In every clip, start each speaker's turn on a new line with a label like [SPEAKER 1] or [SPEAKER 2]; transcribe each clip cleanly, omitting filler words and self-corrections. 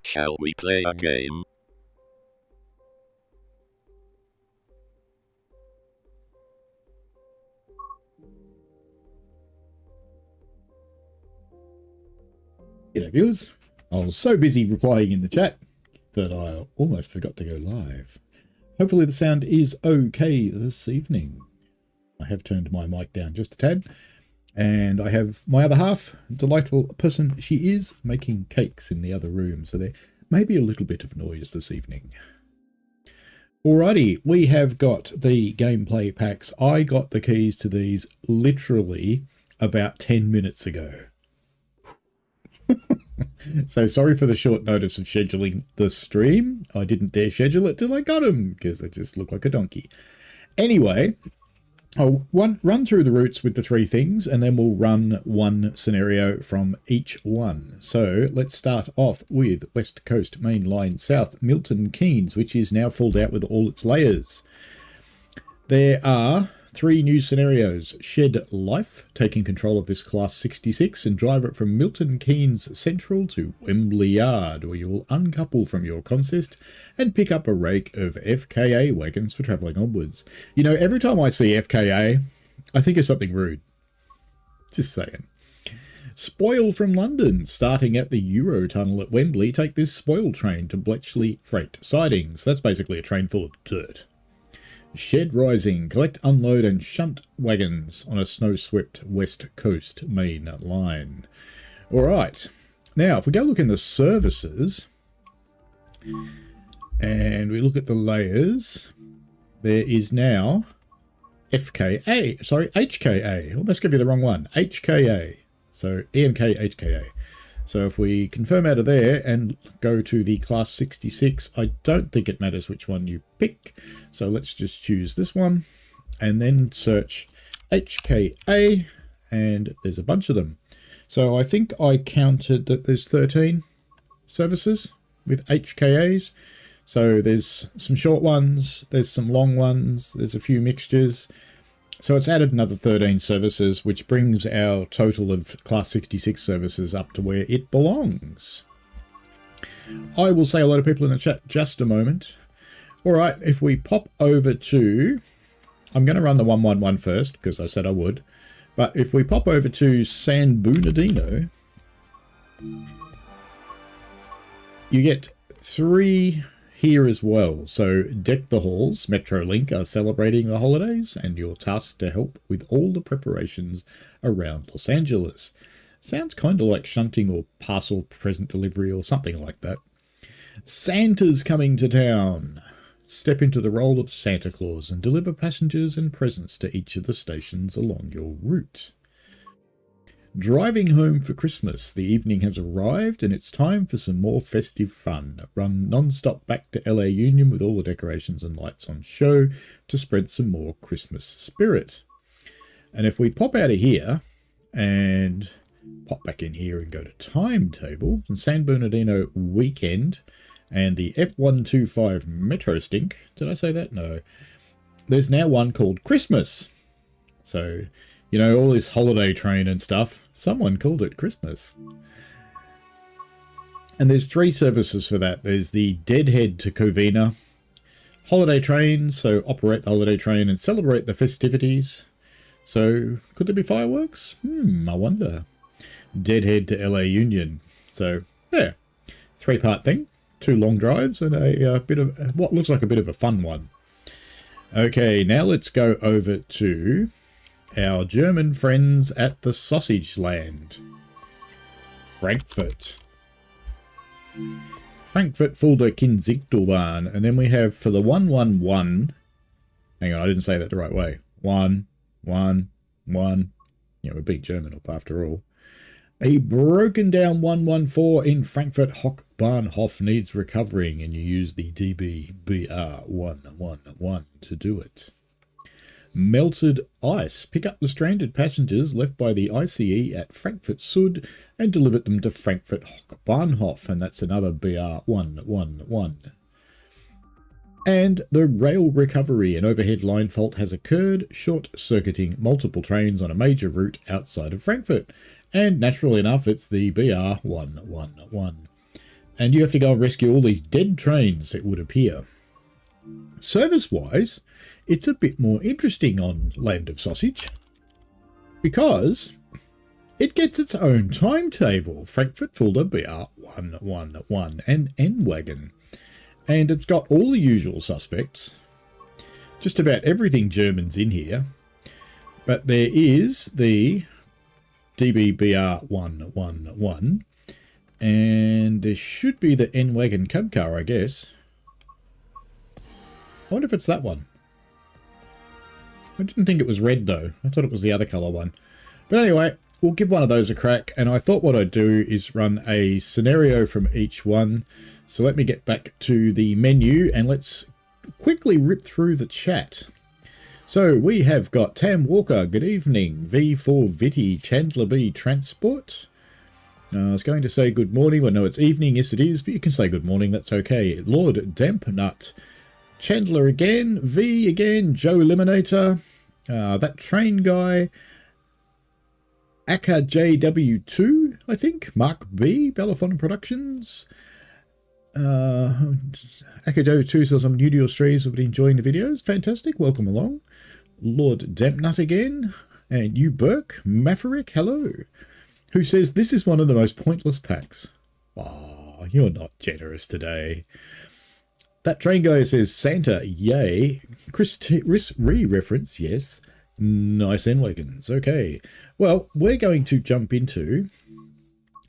[SPEAKER 1] Shall we play a game?
[SPEAKER 2] G'day viewers, I was so busy replying in the chat that I almost forgot to go live. Hopefully the sound is okay this evening. I have turned my mic down just a tad, and I have my other half, delightful person she is, making cakes in the other room, so there may be a little bit of noise this evening. Alrighty, we have got the gameplay packs. I got the keys to these literally about 10 minutes ago. So sorry for the short notice of scheduling the stream. I didn't dare schedule it till I got them because I just look like a donkey. Anyway, I'll run through the routes with the three things and then we'll run one scenario from each one. So let's start off with West Coast Main Line South, Milton Keynes, which is now filled out with all its layers. There are three new scenarios. Shed Life, taking control of this Class 66 and drive it from Milton Keynes Central to Wembley Yard, where you will uncouple from your consist and pick up a rake of FKA wagons for travelling onwards. You know, every time I see FKA, I think of something rude. Just saying. Spoil from London, starting at the Eurotunnel at Wembley, take this spoil train to Bletchley Freight Sidings. That's basically a train full of dirt. Shed Rising, collect, unload and shunt wagons on a snow-swept West Coast Main Line. Alright, now if we go look in the services and we look at the layers, there is now HKA, almost gave you the wrong one, HKA, so EMK HKA. So if we confirm out of there and go to the Class 66, I don't think it matters which one you pick. So let's just choose this one and then search HKA, and there's a bunch of them. So I think I counted that there's 13 services with HKAs. So there's some short ones, there's some long ones, there's a few mixtures. So it's added another 13 services, which brings our total of Class 66 services up to where it belongs. I will say hello to people in the chat just a moment. All right, if we pop over to... I'm going to run the 111 first, because I said I would. But if we pop over to San Bernardino, you get three here as well. So Deck the Halls, Metrolink are celebrating the holidays and you're tasked to help with all the preparations around Los Angeles. Sounds kind of like shunting or parcel present delivery or something like that. Santa's coming to town. Step into the role of Santa Claus and deliver passengers and presents to each of the stations along your route. Driving home for Christmas. The evening has arrived and it's time for some more festive fun. Run non-stop back to LA Union with all the decorations and lights on show to spread some more Christmas spirit. And if we pop out of here and pop back in here and go to timetable, and San Bernardino weekend and the F125 Metro Stink. Did I say that? No. There's now one called Christmas. So... you know, all this holiday train and stuff, someone called it Christmas. And there's three services for that. There's the Deadhead to Covina holiday train, so operate the holiday train and celebrate the festivities. So, could there be fireworks? I wonder. Deadhead to LA Union. So, yeah, three-part thing. 2 long drives and a bit of what looks like a bit of a fun one. Okay, now let's go over to our German friends at the Sausage Land. Frankfurt. Frankfurt Fulda Kinzigtalbahn. And then we have for the 111. Hang on, I didn't say that the right way. 1, 1, 1. Yeah, we're big German up after all. A broken down 114 in Frankfurt Hochbahnhof needs recovering, and you use the DBBR111 to do it. Melted ice. Pick up the stranded passengers left by the ICE at Frankfurt Sud and deliver them to Frankfurt Hochbahnhof, and that's another BR111. And the rail recovery. An overhead line fault has occurred, short-circuiting multiple trains on a major route outside of Frankfurt. And naturally enough, it's the BR111. And you have to go and rescue all these dead trains, it would appear. Service-wise, it's a bit more interesting on Land of Sausage, because it gets its own timetable. Frankfurt, Fulda, BR111 and N-Wagon. And it's got all the usual suspects. Just about everything German's in here. But there is the DBBR111. And there should be the N-Wagon cub car, I guess. I wonder if it's that one. I didn't think it was red, though. I thought it was the other colour one. But anyway, we'll give one of those a crack. And I thought what I'd do is run a scenario from each one. So let me get back to the menu and let's quickly rip through the chat. So we have got Tam Walker, good evening. V4 Vitty, Chandler B Transport. I was going to say good morning, but no, it's evening. Yes, it is, but you can say good morning. That's okay. Lord Dampnut, Chandler again, V again, Joe Eliminator, that train guy, Aka JW2, I think, Mark B, Belafonte Productions. Aka JW2 says, I'm new to your streams, I've been enjoying the videos. Fantastic, welcome along. Lord Dampnut again, and you Burke, Maverick, hello. Who says this is one of the most pointless packs. Oh, you're not generous today. That train guy says Santa, yay. Chris re-reference, yes. Nice N-Wagons, okay. Well, we're going to jump into,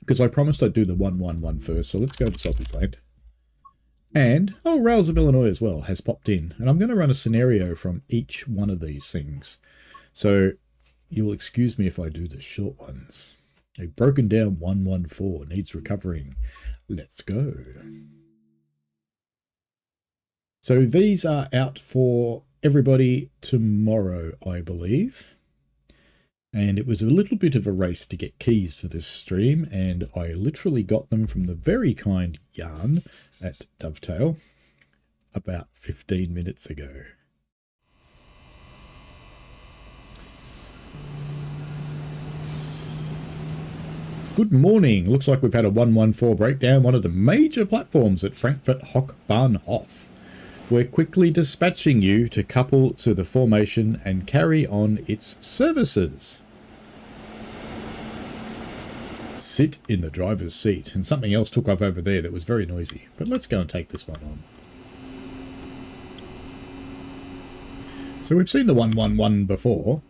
[SPEAKER 2] because I promised I'd do the 111 first, so let's go to Sausage Land. And, oh, Rails of Illinois as well has popped in. And I'm going to run a scenario from each one of these things. So you'll excuse me if I do the short ones. A broken down 114 needs recovering. Let's go. So these are out for everybody tomorrow, I believe. And it was a little bit of a race to get keys for this stream, and I literally got them from the very kind Yarn at Dovetail about 15 minutes ago. Good morning. Looks like we've had a 114 breakdown, one of the major platforms at Frankfurt Hochbahnhof. We're quickly dispatching you to couple to the formation and carry on its services. Sit in the driver's seat. And something else took off over there that was very noisy. But let's go and take this one on. So we've seen the 111 before,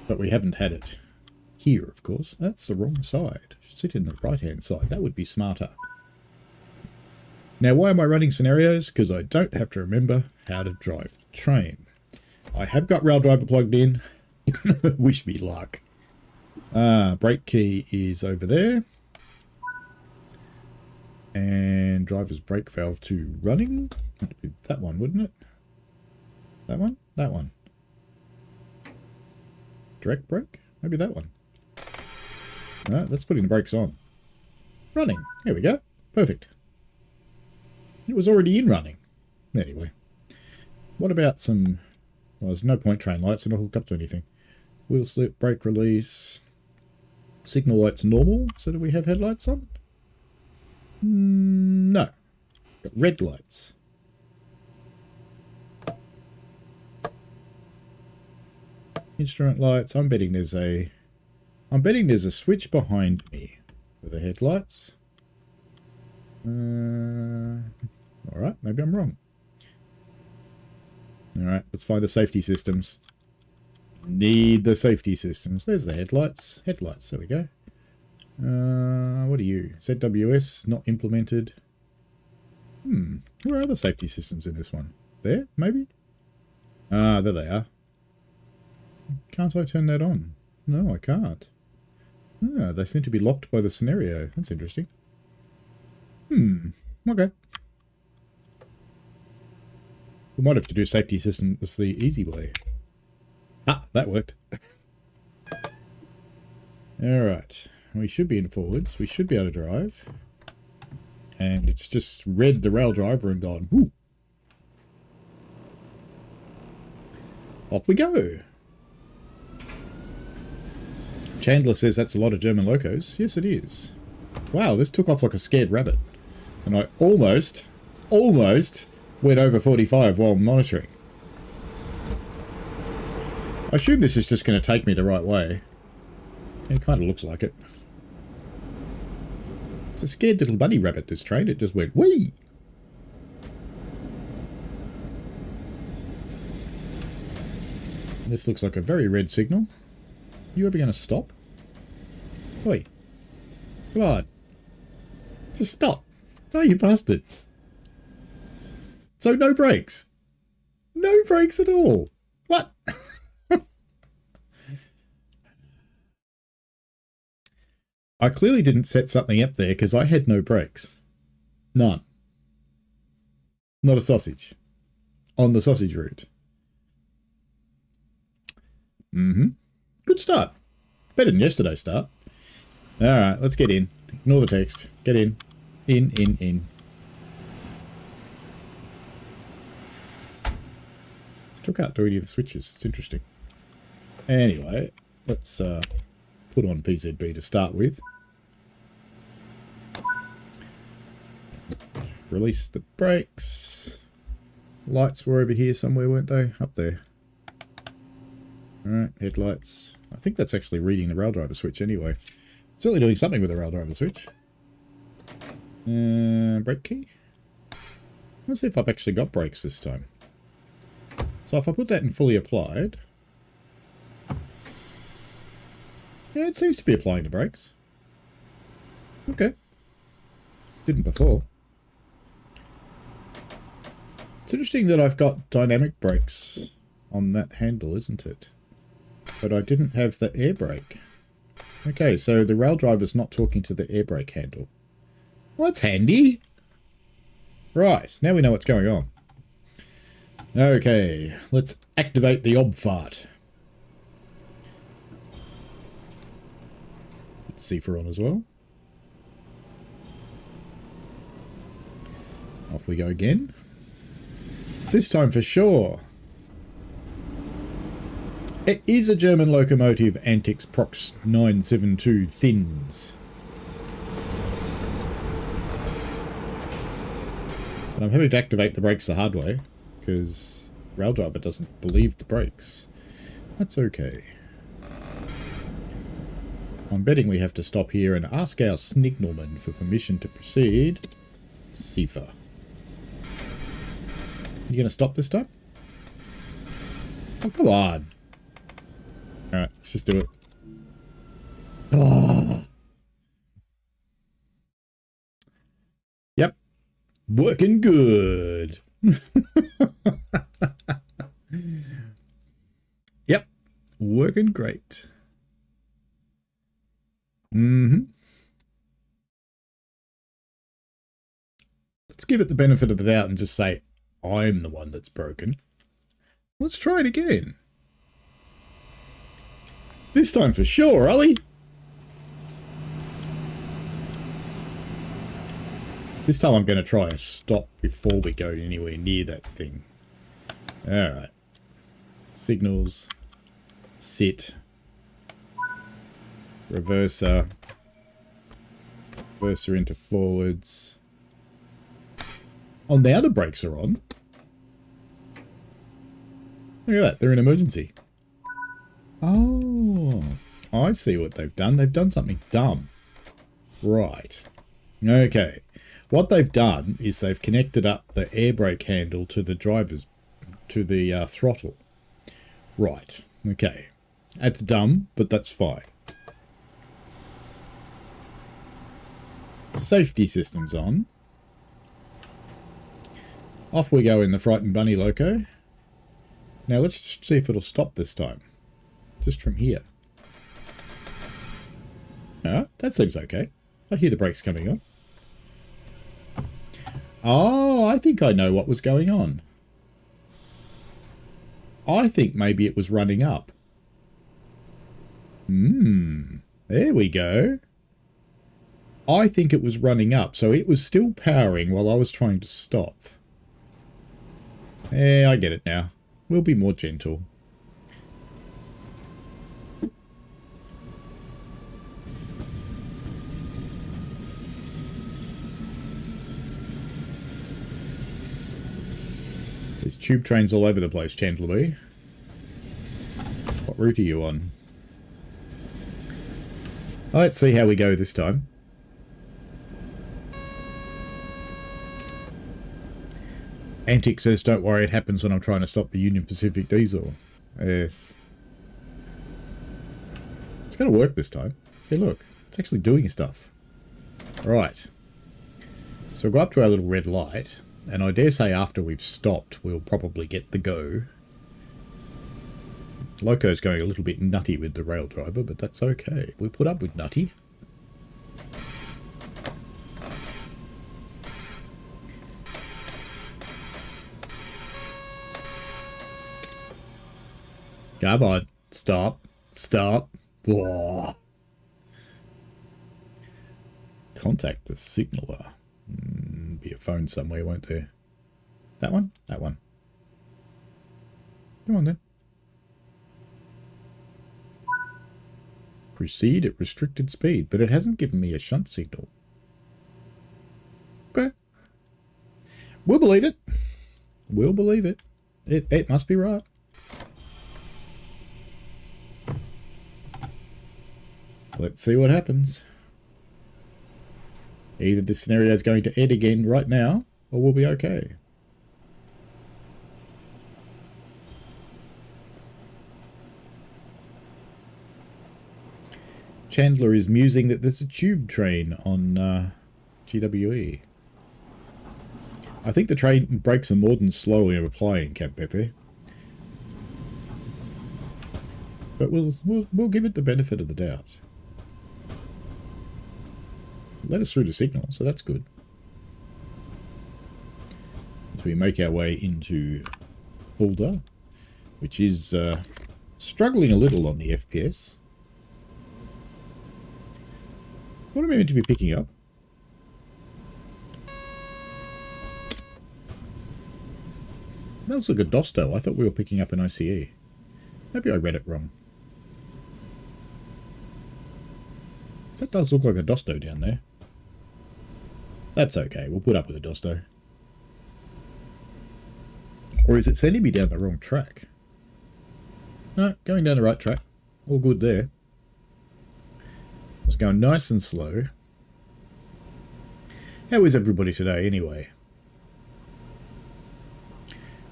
[SPEAKER 2] but we haven't had it here, of course. That's the wrong side. Sit in the right-hand side. That would be smarter. Now, why am I running scenarios? Because I don't have to remember how to drive the train. I have got Rail Driver plugged in. Wish me luck. Brake key is over there. And driver's brake valve 2 running. That'd be that one, wouldn't it? That one? That one. Direct brake? Maybe that one. No, that's putting the brakes on. Running. There we go. Perfect. It was already in running. Anyway. What about some... Well, there's no point train lights. They're not hooked up to anything. Wheel slip, brake release. Signal lights normal. So do we have headlights on? No. Got red lights. Instrument lights. I'm betting there's a switch behind me for the headlights. Alright, maybe I'm wrong. Alright, let's find the safety systems. Need the safety systems. There's the headlights. Headlights, there we go. What are you? ZWS, not implemented. Where are the safety systems in this one? There, maybe? Ah, there they are. Can't I turn that on? No, I can't. Ah, they seem to be locked by the scenario. That's interesting. Okay. We might have to do safety systems the easy way. Ah, that worked. Alright. We should be in forwards. We should be able to drive. And it's just read the rail driver and gone, whoo. Off we go. Chandler says that's a lot of German locos. Yes, it is. Wow, this took off like a scared rabbit. And I almost went over 45 while monitoring. I assume this is just going to take me the right way. It kind of looks like it. It's a scared little bunny rabbit, this train. It just went, whee! This looks like a very red signal. You ever going to stop? Oi. Come on. Just stop. No, you bastard. So no brakes. No brakes at all. What? I clearly didn't set something up there because I had no brakes. None. Not a sausage. On the sausage route. Good start. Better than yesterday's start. Alright, let's get in. Ignore the text. Get in. In. Still can't do any of the switches. It's interesting. Anyway, let's put on PZB to start with. Release the brakes. Lights were over here somewhere, weren't they? Up there. Alright, headlights. I think that's actually reading the rail driver switch anyway. It's certainly doing something with the rail driver switch. Brake key? Let's see if I've actually got brakes this time. So if I put that in fully applied... Yeah, it seems to be applying the brakes. Okay. Didn't before. It's interesting that I've got dynamic brakes on that handle, isn't it? But I didn't have the air brake. Okay, so the rail driver's not talking to the air brake handle. Well, that's handy. Right, now we know what's going on. Okay, let's activate the obfart. Put CFR on as well. Off we go again. This time for sure. It is a German locomotive, Antix Prox 972 Thins. But I'm having to activate the brakes the hard way, because rail driver doesn't believe the brakes. That's okay. I'm betting we have to stop here and ask our signalman for permission to proceed. CFR. You going to stop this time? Oh, come on. Alright, let's just do it. Oh. Yep. Working good. Yep. Working great. Let's give it the benefit of the doubt and just say, I'm the one that's broken. Let's try it again. This time for sure, Ollie. This time I'm going to try and stop before we go anywhere near that thing. Alright. Signals. Sit. Reverser. Reverser into forwards. Oh, now the brakes are on. Look at that. They're in emergency. Oh, I see what they've done. They've done something dumb. Right. Okay. What they've done is they've connected up the air brake handle to the driver's, to the throttle. Right. Okay. That's dumb, but that's fine. Safety system's on. Off we go in the Frightened Bunny Loco. Now let's just see if it'll stop this time. Just from here. That seems okay. I hear the brakes coming on. Oh, I think I know what was going on. I think maybe it was running up. There we go. I think it was running up, so it was still powering while I was trying to stop. I get it now. We'll be more gentle. tube trains all over the place, Chandler B. What route are you on? Let's see how we go this time. Antic says, don't worry, it happens when I'm trying to stop the Union Pacific diesel. Yes. It's going to work this time. See, look. It's actually doing stuff. Right. So we'll go up to our little red light. And I dare say after we've stopped, we'll probably get the go. Loco's going a little bit nutty with the rail driver, but that's okay. We put up with nutty. Come on. Stop. Stop. Whoa. Contact the signaller. Be a phone somewhere, won't there? That one? That one. Come on then. Proceed at restricted speed, but it hasn't given me a shunt signal. Okay. We'll believe it. We'll believe it. It must be right. Let's see what happens. Either this scenario is going to end again right now, or we'll be okay. Chandler is musing that there's a tube train on GWE. I think the train brakes are more than slowly applying, Cap Pepe. But we'll give it the benefit of the doubt. Let us through the signal, so that's good. As we make our way into Fulda, which is struggling a little on the FPS. What am I meant to be picking up? Smells like a Dosto. I thought we were picking up an ICE. Maybe I read it wrong. That does look like a Dosto down there. That's okay, we'll put up with a Dosto. Or is it sending me down the wrong track? No, going down the right track. All good there. It's going nice and slow. How is everybody today, anyway?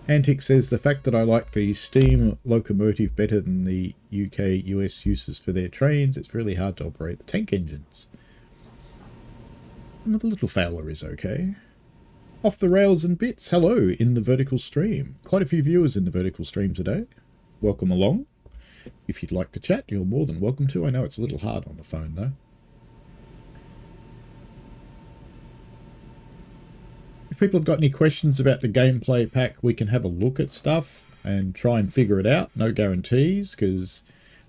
[SPEAKER 2] Antic says, the fact that I like the steam locomotive better than the UK-US uses for their trains, it's really hard to operate the tank engines. The little Fowler is okay. Off the rails and bits. Hello in the vertical stream. Quite a few viewers in the vertical stream today. Welcome along. If you'd like to chat, you're more than welcome to. I know it's a little hard on the phone though. If people have got any questions about the gameplay pack, we can have a look at stuff and try and figure it out. No guarantees, because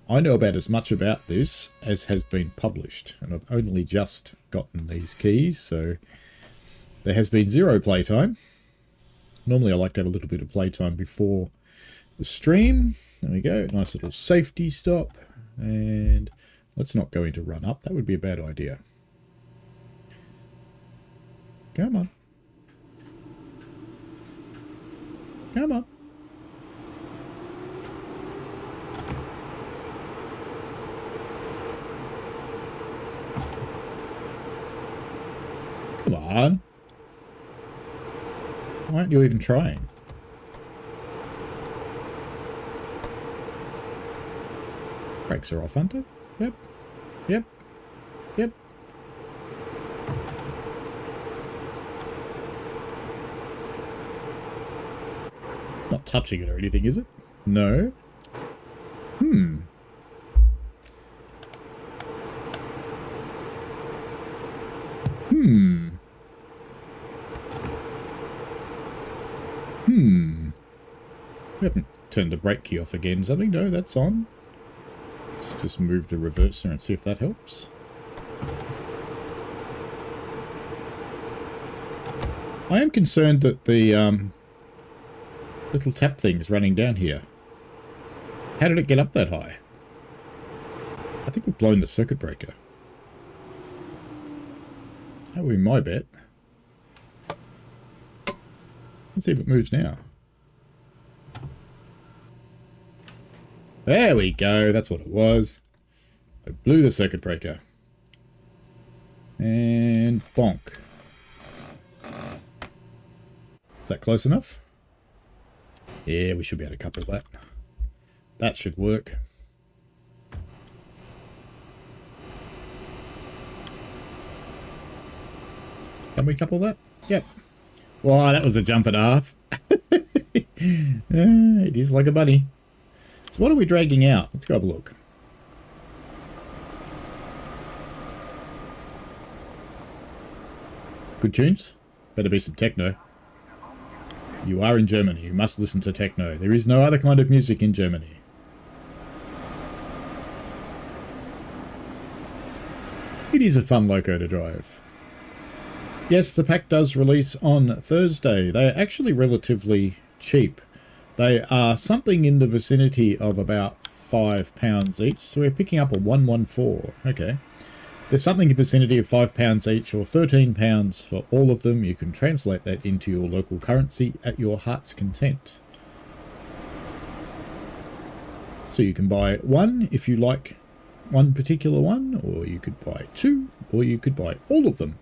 [SPEAKER 2] I know about as much about this as has been published, and I've only just gotten these keys, so there has been zero playtime. Normally I like to have a little bit of playtime before the stream. There we go, nice little safety stop, and let's not go into run up, that would be a bad idea. Come on. Come on. Come on. Why aren't you even trying? Brakes are off, aren't they? Yep. Yep. Yep. It's not touching it or anything, is it? No. Hmm. Hmm. Hmm. We haven't turned the brake key off again, something? No, that's on. Let's just move the reverser and see if that helps. I am concerned that the little tap thing is running down here. How did it get up that high? I think we've blown the circuit breaker. That would be my bet. Let's see if it moves now. There we go. That's what it was. I blew the circuit breaker. And bonk. Is that close enough? Yeah, we should be able to couple that. That should work. Can we couple that? Yep. Wow, that was a jump and a half. It is like a bunny. So what are we dragging out? Let's go have a look. Good tunes? Better be some techno. You are in Germany. You must listen to techno. There is no other kind of music in Germany. It is a fun loco to drive. Yes, the pack does release on Thursday. They are actually relatively cheap. They are something in the vicinity of about £5 each. So we're picking up a 114. Okay. There's something in the vicinity of £5 each or £13 for all of them. You can translate that into your local currency at your heart's content. So you can buy one if you like one particular one, or you could buy two, or you could buy all of them.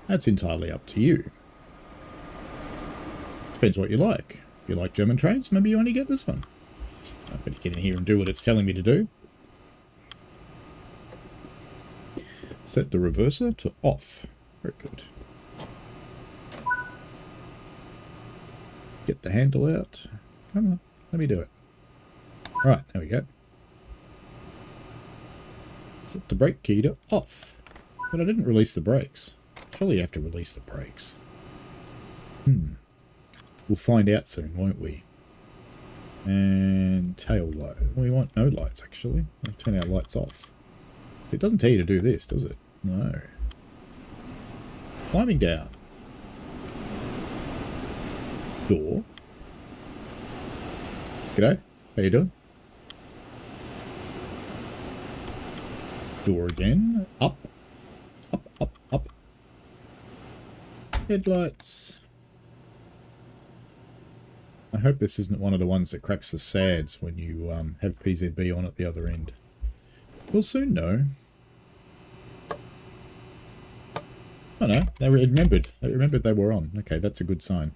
[SPEAKER 2] That's entirely up to you. Depends what you like. If you like German trains, maybe you only get this one. I better get in here and do what it's telling me to do. Set the reverser to off. Very good. Get the handle out. Come on, let me do it. Right, there we go. Set the brake key to off. But I didn't release the brakes. Surely you have to release the brakes. We'll find out soon, won't we? And tail light. We want no lights, actually. I'll turn our lights off. It doesn't tell you to do this, does it? No. Climbing down. Door. G'day. How you doing? Door again. Up. Up, up, up. Headlights. I hope this isn't one of the ones that cracks the sads when you have PZB on at the other end. We'll soon know. Oh no, they remembered. They remembered they were on. Okay, that's a good sign.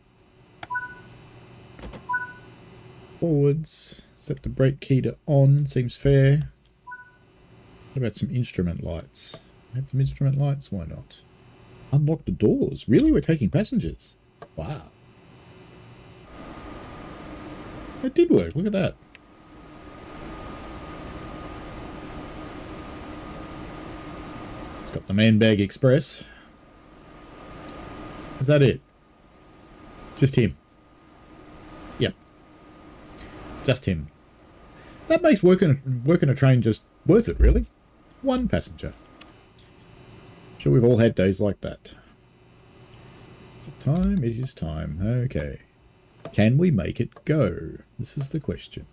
[SPEAKER 2] Forwards. Set the brake key to on. Seems fair. What about some instrument lights? Have some instrument lights? Why not? Unlock the doors. Really? We're taking passengers? Wow. It did work. Look at that. It's got the Man Bag Express. Is that it? Just him. Yep. Just him. That makes working a train just worth it, really. One passenger. Sure, we've all had days like that. Is it time? It is time. Okay. Can we make it go? This is the question.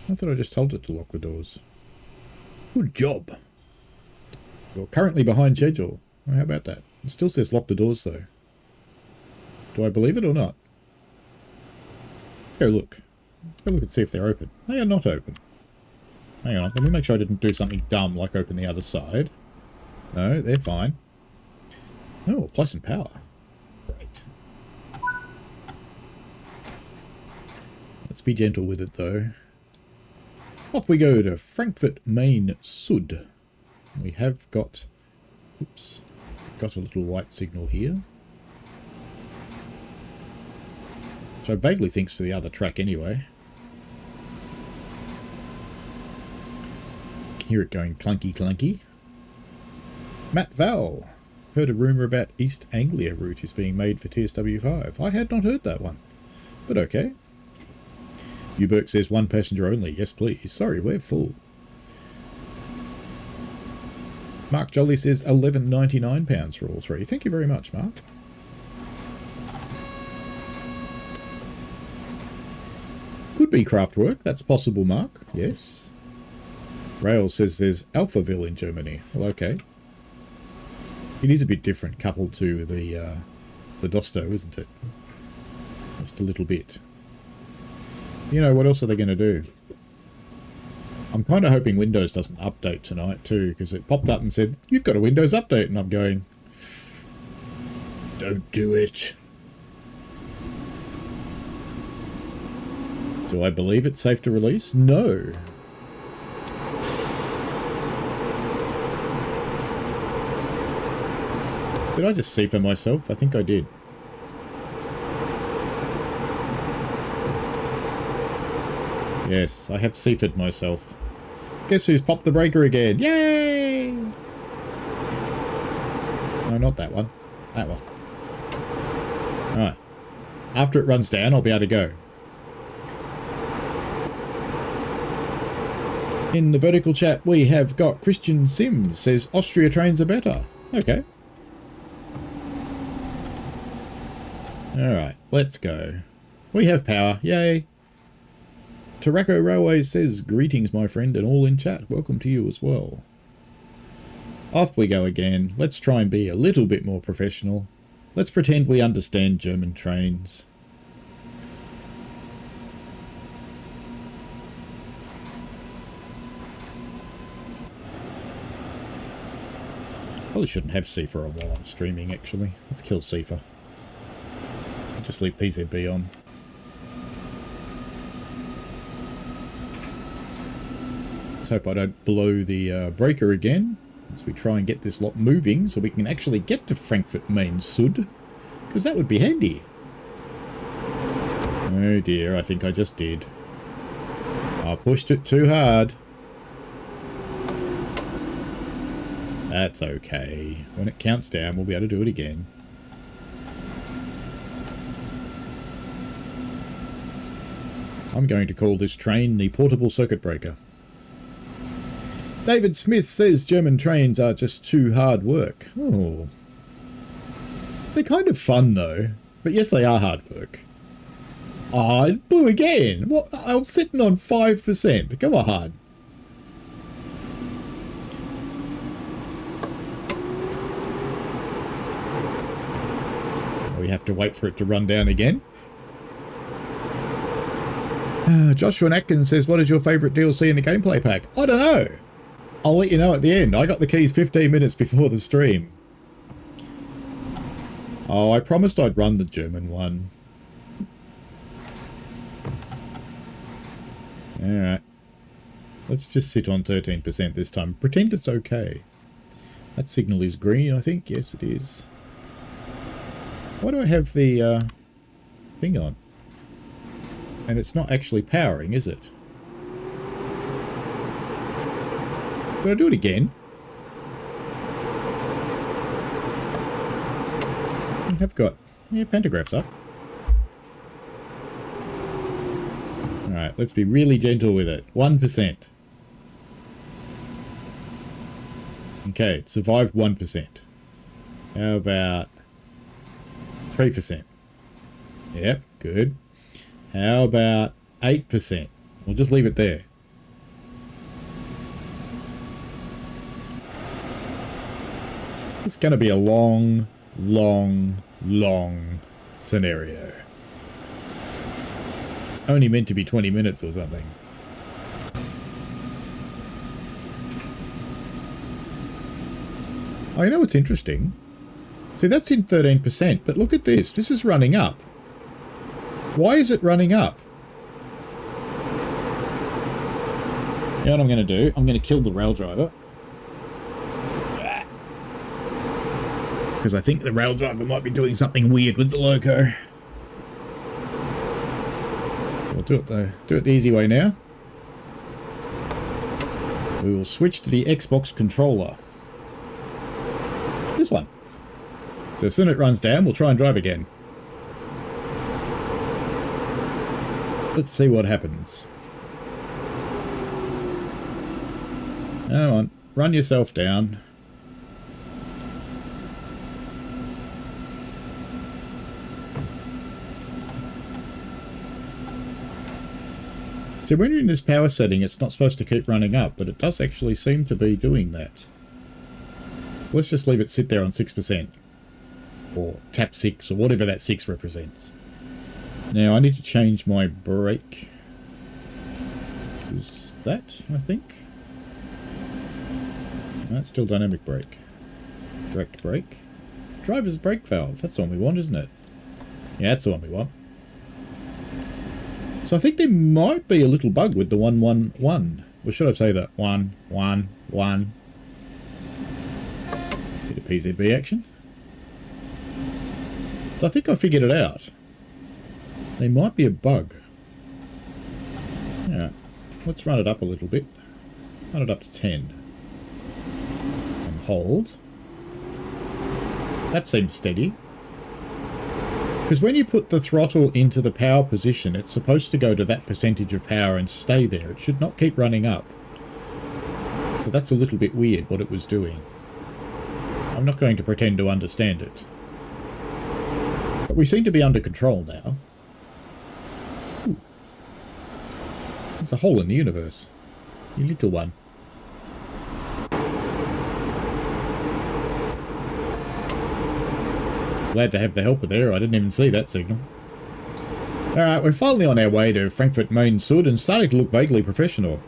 [SPEAKER 2] I thought I just told it to lock the doors. Good job. You're currently behind schedule. Well, how about that? It still says lock the doors, though. Do I believe it or not? Let's go look. Let's go look and see if they're open. They are not open. Hang on, let me make sure I didn't do something dumb like open the other side. No, they're fine. Oh, plus and power. Great. Let's be gentle with it, though. Off we go to Frankfurt Main Sud. We have got... Oops. Got a little white signal here. Which I vaguely think's for the other track anyway. Hear it going clunky clunky. Matt Val. Heard a rumour about East Anglia route is being made for TSW 5. I had not heard that one. But okay. Uberk says one passenger only. Yes please. Sorry, we're full. Mark Jolly says £11.99 for all three. Thank you very much, Mark. Could be craft work. That's possible, Mark. Yes. Rail says there's Alphaville in Germany. Well, okay. It is a bit different coupled to the Dosto, isn't it? Just a little bit. You know, what else are they going to do? I'm kind of hoping Windows doesn't update tonight too, because it popped up and said, you've got a Windows update, and I'm going, don't do it. Do I believe it's safe to release? No. Did I just CIFA myself? I think I did. Yes, I have CIFA'd myself. Guess who's popped the breaker again? Yay! No, not that one. That one. Alright. After it runs down, I'll be able to go. In the vertical chat, we have got Christian Sims says Austria trains are better. Okay. Alright, let's go. We have power. Yay! Taraco Railways says, greetings my friend and all in chat. Welcome to you as well. Off we go again. Let's try and be a little bit more professional. Let's pretend we understand German trains. Probably shouldn't have CIFA on while I'm streaming actually. Let's kill CIFA. Just leave PZB on. Let's hope I don't blow the breaker again as we try and get this lot moving so we can actually get to Frankfurt Main Sud, because that would be handy. Oh dear, I think I just did. I pushed it too hard. That's okay. When it counts down, we'll be able to do it again. I'm going to call this train the portable circuit breaker. David Smith says German trains are just too hard work. Oh. They're kind of fun though. But yes, they are hard work. Oh, it blew again. What? I was sitting on 5%. Come on. We have to wait for it to run down again. Joshua Atkins says, what is your favourite DLC in the gameplay pack? I don't know. I'll let you know at the end. I got the keys 15 minutes before the stream. Oh, I promised I'd run the German one. Alright. Let's just sit on 13% this time. Pretend it's okay. That signal is green, I think. Yes, it is. Why do I have the thing on? And it's not actually powering, is it? Did I do it again? I have got... yeah, pantographs up. Alright, let's be really gentle with it. 1%. Okay, it survived 1%. How about 3%? Yep, good. How about 8%? We'll just leave it there. It's going to be a long, long, long scenario. It's only meant to be 20 minutes or something. Oh, you know what's interesting? See, that's in 13%, but look at this. This is running up. Why is it running up? You know what I'm going to do? I'm going to kill the rail driver. Because I think the rail driver might be doing something weird with the loco. So we'll do it the easy way now. We will switch to the Xbox controller. This one. So as soon as it runs down, we'll try and drive again. Let's see what happens. Come on, run yourself down. So when you're in this power setting, it's not supposed to keep running up, but it does actually seem to be doing that. It's So let's just leave it sit there on 6%. Or tap 6, or whatever that 6 represents. Now I need to change my brake. Is that, I think? No, it's still dynamic brake. Direct brake. Driver's brake valve. That's the one we want, isn't it? Yeah, that's the one we want. So I think there might be a little bug with the 111. Or should I say that? 111. Bit of PZB action. So I think I figured it out. There might be a bug. Yeah. Let's run it up a little bit. Run it up to 10. And hold. That seems steady. Because when you put the throttle into the power position, it's supposed to go to that percentage of power and stay there. It should not keep running up. So that's a little bit weird what it was doing. I'm not going to pretend to understand it. But we seem to be under control now. Ooh. There's a hole in the universe. You little one. Glad to have the helper there. I didn't even see that signal. Alright, we're finally on our way to Frankfurt Main Sud and starting to look vaguely professional.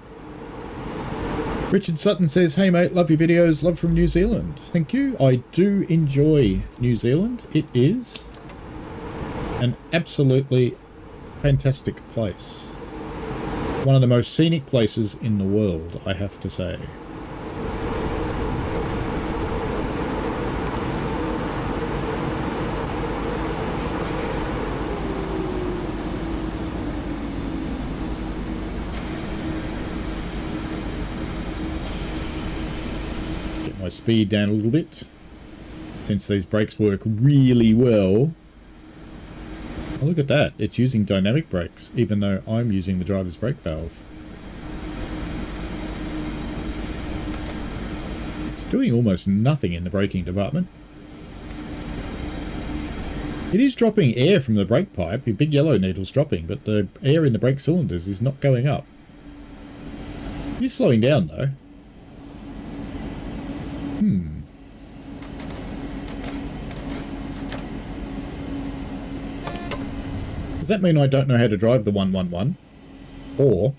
[SPEAKER 2] Richard Sutton says, hey mate, love your videos, love from New Zealand. Thank you. I do enjoy New Zealand. It is an absolutely fantastic place. One of the most scenic places in the world, I have to say. My speed down a little bit, since these brakes work really well. Oh, look at that, it's using dynamic brakes even though I'm using the driver's brake valve. It's doing almost nothing in the braking department. It is dropping air from the brake pipe, your big yellow needle's dropping, but the air in the brake cylinders is not going up. It is slowing down though. Does that mean I don't know how to drive the 111? Or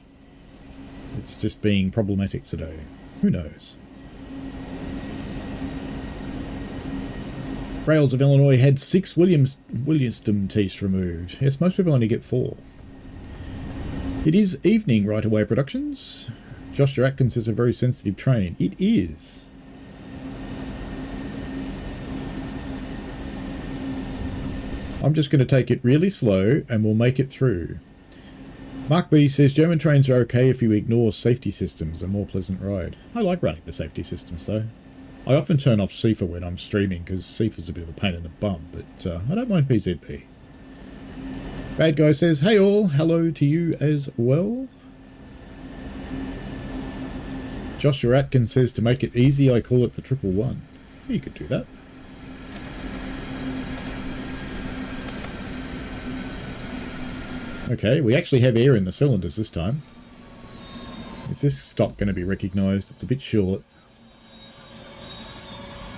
[SPEAKER 2] it's just being problematic today? Who knows? Rails of Illinois had 6 Williamston teeth removed. Yes, most people only get 4. It is evening right away productions. Joshua Atkins is a very sensitive train. It is. I'm just going to take it really slow and we'll make it through. Mark B says German trains are okay if you ignore safety systems, a more pleasant ride. I like running the safety systems though. I often turn off CIFA when I'm streaming because CIFA's a bit of a pain in the bum, but I don't mind PZB. Bad Guy says, hey all, hello to you as well. Joshua Atkins says to make it easy I call it the 111. You could do that. Okay, we actually have air in the cylinders this time. Is this stop going to be recognised? It's a bit short.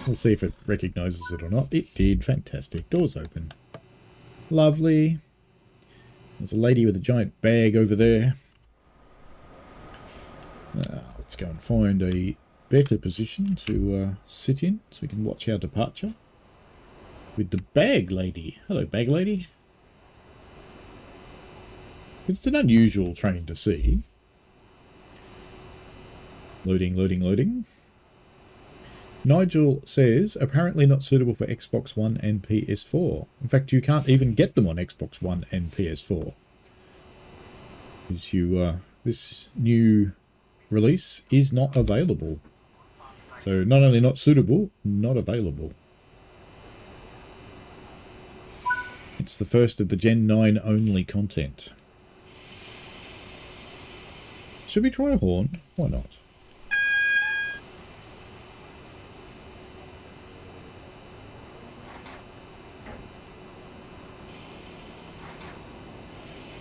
[SPEAKER 2] We'll see if it recognises it or not. It did. Fantastic. Doors open. Lovely. There's a lady with a giant bag over there. Let's go and find a better position to sit in so we can watch our departure. With the bag lady. Hello, bag lady. It's an unusual train to see. Loading, loading, loading. Nigel says, apparently not suitable for Xbox One and PS4. In fact, you can't even get them on Xbox One and PS4. Because this new release is not available. So not only not suitable, not available. It's the first of the Gen 9 only content. Should we try a horn? Why not?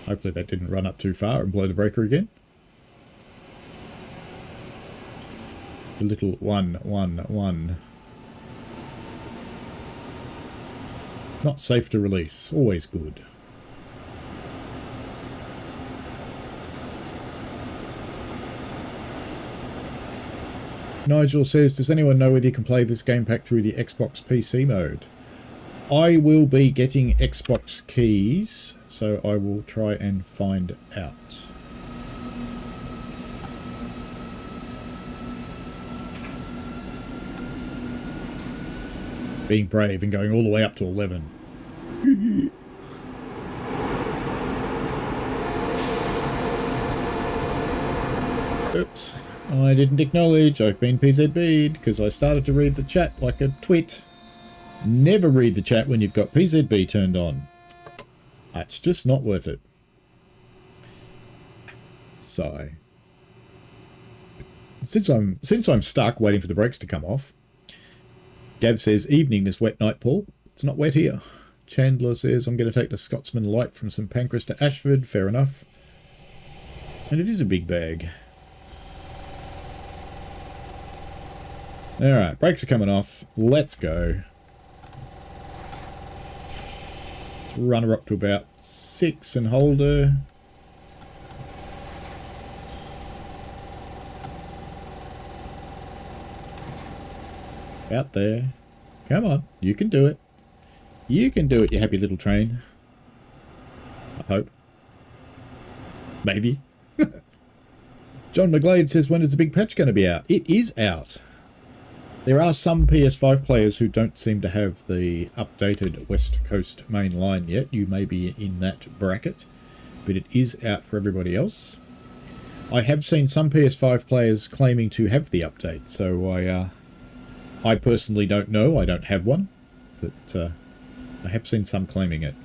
[SPEAKER 2] Hopefully that didn't run up too far and blow the breaker again. The little 111. Not safe to release. Always good. Nigel says, does anyone know whether you can play this game pack through the Xbox PC mode? I will be getting Xbox keys, so I will try and find out. Being brave and going all the way up to 11. Oops. I didn't acknowledge I've been PZB'd because I started to read the chat like a twit. Never read the chat when you've got PZB turned on. It's just not worth it. Sigh. Since I'm stuck waiting for the brakes to come off. Gav says, evening this wet night, Paul. It's not wet here. Chandler says, I'm going to take the Scotsman Light from St Pancras to Ashford. Fair enough. And it is a big bag. Alright, brakes are coming off. Let's go. Let's run her up to about 6 and hold her. Out there. Come on, you can do it. You can do it, you happy little train. I hope. Maybe. John McGlade says, when is the big patch going to be out? It is out. There are some PS5 players who don't seem to have the updated West Coast main line yet. You may be in that bracket, but it is out for everybody else. I have seen some PS5 players claiming to have the update, so I personally don't know. I don't have one, but I have seen some claiming it.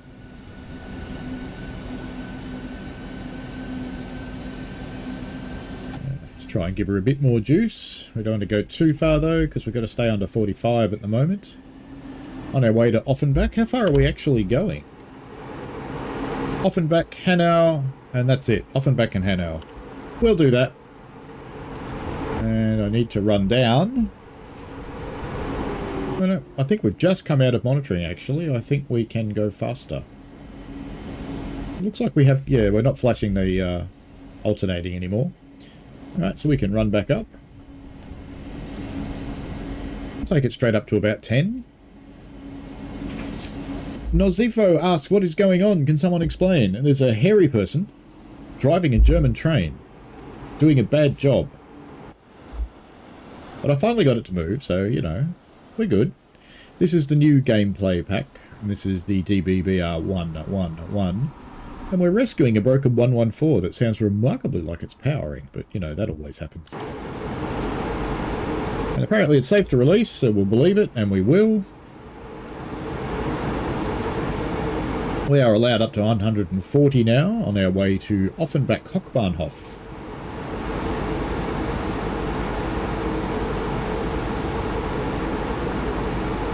[SPEAKER 2] Try and give her a bit more juice. We don't want to go too far though, because we've got to stay under 45 at the moment. On our way to Offenbach. How far are we actually going? Offenbach, Hanau, and that's it. Offenbach and Hanau. We'll do that. And I need to run down. Oh, no, I think we've just come out of monitoring actually. I think we can go faster. Looks like we have, yeah, we're not flashing the alternating anymore. Right, so we can run back up. Take it straight up to about 10. Nozifo asks, what is going on? Can someone explain? And there's a hairy person driving a German train, doing a bad job. But I finally got it to move, so, you know, we're good. This is the new gameplay pack, and this is the DBBR 111. And we're rescuing a broken 114 that sounds remarkably like it's powering, but, you know, that always happens. And apparently it's safe to release, so we'll believe it, and we will. We are allowed up to 140 now, on our way to Offenbach Hochbahnhof.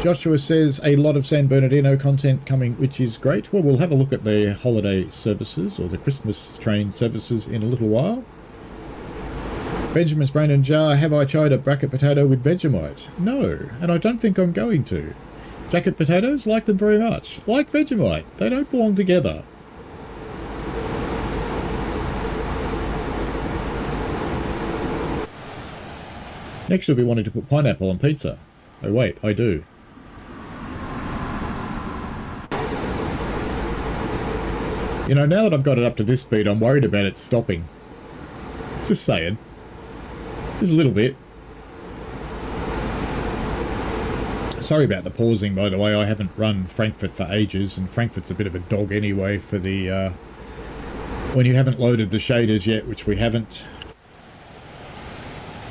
[SPEAKER 2] Joshua says a lot of San Bernardino content coming, which is great. Well, we'll have a look at the holiday services or the Christmas train services in a little while. Benjamin's Brain and Jar, have I tried a bracket potato with Vegemite? No, and I don't think I'm going to. Jacket potatoes, like them very much. Like Vegemite, they don't belong together. Next you'll be wanting to put pineapple on pizza. Oh wait, I do. You know, now that I've got it up to this speed, I'm worried about it stopping. Just saying. Just a little bit. Sorry about the pausing, by the way. I haven't run Frankfurt for ages, and Frankfurt's a bit of a dog anyway for the, when you haven't loaded the shaders yet, which we haven't.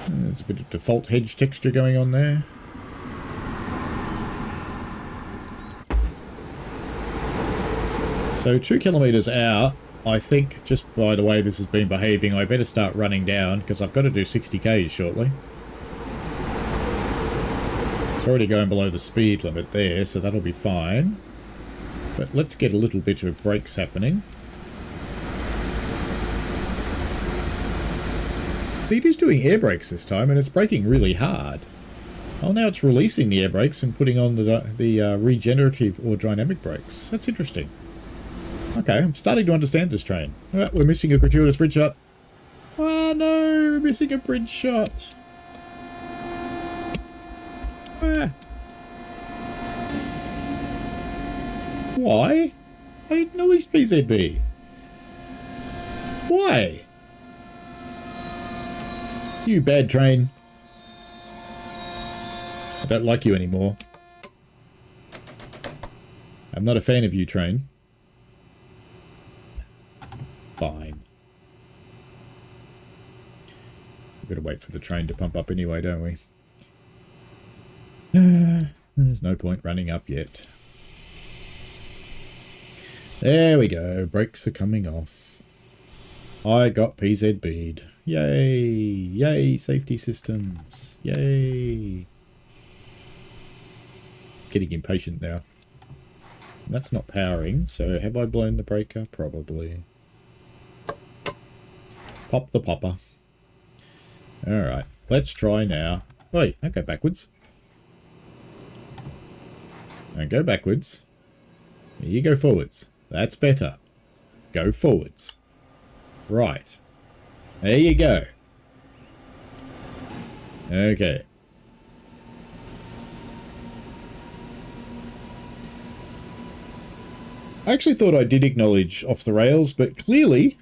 [SPEAKER 2] There's a bit of default hedge texture going on there. So 2 kilometres out, I think, just by the way this has been behaving, I better start running down, because I've got to do 60 k's shortly. It's already going below the speed limit there, so that'll be fine. But let's get a little bit of brakes happening. See, it is doing air brakes this time, and it's braking really hard. Oh, now it's releasing the air brakes and putting on the regenerative or dynamic brakes. That's interesting. Okay, I'm starting to understand this train. Oh, we're missing a gratuitous bridge shot. Oh no, missing a bridge shot. Ah. Why? I acknowledged PZB. Why? You bad train. I don't like you anymore. I'm not a fan of you, train. Fine. We've got to wait for the train to pump up anyway, don't we? There's no point running up yet. There we go. Brakes are coming off. I got PZB'd. Yay! Yay, safety systems. Yay! Getting impatient now. That's not powering, so have I blown the breaker? Probably. Pop the popper. Alright, let's try now. Wait, I go backwards. And go backwards. You go forwards. That's better. Go forwards. Right. There you go. Okay. I actually thought I did acknowledge off the rails, but clearly,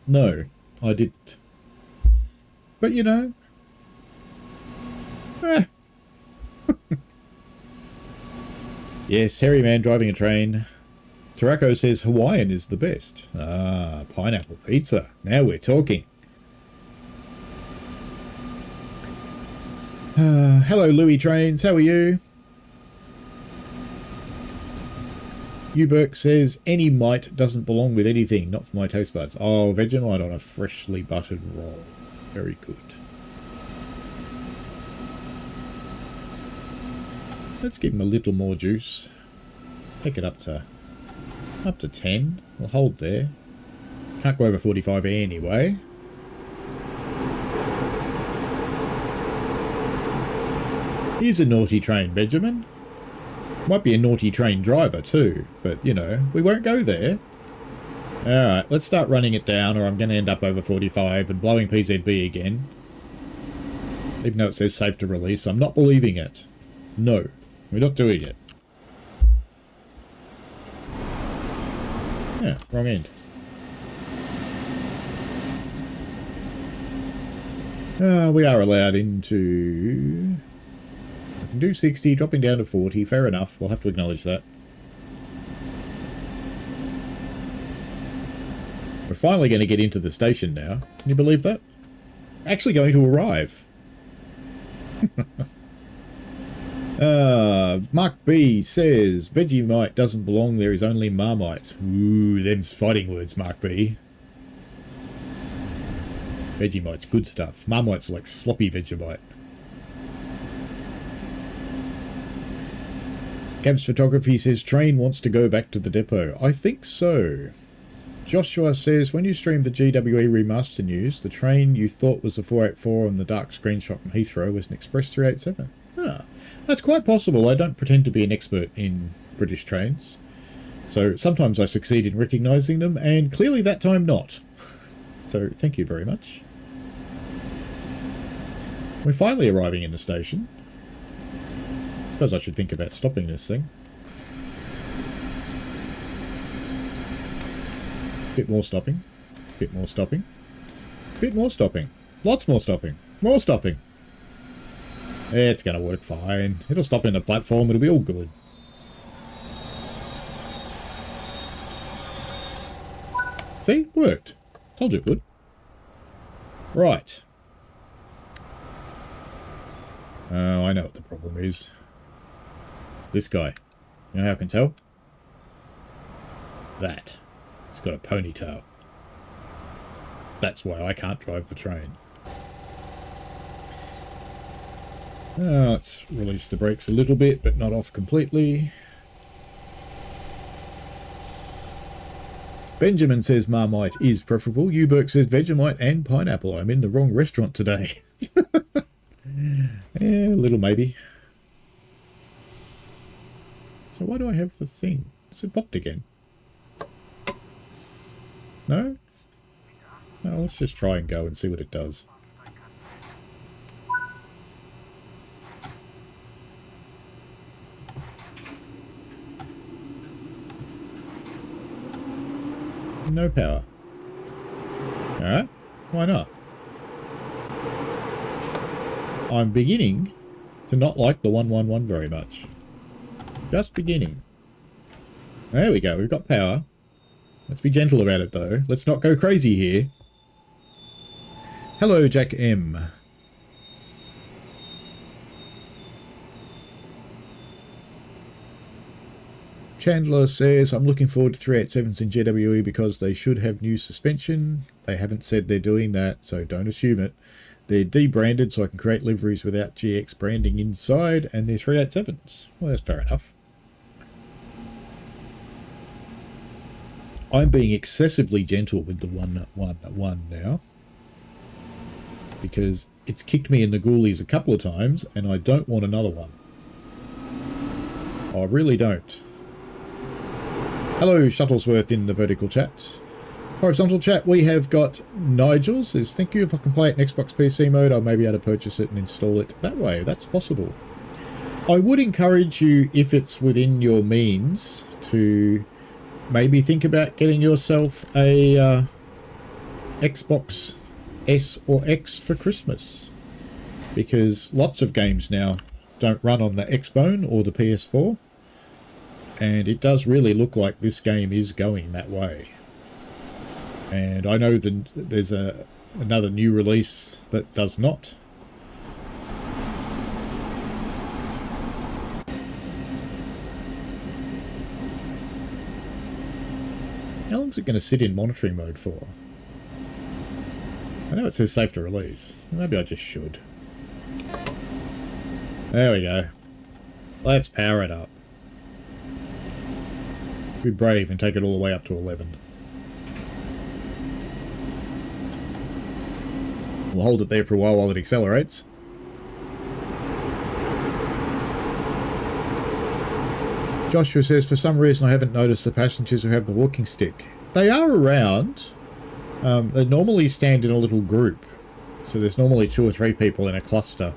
[SPEAKER 2] no, I didn't. But you know, Yes, hairy man driving a train. Tarako says Hawaiian is the best. Ah, pineapple pizza. Now we're talking. Hello, Louis Trains. How are you? Uberk says, any mite doesn't belong with anything, not for my taste buds. Oh, Vegemite on a freshly buttered roll. Very good. Let's give him a little more juice. Take it up to 10. We'll hold there. Can't go over 45 anyway. He's a naughty train, Benjamin. Might be a naughty train driver too, but, you know, we won't go there. Alright, let's start running it down or I'm going to end up over 45 and blowing PZB again. Even though it says safe to release, I'm not believing it. No, we're not doing it. Yeah, wrong end. We are allowed into... I can do 60, dropping down to 40. Fair enough. We'll have to acknowledge that. We're finally going to get into the station now. Can you believe that? Actually going to arrive. Mark B says, Vegemite doesn't belong there, is only Marmite. Ooh, them's fighting words, Mark B. Vegemite's good stuff. Marmite's like sloppy Vegemite. Cavs Photography says, train wants to go back to the depot. I think so. Joshua says, when you streamed the GWE remaster news, the train you thought was the 484 on the dark screenshot from Heathrow was an Express 387. Ah, that's quite possible. I don't pretend to be an expert in British trains. So sometimes I succeed in recognising them, and clearly that time not. So thank you very much. We're finally arriving in the station. I suppose I should think about stopping this thing. Bit more stopping. Bit more stopping. Bit more stopping. Lots more stopping. More stopping. It's going to work fine. It'll stop in the platform. It'll be all good. See? Worked. Told you it would. Right. Oh, I know what the problem is. It's this guy. You know how I can tell? That. He's got a ponytail. That's why I can't drive the train. Let's release the brakes a little bit, but not off completely. Benjamin says Marmite is preferable. Uberk says Vegemite and pineapple. I'm in the wrong restaurant today. Yeah, a little maybe. So why do I have the thing? Is it popped again? No? No, let's just try and go and see what it does. No power. Alright, why not? I'm beginning to not like the 111 very much. Just beginning. There we go, we've got power. Let's be gentle about it though. Let's not go crazy here. Hello, Jack M. Chandler says, I'm looking forward to 387s in GWE because they should have new suspension. They haven't said they're doing that, so don't assume it. They're debranded so I can create liveries without GX branding inside, and they're 387s. Well, that's fair enough. I'm being excessively gentle with the 111 now, because it's kicked me in the ghoulies a couple of times, and I don't want another one. I really don't. Hello, Shuttlesworth in the vertical chat. Horizontal chat, we have got Nigel says, thank you. If I can play it in Xbox PC mode, I may be able to purchase it and install it that way. That's possible. I would encourage you, if it's within your means, to maybe think about getting yourself a Xbox S or X for Christmas. Because lots of games now don't run on the Xbone or the PS4. And it does really look like this game is going that way. And I know that there's another new release that does not. How long is it going to sit in monitoring mode for? I know it says safe to release. Maybe I just should. There we go. Let's power it up. Be brave and take it all the way up to 11. We'll hold it there for a while it accelerates. Joshua says, for some reason I haven't noticed the passengers who have the walking stick. They are around. They normally stand in a little group. So there's normally 2 or 3 people in a cluster.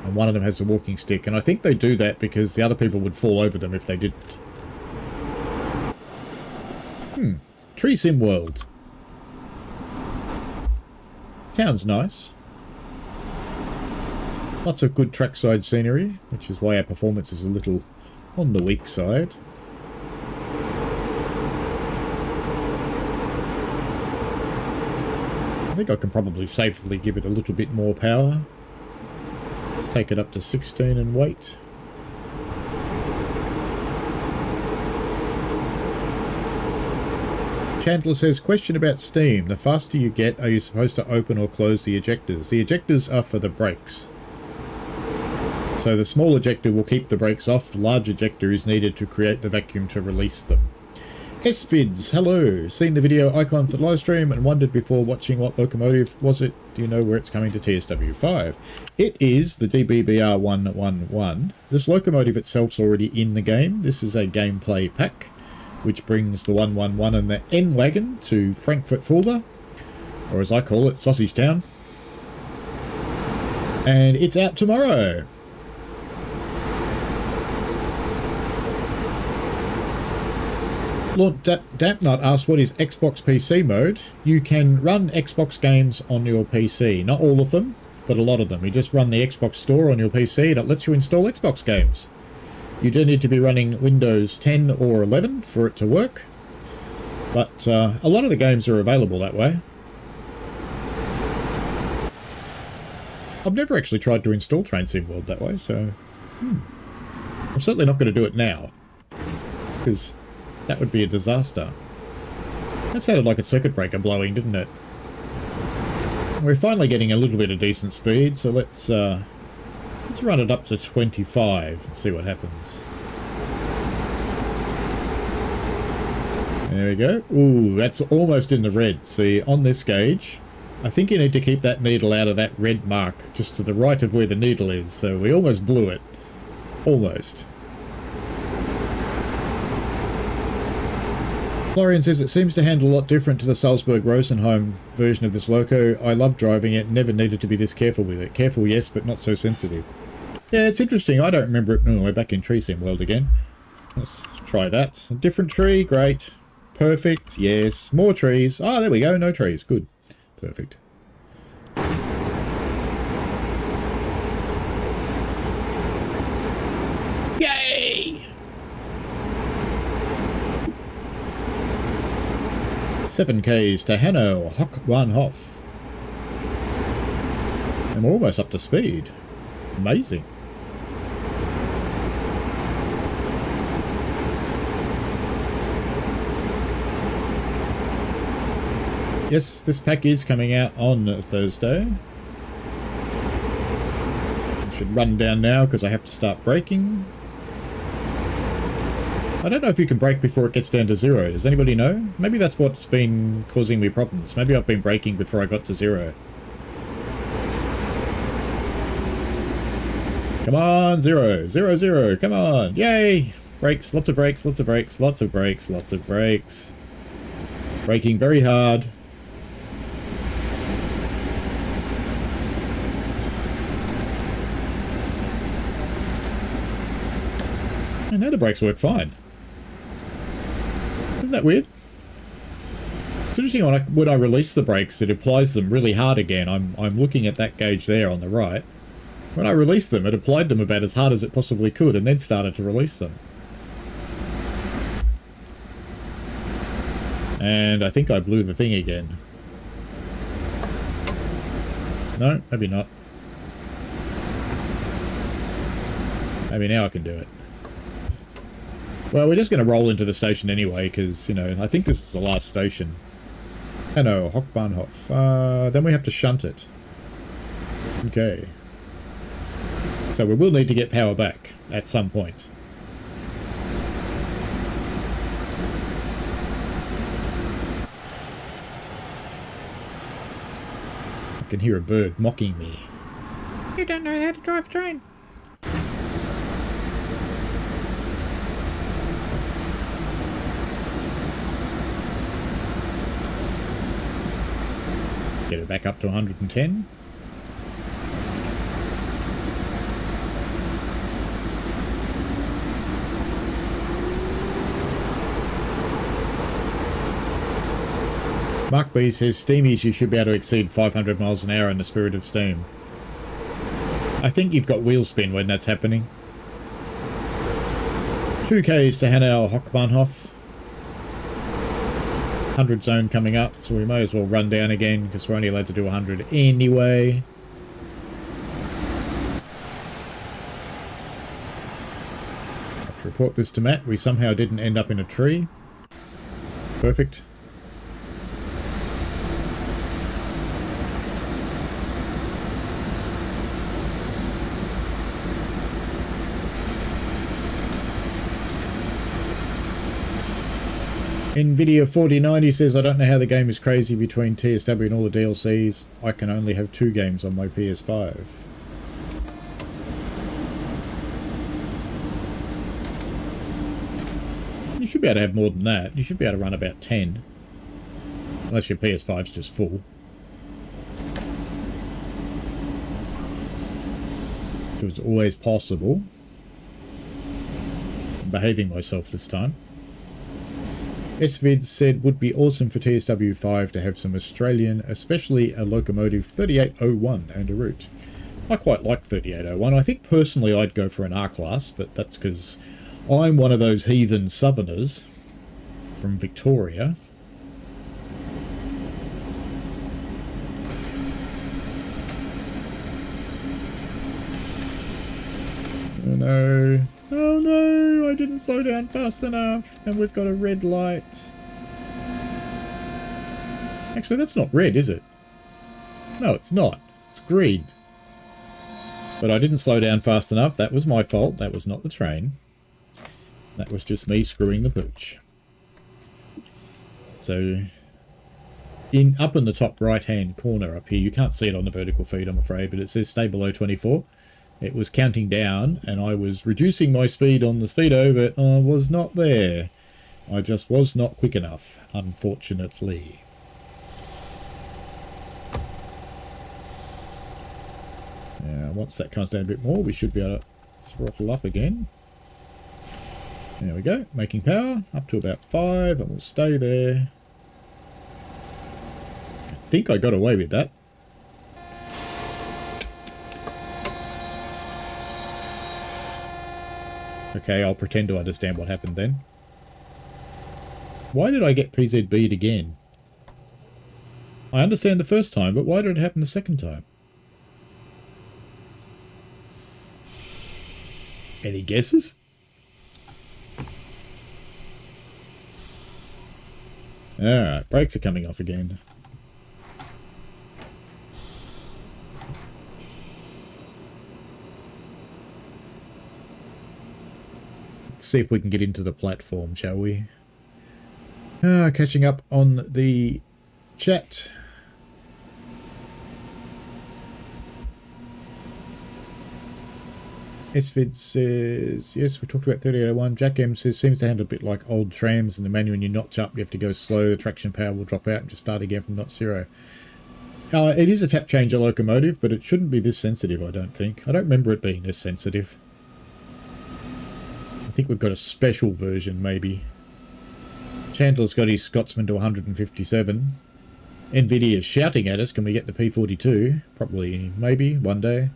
[SPEAKER 2] And one of them has a walking stick. And I think they do that because the other people would fall over them if they didn't. Tree Sim World. Sounds nice. Lots of good trackside scenery, which is why our performance is a little on the weak side. I think I can probably safely give it a little bit more power. Let's take it up to 16 and wait. Chandler says, question about Steam. The faster you get, are you supposed to open or close the ejectors? The ejectors are for the brakes. So the small ejector will keep the brakes off. The large ejector is needed to create the vacuum to release them. SVids, hello. Seen the video icon for the live stream and wondered before watching what locomotive was it. Do you know where it's coming to TSW 5? It is the DBBR 111. This locomotive itself's already in the game. This is a gameplay pack, which brings the 111 and the N-Wagon to Frankfurt Fulda, or as I call it, Sausage Town. And it's out tomorrow. Lord Dampnut asked, what is Xbox PC mode? You can run Xbox games on your PC. Not all of them, but a lot of them. You just run the Xbox store on your PC and it lets you install Xbox games. You do need to be running Windows 10 or 11 for it to work, but a lot of the games are available that way. I've never actually tried to install Train Sim World that way, so I'm certainly not going to do it now, because that would be a disaster. That sounded like a circuit breaker blowing, didn't it? We're finally getting a little bit of decent speed, so let's run it up to 25 and see what happens. There we go. Ooh, that's almost in the red. See, on this gauge, I think you need to keep that needle out of that red mark, just to the right of where the needle is. So we almost blew it. Almost. Florian says it seems to handle a lot different to the Salzburg-Rosenheim version of this loco. I love driving it, never needed to be this careful with it. Careful, yes, but not so sensitive. Yeah, it's interesting. I don't remember it. Oh, we're back in Tree Sim World again. Let's try that. A different tree, great. Perfect, yes. More trees. Ah, there we go, no trees. Good. Perfect. Yay! 7Ks to Hanno, Hochbahnhof. I'm almost up to speed. Amazing. Yes, this pack is coming out on Thursday. I should run down now because I have to start braking. I don't know if you can brake before it gets down to 0. Does anybody know? Maybe that's what's been causing me problems. Maybe I've been braking before I got to 0. Come on, 0. 0, 0. Come on. Yay! Brakes. Lots of brakes. Lots of brakes. Lots of brakes. Lots of brakes. Braking very hard. And now the brakes work fine. Isn't that weird? It's interesting when I release the brakes, it applies them really hard again. I'm looking at that gauge there on the right. When I released them, it applied them about as hard as it possibly could and then started to release them. And I think I blew the thing again. No, maybe not. Maybe now I can do it. Well, we're just going to roll into the station anyway, because, you know, I think this is the last station. Hanno, Hochbahnhof. Then we have to shunt it. Okay. So we will need to get power back at some point. I can hear a bird mocking me. You don't know how to drive a train. Get it back up to 110. Mark B says, Steamies, you should be able to exceed 500 miles an hour in the spirit of steam. I think you've got wheel spin when that's happening. 2Ks to Hanau Hochbahnhof. 100 zone coming up, so we may as well run down again because we're only allowed to do 100 anyway. I have to report this to Matt. We somehow didn't end up in a tree. Perfect. Nvidia 4090 says, I don't know how the game is crazy between TSW and all the DLCs. I can only have 2 games on my PS5. You should be able to have more than that. You should be able to run about 10. Unless your PS5's just full. So it's always possible. I'm behaving myself this time. SVID said, would be awesome for TSW5 to have some Australian, especially a locomotive 3801 and a route. I quite like 3801. I think personally I'd go for an R-Class, but that's because I'm one of those heathen southerners from Victoria. Oh no. Oh no, I didn't slow down fast enough, and we've got a red light. Actually, that's not red, is it? No, it's not. It's green. But I didn't slow down fast enough. That was my fault. That was not the train. That was just me screwing the pooch. So, up in the top right-hand corner up here, you can't see it on the vertical feed, I'm afraid, but it says stay below 24. It was counting down, and I was reducing my speed on the speedo, but I was not there. I just was not quick enough, unfortunately. Now, once that comes down a bit more, we should be able to throttle up again. There we go, making power, up to about 5, and we'll stay there. I think I got away with that. Okay, I'll pretend to understand what happened then. Why did I get PZB'd again? I understand the first time, but why did it happen the second time? Any guesses? Alright, brakes are coming off again. Let's see if we can get into the platform, shall we? Catching up on the chat. SVID says, yes, we talked about 3801. Jack M says, seems to handle a bit like old trams in the manual. When you notch up, you have to go slow. The traction power will drop out and just start again from not zero. It is a tap changer locomotive, but it shouldn't be this sensitive, I don't think. I don't remember it being this sensitive. I think we've got a special version, maybe. Chandler's got his Scotsman to 157. NVIDIA's shouting at us, can we get the P42? Probably, maybe, one day.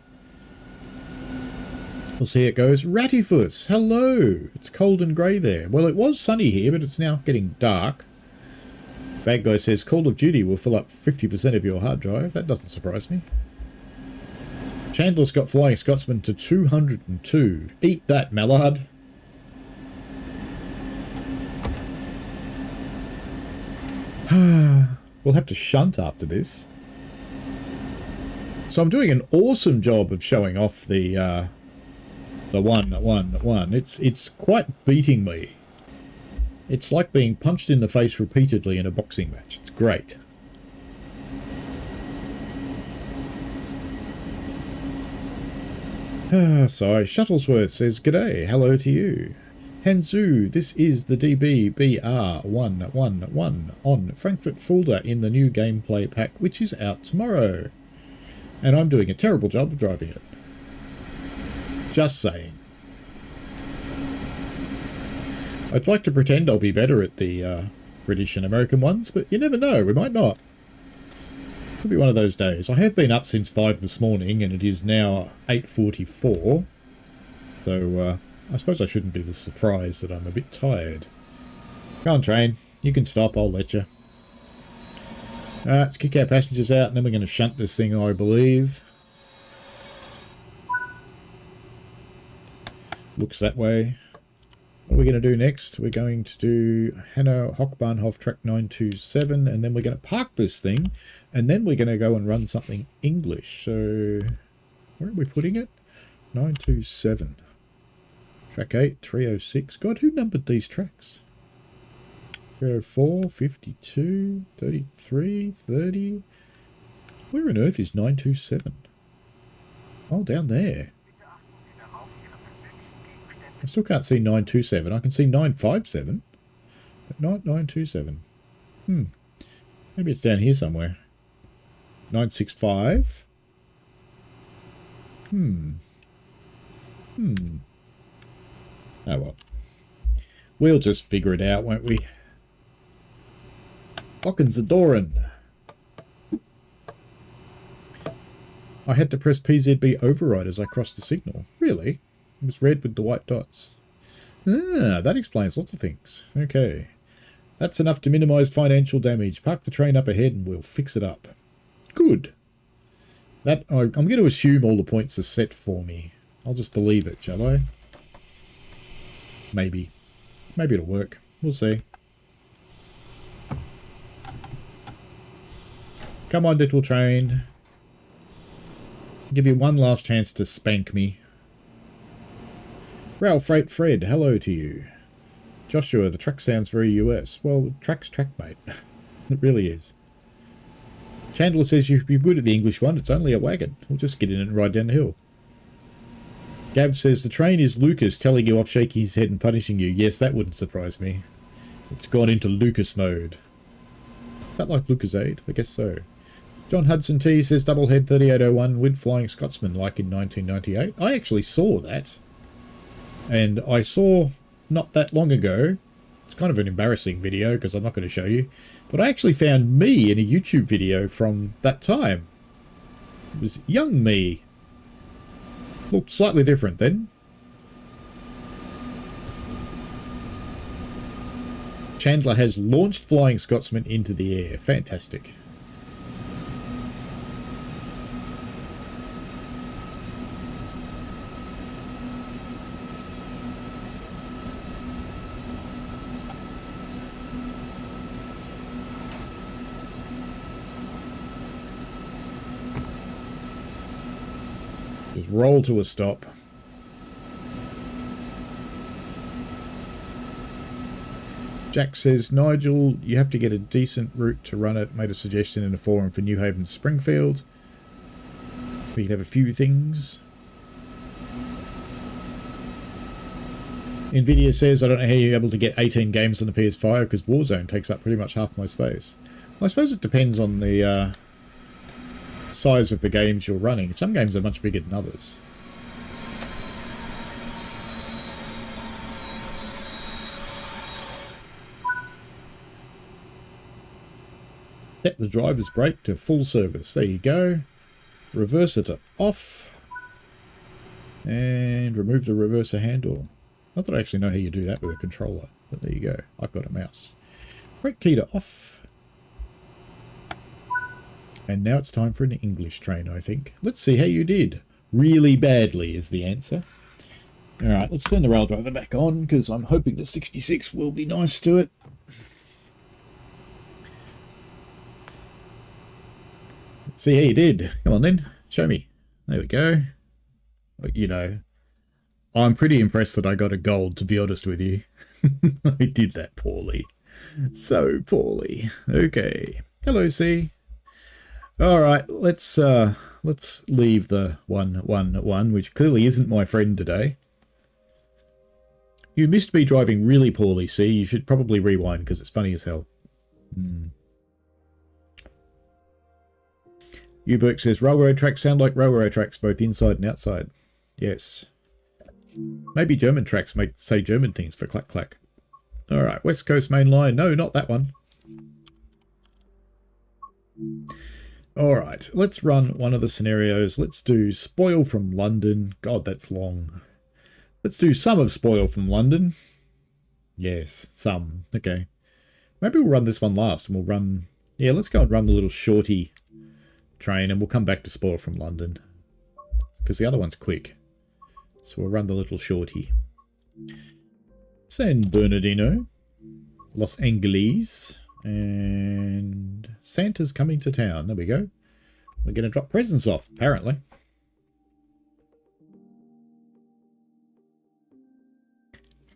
[SPEAKER 2] We'll see how it goes. Ratifus, hello! It's cold and grey there. Well, it was sunny here, but it's now getting dark. Bad Guy says, Call of Duty will fill up 50% of your hard drive. That doesn't surprise me. Chandler's got Flying Scotsman to 202. Eat that, Mallard. We'll have to shunt after this. So I'm doing an awesome job of showing off the one. It's quite beating me. It's like being punched in the face repeatedly in a boxing match. It's great. Sorry, Shuttlesworth says, G'day, hello to you. Hanzu, this is the DBBR111 on Frankfurt Fulda in the new gameplay pack, which is out tomorrow. And I'm doing a terrible job of driving it. Just saying. I'd like to pretend I'll be better at the British and American ones, but you never know, we might not. Could be one of those days. I have been up since 5 this morning, and it is now 8:44. So, I suppose I shouldn't be the surprised that I'm a bit tired. Go on, train. You can stop, I'll let you. Let's kick our passengers out, and then we're going to shunt this thing, I believe. Looks that way. What are we going to do next? We're going to do Hanau Hochbahnhof track 927, and then we're going to park this thing, and then we're going to go and run something English. So, where are we putting it? 927. Track 8, 306. God, who numbered these tracks? 304, 52, 33, 30. Where on earth is 927? Oh, down there. I still can't see 927. I can see 957, but not 927. Maybe it's down here somewhere. 965. Oh well. We'll just figure it out, won't we? Ockenzadoran. I had to press PZB override as I crossed the signal. Really? It was red with the white dots. Ah, that explains lots of things. Okay. That's enough to minimise financial damage. Park the train up ahead and we'll fix it up. Good. That I'm going to assume all the points are set for me. I'll just believe it, shall I? Maybe. Maybe it'll work. We'll see. Come on, little train. I'll give you one last chance to spank me. Ralph Freight Fred, hello to you. Joshua, the track sounds very US. Well, track's track, mate. It really is. Chandler says you're good at the English one. It's only a wagon. We'll just get in and ride down the hill. Gav says the train is Lucas telling you off, shaking his head and punishing you. Yes, that wouldn't surprise me. It's gone into Lucas mode. Is that like Lucas Aid? I guess so. John Hudson T says Doublehead 3801 with Flying Scotsman like in 1998. I actually saw that. And I saw not that long ago. It's kind of an embarrassing video because I'm not going to show you. But I actually found me in a YouTube video from that time. It was young me. It looked slightly different then. Chandler has launched Flying Scotsman into the air. Fantastic. Just roll to a stop. Jack says, Nigel, you have to get a decent route to run it. Made a suggestion in a forum for New Haven Springfield. We can have a few things. Nvidia says, I don't know how you're able to get 18 games on the PS5 because Warzone takes up pretty much half my space. Well, I suppose it depends on the size of the games you're running. Some games are much bigger than others. Set the driver's brake to full service. There you go. Reverser to off. And remove the reverser handle. Not that I actually know how you do that with a controller, but there you go. I've got a mouse. Brake key to off. And now it's time for an English train, I think. Let's see how you did. Really badly is the answer. Alright, let's turn the rail driver back on, because I'm hoping the 66 will be nice to it. Let's see how you did. Come on then, show me. There we go. You know, I'm pretty impressed that I got a gold, to be honest with you. I did that poorly. So poorly. Okay. Hello, C. Alright, let's leave the 111, which clearly isn't my friend today. You missed me driving really poorly, C. You should probably rewind because it's funny as hell. Uberk says, railroad tracks sound like railroad tracks, both inside and outside. Yes. Maybe German tracks may say German things for clack clack. Alright, West Coast Main Line. No, not that one. Alright, let's run one of the scenarios. Let's do Spoil from London. God, that's long. Let's do some of Spoil from London. Yes, some. Okay. Maybe we'll run this one last and we'll run... Yeah, let's go and run the little shorty train and we'll come back to Spoil from London. Because the other one's quick. So we'll run the little shorty. San Bernardino. Los Angeles. And Santa's coming to town. There we go. We're going to drop presents off, apparently.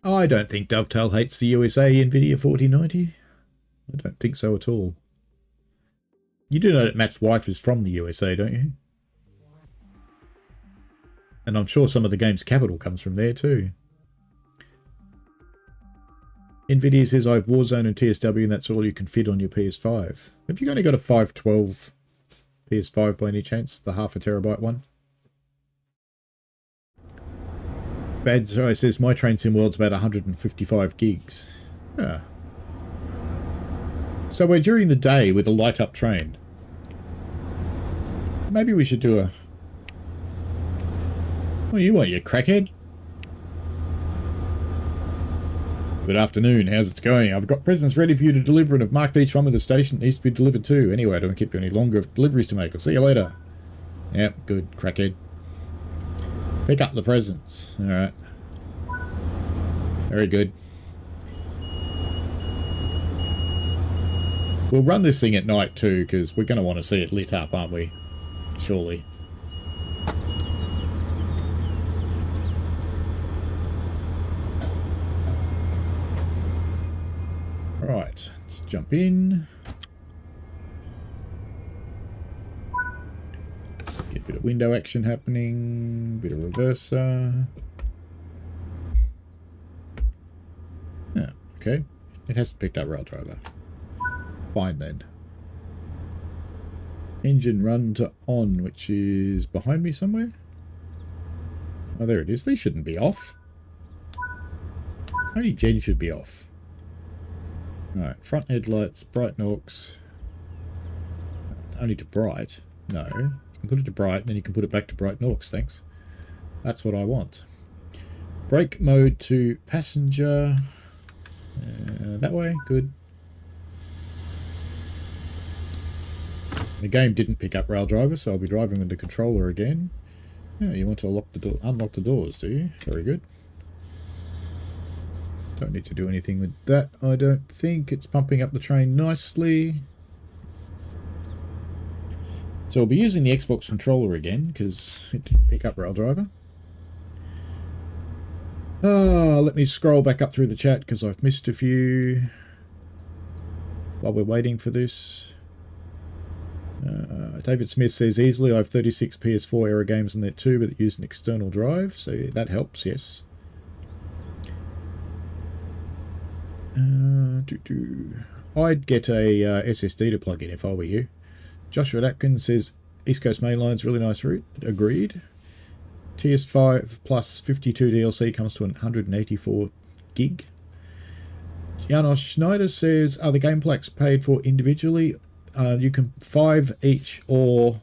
[SPEAKER 2] I don't think Dovetail hates the USA NVIDIA 4090. I don't think so at all. You do know that Matt's wife is from the USA, don't you? And I'm sure some of the game's capital comes from there too. Nvidia says I have Warzone and TSW and that's all you can fit on your PS5. Have you only got a 512 PS5 by any chance? The half a terabyte one? Bad Guy says my train sim world's about 155 gigs. Ah. So we're during the day with a light up train. Maybe we should do a... What do you want, you crackhead? Good afternoon, how's it going? I've got presents ready for you to deliver and have marked each one with the station it needs to be delivered to. Anyway, I don't keep you any longer. Deliveries to make. I'll see you later. Yep, good, crackhead. Pick up the presents. Alright. Very good. We'll run this thing at night too, because we're going to want to see it lit up, aren't we? Surely. Right, let's jump in. Get a bit of window action happening, bit of reverser. Yeah, okay. It hasn't picked up rail driver. Fine then. Engine run to on, which is behind me somewhere. Oh, there it is. These shouldn't be off. Only gen should be off. Alright, front headlights, bright Norks. Only to bright. No. You can put it to bright, and then you can put it back to bright Norks, thanks. That's what I want. Brake mode to passenger. That way, good. The game didn't pick up rail driver, so I'll be driving with the controller again. Yeah, you want to unlock the doors, do you? Very good. Don't need to do anything with that, I don't think. It's pumping up the train nicely. So I'll be using the Xbox controller again, because it didn't pick up rail driver. Let me scroll back up through the chat, because I've missed a few while we're waiting for this. David Smith says, easily, I have 36 PS4 era games on there too, but it used an external drive, so that helps, yes. I'd get a SSD to plug in if I were you. Joshua Atkins says, East Coast Mainline's really nice route. Agreed. TS5 plus 52 DLC comes to 184 gig. Janos Schneider says, are the game packs paid for individually? You can 5 each or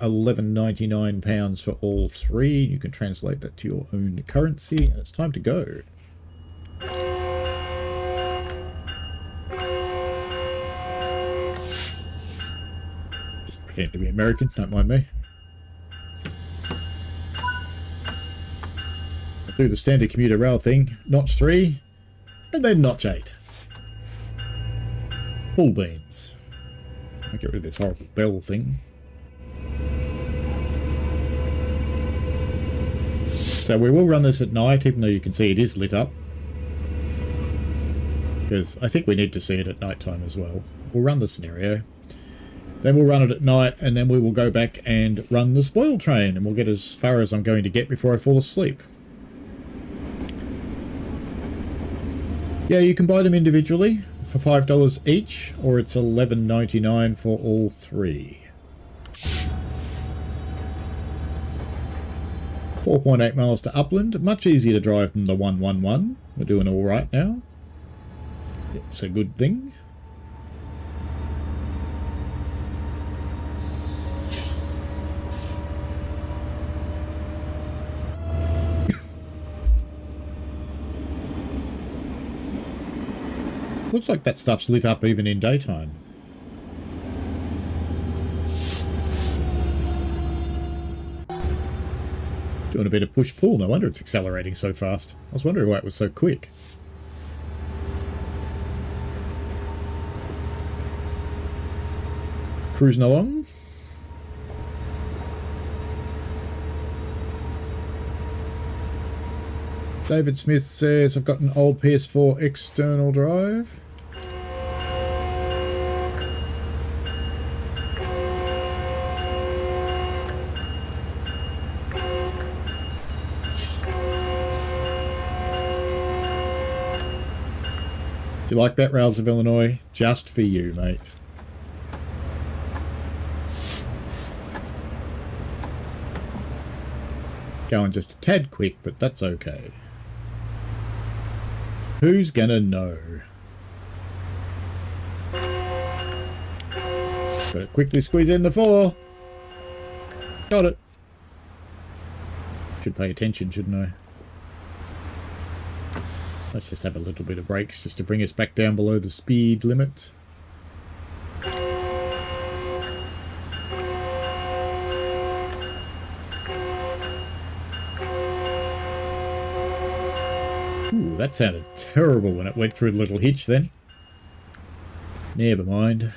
[SPEAKER 2] £11.99 for all 3. You can translate that to your own currency, and it's time to go. Just pretend to be American, don't mind me. I'll do the standard commuter rail thing, notch 3, and then notch 8. Full beans. I'll get rid of this horrible bell thing. So we will run this at night, even though you can see it is lit up. Because I think we need to see it at night time as well. We'll run the scenario. Then we'll run it at night, and then we will go back and run the spoil train, and we'll get as far as I'm going to get before I fall asleep. Yeah, you can buy them individually for $5 each, or it's $11.99 for all 3. 4.8 miles to Upland. Much easier to drive than the 111. We're doing all right now. It's a good thing. Looks like that stuff's lit up even in daytime. Doing a bit of push-pull. No wonder it's accelerating so fast. I was wondering why it was so quick. Cruising along. David Smith says, I've got an old PS4 external drive. Do you like that, Rails of Illinois? Just for you, mate. Going just a tad quick, but that's okay. Who's gonna know? Gotta quickly squeeze in the 4. Got it. Should pay attention, shouldn't I? Let's just have a little bit of brakes just to bring us back down below the speed limit. Ooh, that sounded terrible when it went through the little hitch then. Never mind.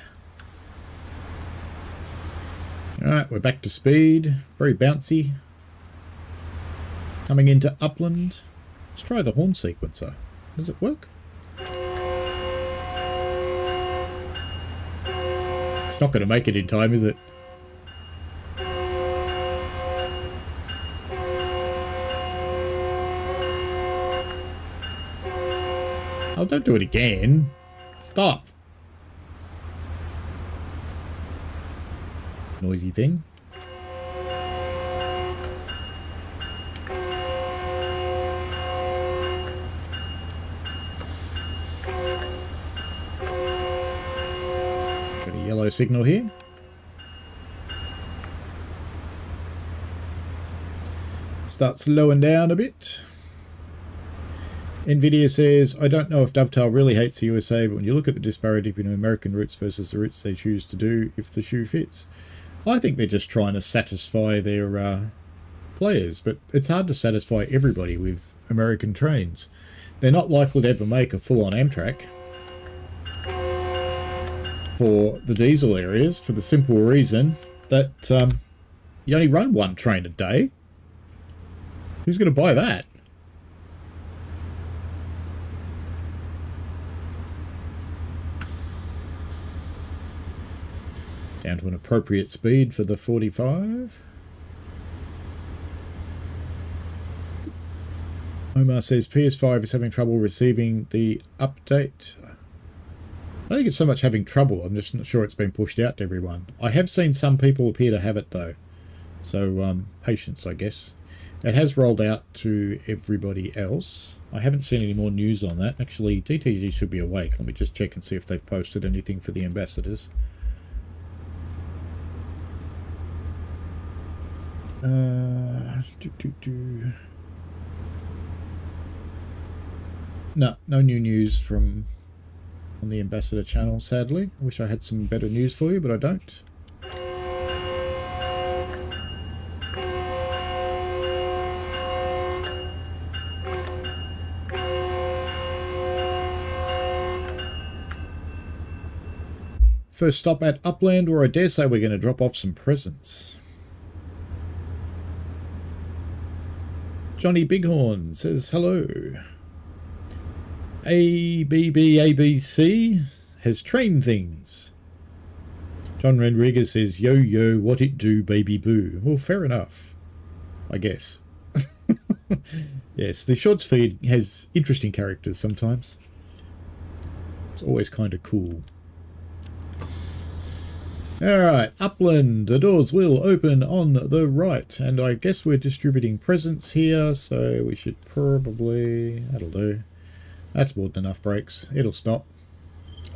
[SPEAKER 2] Alright, we're back to speed. Very bouncy. Coming into Upland. Let's try the horn sequencer. Does it work? It's not going to make it in time, is it? Oh, don't do it again. Stop. Noisy thing. Got a yellow signal here. Start slowing down a bit. Nvidia says, I don't know if Dovetail really hates the USA, but when you look at the disparity between American routes versus the routes they choose to do if the shoe fits, I think they're just trying to satisfy their players, but it's hard to satisfy everybody with American trains. They're not likely to ever make a full-on Amtrak for the diesel areas for the simple reason that you only run one train a day. Who's going to buy that? Down to an appropriate speed for the 45. Omar says PS5 is having trouble receiving the update. I don't think it's so much having trouble. I'm just not sure it's been pushed out to everyone. I have seen some people appear to have it though. So patience, I guess. It has rolled out to everybody else. I haven't seen any more news on that. Actually, DTG should be awake. Let me just check and see if they've posted anything for the ambassadors. No new news from on the ambassador channel, sadly. I wish I had some better news for you, but I don't. First stop at Upland, where I dare say we're going to drop off some presents. Johnny Bighorn says hello. ABBABC has trained things. John Rodriguez says, yo, yo, what it do, baby boo. Well, fair enough, I guess. Yes, the shorts feed has interesting characters sometimes. It's always kind of cool. Alright, Upland, the doors will open on the right, and I guess we're distributing presents here, so we should probably... that'll do. That's more than enough brakes. It'll stop.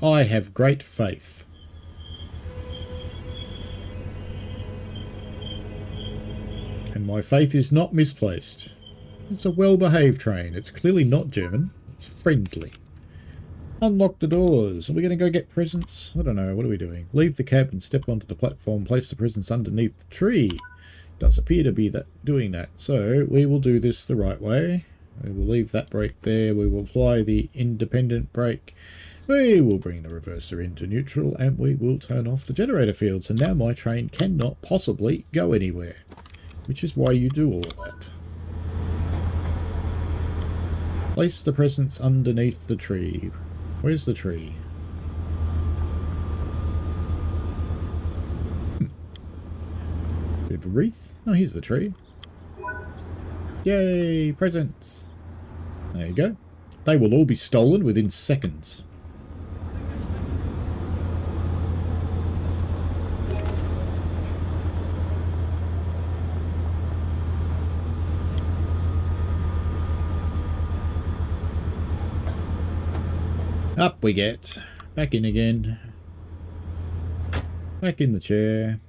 [SPEAKER 2] I have great faith. And my faith is not misplaced. It's a well-behaved train. It's clearly not German. It's friendly. Unlock the doors. Are we going to go get presents? I don't know. What are we doing? Leave the cab and step onto the platform. Place the presents underneath the tree. Does appear to be doing that. So we will do this the right way. We will leave that brake there. We will apply the independent brake. We will bring the reverser into neutral. And we will turn off the generator fields. And now my train cannot possibly go anywhere. Which is why you do all of that. Place the presents underneath the tree. Where's the tree? Bit of a wreath. Oh, here's the tree. Yay, presents. There you go. They will all be stolen within seconds. Up we get. Back in again. Back in the chair.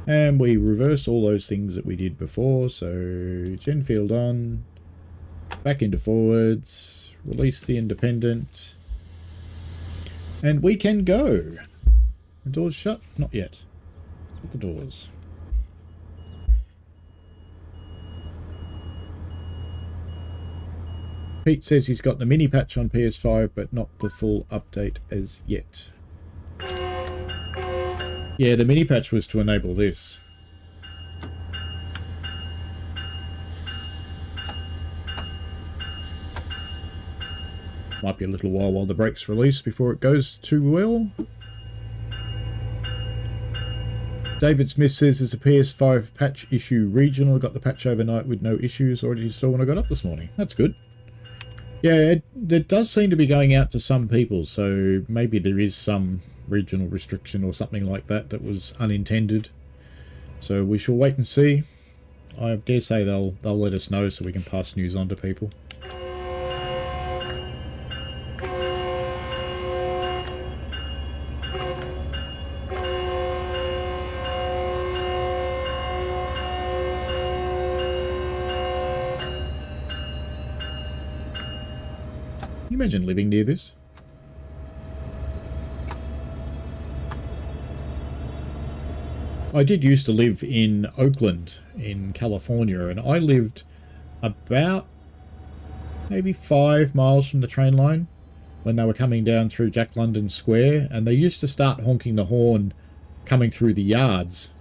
[SPEAKER 2] And we reverse all those things that we did before. So, gen field on. Back into forwards. Release the independent. And we can go. The doors shut? Not yet. Shut the doors. Pete says he's got the mini patch on PS5, but not the full update as yet. Yeah, the mini patch was to enable this. Might be a little while the brakes release before it goes too well. David Smith says there's a PS5 patch issue regional. I got the patch overnight with no issues. Already installed when I got up this morning. That's good. Yeah, it does seem to be going out to some people, so maybe there is some regional restriction or something like that that was unintended. So we shall wait and see. I dare say they'll let us know so we can pass news on to people. Can you imagine living near this? I did used to live in Oakland in California, and I lived about maybe 5 miles from the train line when they were coming down through Jack London Square, and they used to start honking the horn coming through the yards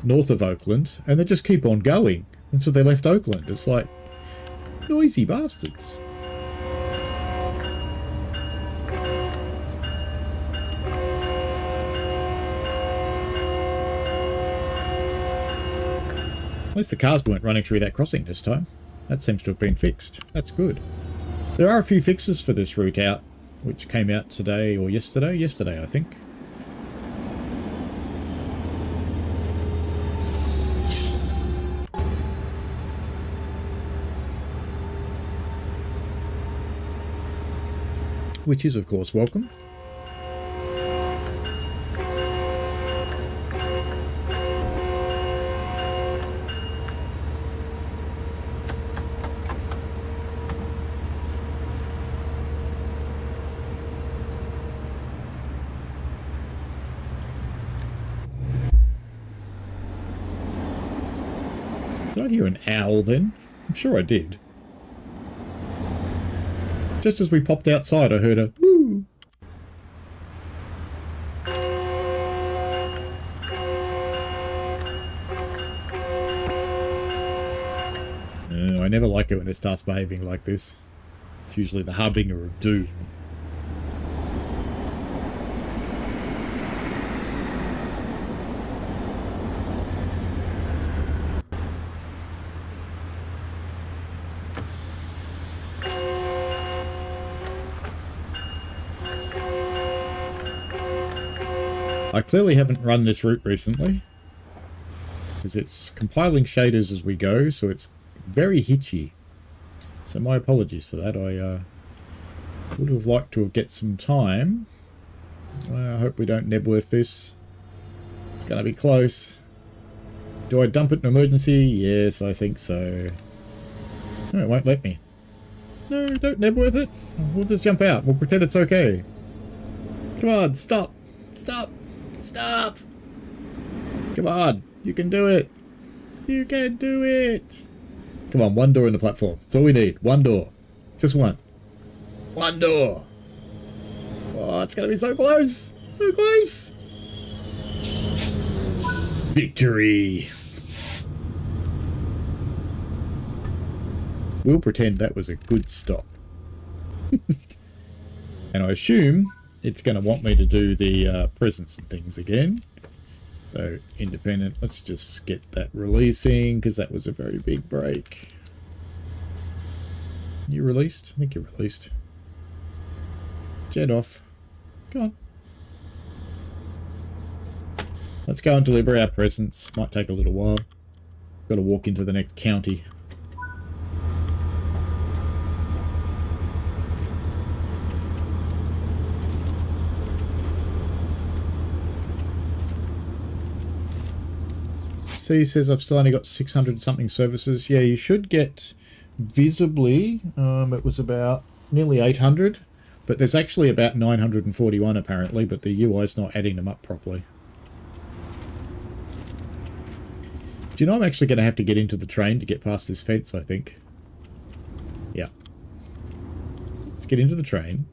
[SPEAKER 2] north of Oakland, and they just keep on going until they left Oakland. It's like, noisy bastards. At least the cars weren't running through that crossing this time. That seems to have been fixed. That's good. There are a few fixes for this route out, which came out today or yesterday. Yesterday, I think. Which is, of course, welcome. Did I hear an owl then? I'm sure I did. Just as we popped outside, I heard a woo. I never like it when it starts behaving like this. It's usually the harbinger of doom. I clearly haven't run this route recently, because it's compiling shaders as we go, so it's very hitchy. So my apologies for that. I would have liked to have get some time. I hope we don't Nebworth this. It's going to be close. Do I dump it in emergency? Yes, I think so. No, it won't let me. No, don't Nebworth it. We'll just jump out. We'll pretend it's okay. Come on, stop. Stop. Stop! Come on, you can do it. You can do it. Come on, one door in the platform. That's all we need. One door. Just one. One door. Oh, it's going to be so close. So close. Victory. We'll pretend that was a good stop. And I assume it's going to want me to do the presents and things again. So, independent. Let's just get that releasing, because that was a very big break. You released? I think you released. Jet off. Come on. Let's go and deliver our presents. Might take a little while. Got to walk into the next county. C says I've still only got 600 something services. Yeah, you should get visibly, it was about nearly 800, but there's actually about 941 apparently, but the UI's not adding them up properly. Do you know I'm actually going to have to get into the train to get past this fence, I think? Yeah. Let's get into the train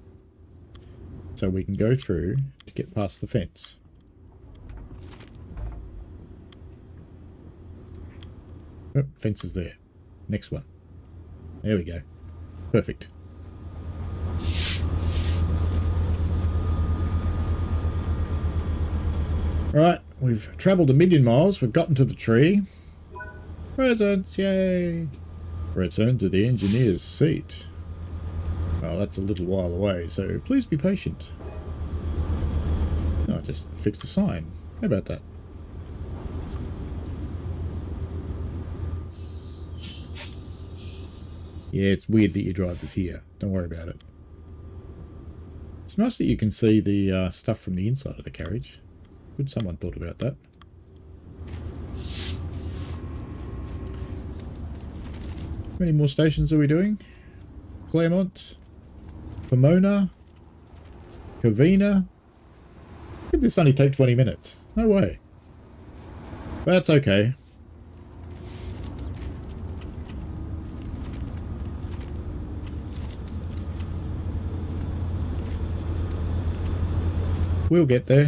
[SPEAKER 2] so we can go through to get past the fence. Oh, fence is there. Next one. There we go. Perfect. Right, we've travelled 1,000,000 miles. We've gotten to the tree. Presents, yay! Return to the engineer's seat. Well, that's a little while away, so please be patient. Oh, I just fixed a sign. How about that? Yeah, it's weird that your drive is here. Don't worry about it. It's nice that you can see the stuff from the inside of the carriage. Good someone thought about that. How many more stations are we doing? Claremont, Pomona, Covina. How did this only take 20 minutes? No way. But that's okay. We'll get there.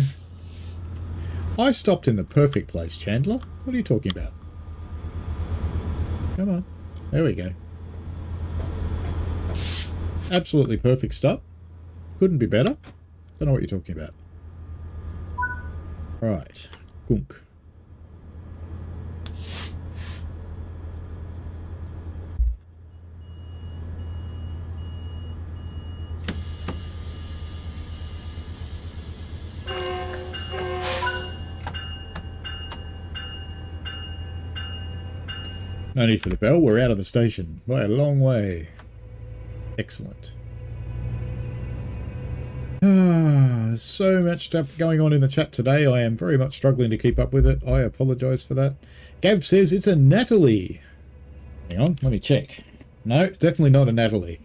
[SPEAKER 2] I stopped in the perfect place, Chandler. What are you talking about? Come on. There we go. Absolutely perfect stop. Couldn't be better. Don't know what you're talking about. Right. Gunk. No need for the bell. We're out of the station by a long way. Excellent. There's so much stuff going on in the chat today. I am very much struggling to keep up with it. I apologise for that. Gav says it's a Natalie. Hang on, let me check. No, it's definitely not a Natalie.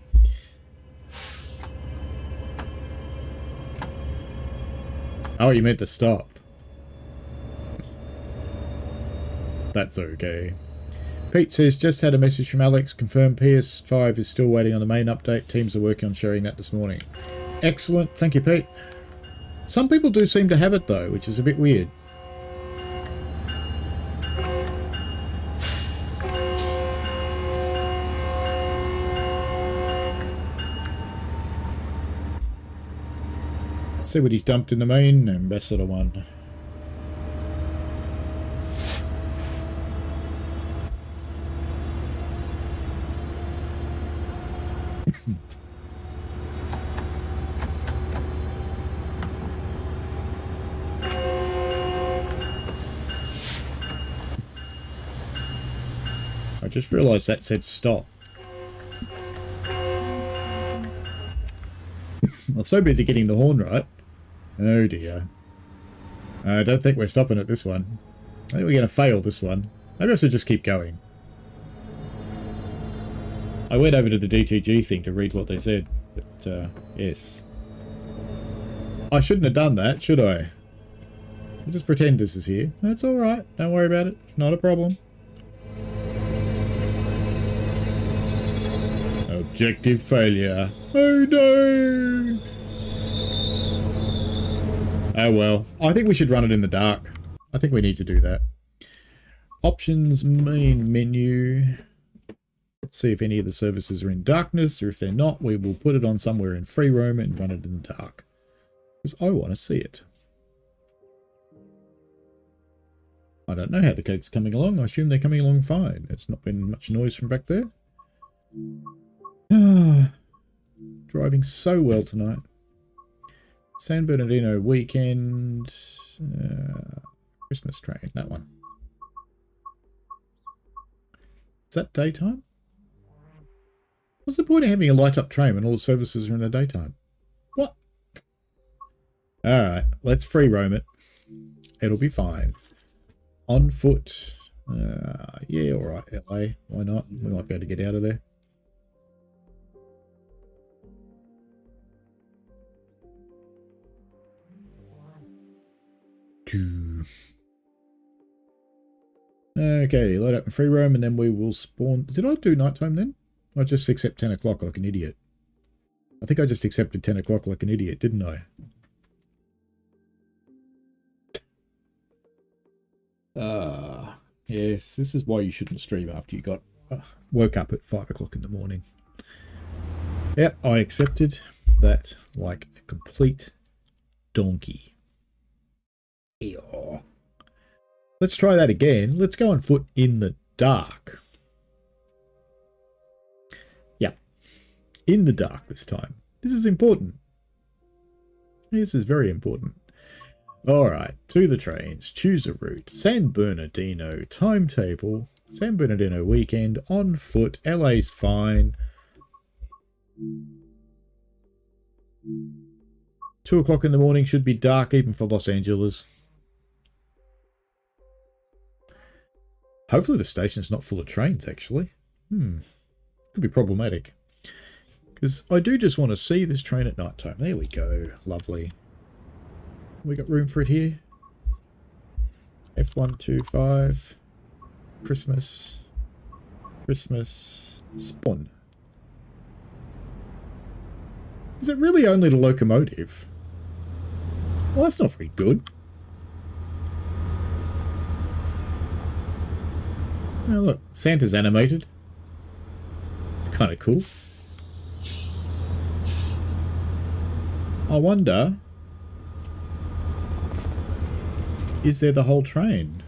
[SPEAKER 2] Oh, you meant to stop. That's okay. Pete says, just had a message from Alex. Confirmed PS5 is still waiting on the main update. Teams are working on sharing that this morning. Excellent. Thank you, Pete. Some people do seem to have it, though, which is a bit weird. Let's see what he's dumped in the main ambassador one. I just realised that said stop. I'm so busy getting the horn right. Oh dear. I don't think we're stopping at this one. I think we're going to fail this one. Maybe I should just keep going. I went over to the DTG thing to read what they said, but yes. I shouldn't have done that, should I? I'll just pretend this is here. That's alright. Don't worry about it. Not a problem. Objective failure. Oh no! Oh well. I think we should run it in the dark. I think we need to do that. Options, main menu. Let's see if any of the services are in darkness, or if they're not, we will put it on somewhere in free roam and run it in the dark. Because I want to see it. I don't know how the cake's coming along. I assume they're coming along fine. It's not been much noise from back there. Driving so well tonight. San Bernardino weekend. Christmas train, that one. Is that daytime? What's the point of having a light up train when all the services are in the daytime? What? Alright, let's free roam it. It'll be fine. On foot. Yeah, alright, LA. Why not? We might be able to get out of there. Okay, load up in free roam and then we will spawn. Did I do nighttime then? I just accept 10 o'clock like an idiot. I think I just accepted 10 o'clock like an idiot, didn't I? Yes, this is why you shouldn't stream after you got woke up at 5 o'clock in the morning. Yep, I accepted that like a complete donkey. Eeyore. Let's try that again. Let's go on foot in the dark. Yep. in the dark this time. This is important. This is very important. Alright, to the trains. Choose a route. San Bernardino. Timetable. San Bernardino weekend. On foot. LA's fine. 2 o'clock in the morning should be dark even for Los Angeles. Hopefully the station's not full of trains, actually. Could be problematic. Because I do just want to see this train at night time. There we go. Lovely. We got room for it here. F125. Christmas. Christmas. Spawn. Is it really only the locomotive? Well, that's not very good. Oh, look. Santa's animated. It's kind of cool. I wonder... Is there the whole train?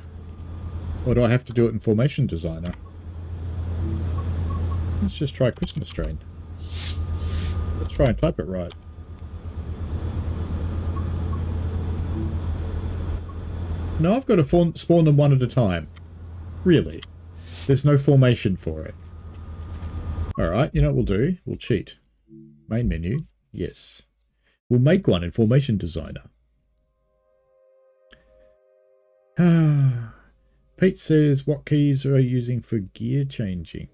[SPEAKER 2] Or do I have to do it in Formation Designer? Let's just try Christmas train. Let's try and type it right. No, I've got to spawn them one at a time. Really? There's no formation for it. Alright, you know what we'll do? We'll cheat. Main menu. Yes. We'll make one in Formation Designer. Pete says, what keys are you using for gear changing?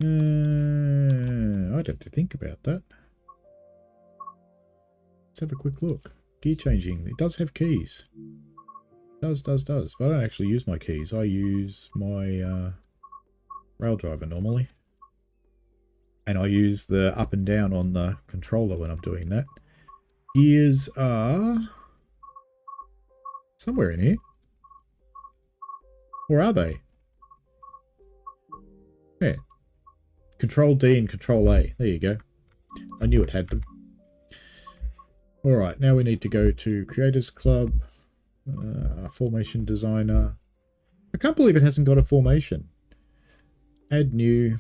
[SPEAKER 2] I'd have to think about that. Let's have a quick look. Gear changing. It does have keys. Does. But I don't actually use my keys. I use my rail driver normally. And I use the up and down on the controller when I'm doing that. Gears are... somewhere in here. Where are they? Yeah. Control D and Control A. There you go. I knew it had them. Alright, now we need to go to Creators Club. Formation Designer. I can't believe it hasn't got a formation. Add new.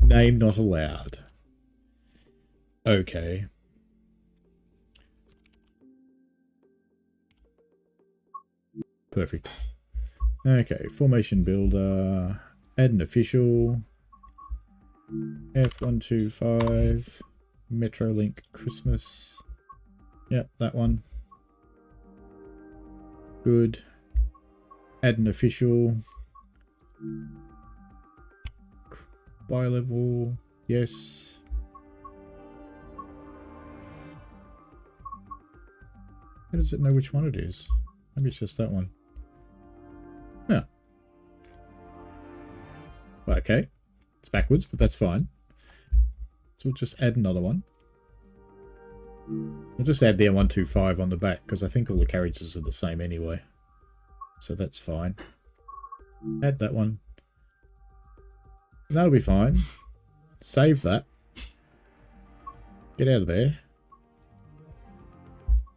[SPEAKER 2] Name not allowed. Okay. Perfect. Okay, Formation Builder. Add an official. F125. Metrolink Christmas. Yep, that one. Good. Add an official. Bi-level. Yes. How does it know which one it is? Maybe it's just that one. Yeah. Well, okay. It's backwards, but that's fine. So we'll just add another one. We'll just add the M125 on the back, because I think all the carriages are the same anyway. So that's fine. Add that one. That'll be fine. Save that. Get out of there.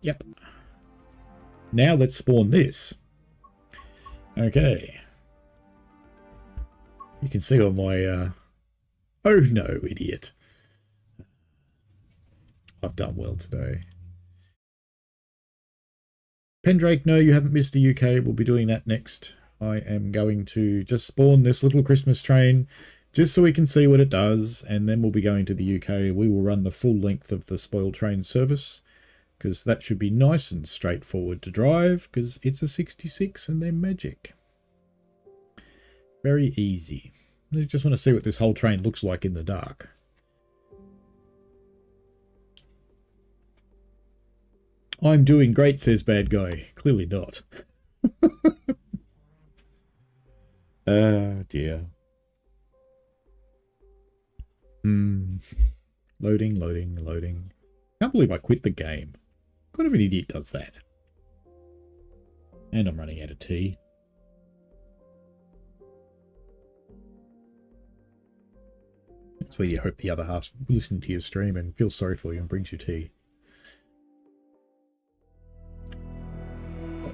[SPEAKER 2] Yep. Now let's spawn this. Okay. You can see on my... Oh no, idiot. I've done well today. Pendrake, no, you haven't missed the UK. We'll be doing that next. I am going to just spawn this little Christmas train just so we can see what it does, and then we'll be going to the UK. We will run the full length of the spoiled train service, because that should be nice and straightforward to drive, because it's a 66 and they're magic. Very easy. I just want to see what this whole train looks like in the dark. I'm doing great, says bad guy. Clearly not. Oh dear. Loading. Can't believe I quit the game. What kind of an idiot does that? And I'm running out of tea. That's where you hope the other half's listening to your stream and feels sorry for you and brings you tea.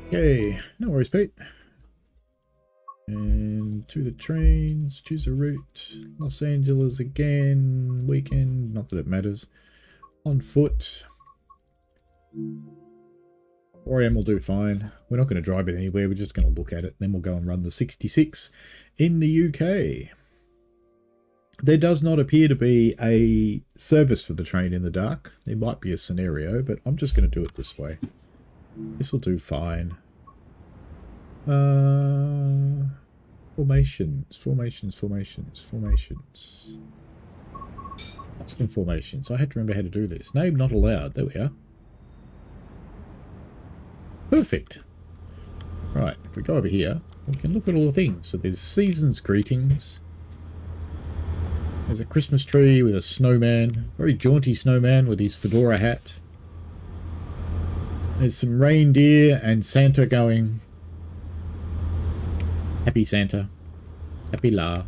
[SPEAKER 2] Okay, no worries, Pete. And to the trains, choose a route. Los Angeles again, weekend, not that it matters. On foot. 4 AM will do fine. We're not going to drive it anywhere, we're just going to look at it. Then we'll go and run the 66 in the UK. There does not appear to be a service for the train in the dark. There might be a scenario, but I'm just going to do it this way. This will do fine. Formations. Lost in formations. I had to remember how to do this. Name not allowed. There we are. Perfect. Right, if we go over here, we can look at all the things. So there's season's greetings. There's a Christmas tree with a snowman. Very jaunty snowman with his fedora hat. There's some reindeer and Santa going. Happy Santa. Happy La.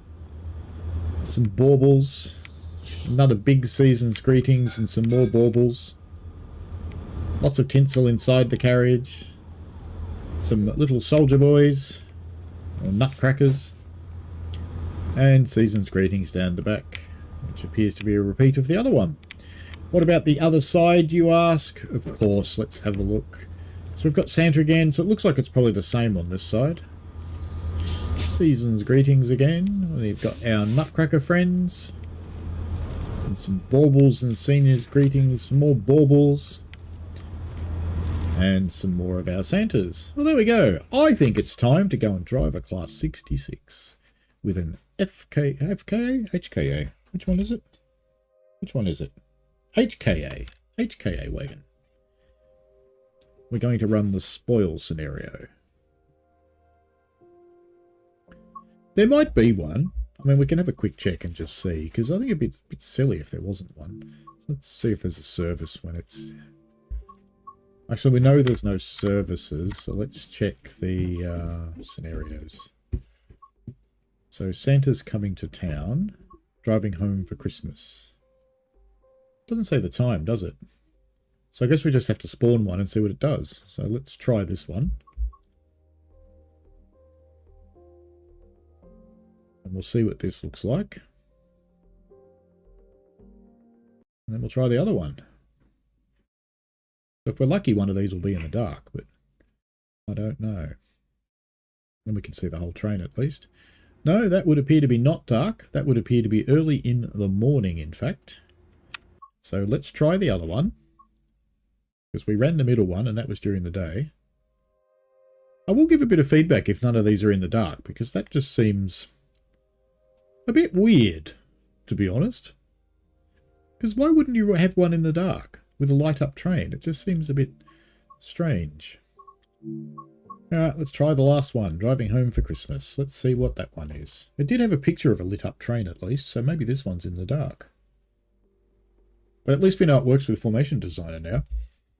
[SPEAKER 2] Some baubles. Another big season's greetings and some more baubles. Lots of tinsel inside the carriage. Some little soldier boys. Or nutcrackers. And season's greetings down the back, which appears to be a repeat of the other one. What about the other side, you ask? Of course, let's have a look. So we've got Santa again, so it looks like it's probably the same on this side. Season's greetings again. We've got our nutcracker friends. And some baubles and seniors greetings, some more baubles. And some more of our Santas. Well, there we go. I think it's time to go and drive a Class 66 with an HKA? Which one is it? HKA wagon. We're going to run the spoil scenario. There might be one. I mean, we can have a quick check and just see, because I think it'd be a bit silly if there wasn't one. Let's see if there's a service when it's... Actually, we know there's no services, so let's check the scenarios. So Santa's coming to town, driving home for Christmas. Doesn't say the time, does it? So I guess we just have to spawn one and see what it does. So let's try this one. And we'll see what this looks like. And then we'll try the other one. So if we're lucky, one of these will be in the dark, but I don't know. Then we can see the whole train at least. No, that would appear to be not dark. That would appear to be early in the morning, in fact. So let's try the other one. Because we ran the middle one, and that was during the day. I will give a bit of feedback if none of these are in the dark, because that just seems a bit weird, to be honest. Because why wouldn't you have one in the dark with a light-up train? It just seems a bit strange. Alright, let's try the last one. Driving home for Christmas. Let's see what that one is. It did have a picture of a lit-up train at least, so maybe this one's in the dark. But at least we know it works with Formation Designer now.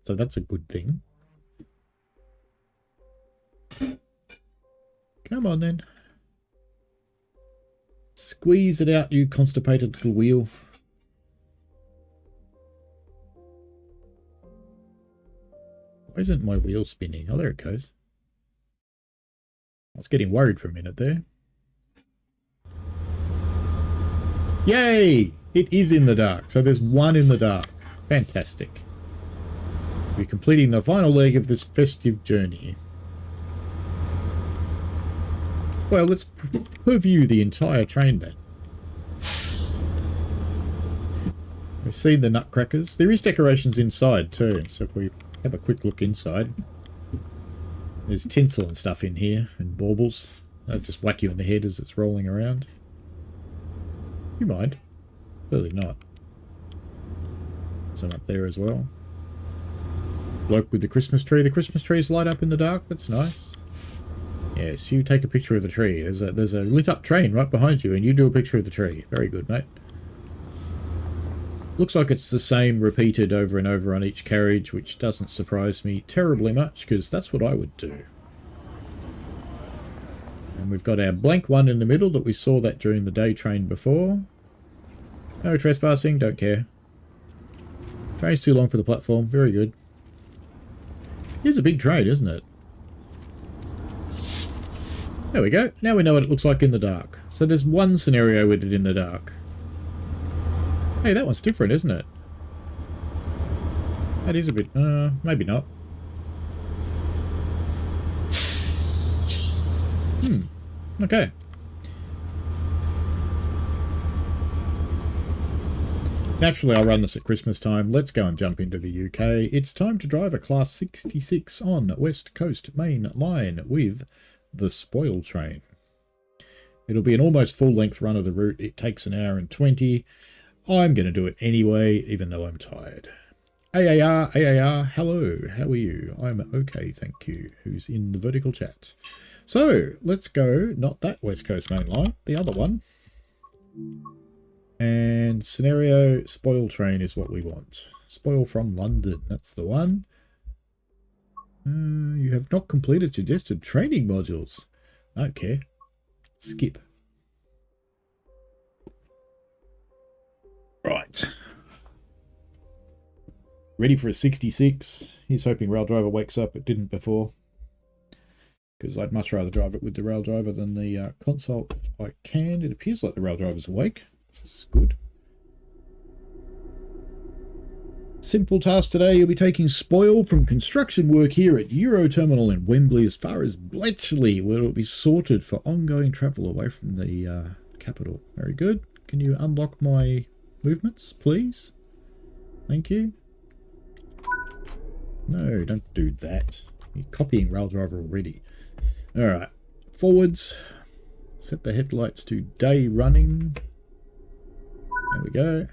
[SPEAKER 2] So that's a good thing. Come on then. Squeeze it out, you constipated little wheel. Why isn't my wheel spinning? Oh, there it goes. I was getting worried for a minute there. Yay! It is in the dark. So there's one in the dark. Fantastic. We're completing the final leg of this festive journey. Well, let's preview the entire train then. We've seen the nutcrackers. There is decorations inside too, so if we have a quick look inside. There's tinsel and stuff in here, and baubles. They'll just whack you in the head as it's rolling around. You mind? Clearly not. Some up there as well. Bloke with the Christmas tree. The Christmas trees light up in the dark. That's nice. Yes, you take a picture of the tree. There's a lit up train right behind you, and you do a picture of the tree. Very good, mate. Looks like it's the same repeated over and over on each carriage, which doesn't surprise me terribly much, because that's what I would do. And we've got our blank one in the middle that we saw that during the day train before. No trespassing, don't care. Train's too long for the platform, very good. Here's a big train, isn't it? There we go. Now we know what it looks like in the dark. So there's one scenario with it in the dark. Hey, that one's different, isn't it? That is a bit... maybe not. Okay. Naturally, I'll run this at Christmas time. Let's go and jump into the UK. It's time to drive a Class 66 on West Coast Main Line with the Spoil Train. It'll be an almost full-length run of the route. It takes an hour and 20. I'm going to do it anyway, even though I'm tired. AAR, hello, how are you? I'm okay, thank you. Who's in the vertical chat? So, let's go, not that West Coast Main Line, the other one. And scenario Spoil Train is what we want. Spoil from London, that's the one. You have not completed suggested training modules. Okay. Skip. Right. Ready for a 66. He's hoping Rail Driver wakes up. It didn't before. Because I'd much rather drive it with the Rail Driver than the console if I can. It appears like the Rail Driver's awake. This is good. Simple task today. You'll be taking spoil from construction work here at Euroterminal in Wembley as far as Bletchley, where it will be sorted for ongoing travel away from the capital. Very good. Can you unlock my movements, please? Thank you. No, don't do that. You're copying Rail Driver already. Alright. Forwards. Set the headlights to day running. There we go.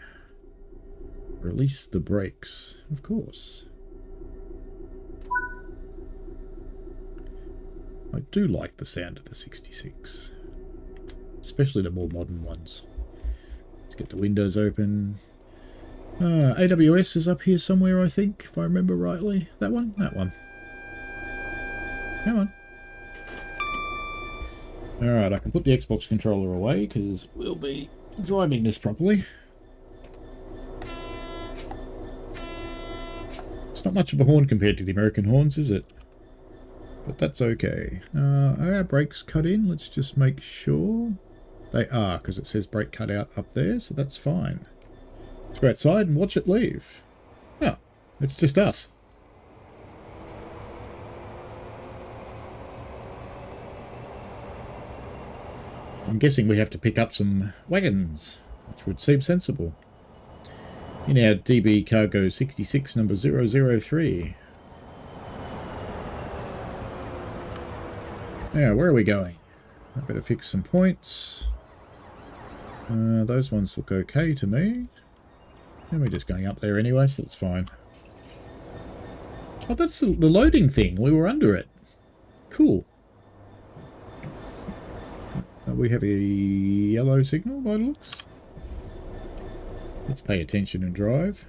[SPEAKER 2] Release the brakes. Of course. I do like the sound of the 66. Especially the more modern ones. Let's get the windows open. AWS is up here somewhere, I think, if I remember rightly. That one? That one. Come on. Alright, I can put the Xbox controller away, because we'll be driving this properly. It's not much of a horn compared to the American horns, is it? But that's okay. Are our brakes cut in? Let's just make sure. They are, because it says brake cut out up there, so that's fine. Let's go outside and watch it leave. Oh, it's just us. I'm guessing we have to pick up some wagons, which would seem sensible. In our DB Cargo 66 number 003. Now, where are we going? I better fix some points. Those ones look okay to me. And we're just going up there anyway, so that's fine. Oh, that's the loading thing. We were under it. Cool. We have a yellow signal by the looks. Let's pay attention and drive.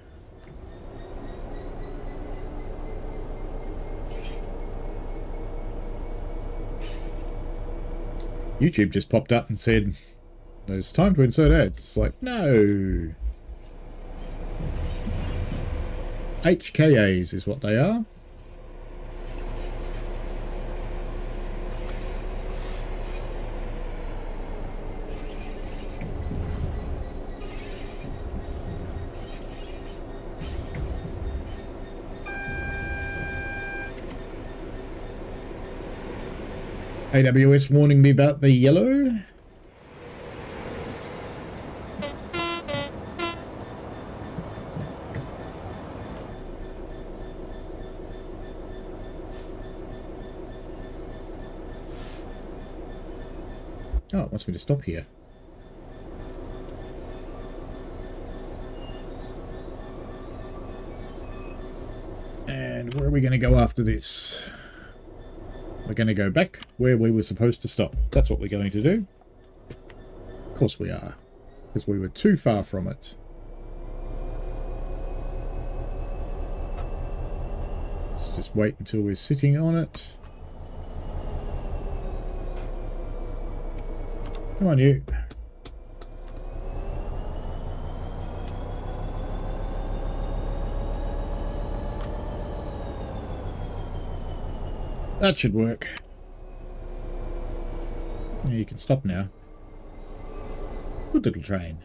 [SPEAKER 2] YouTube just popped up and said, "There's time to insert ads." It's like, no. HKAs is what they are. AWS warning me about the yellow. Oh, it wants me to stop here. And where are we going to go after this? We're going to go back where we were supposed to stop. That's what we're going to do. Of course we are. Because we were too far from it. Let's just wait until we're sitting on it. Come on, you. That should work. You can stop now. Good little train.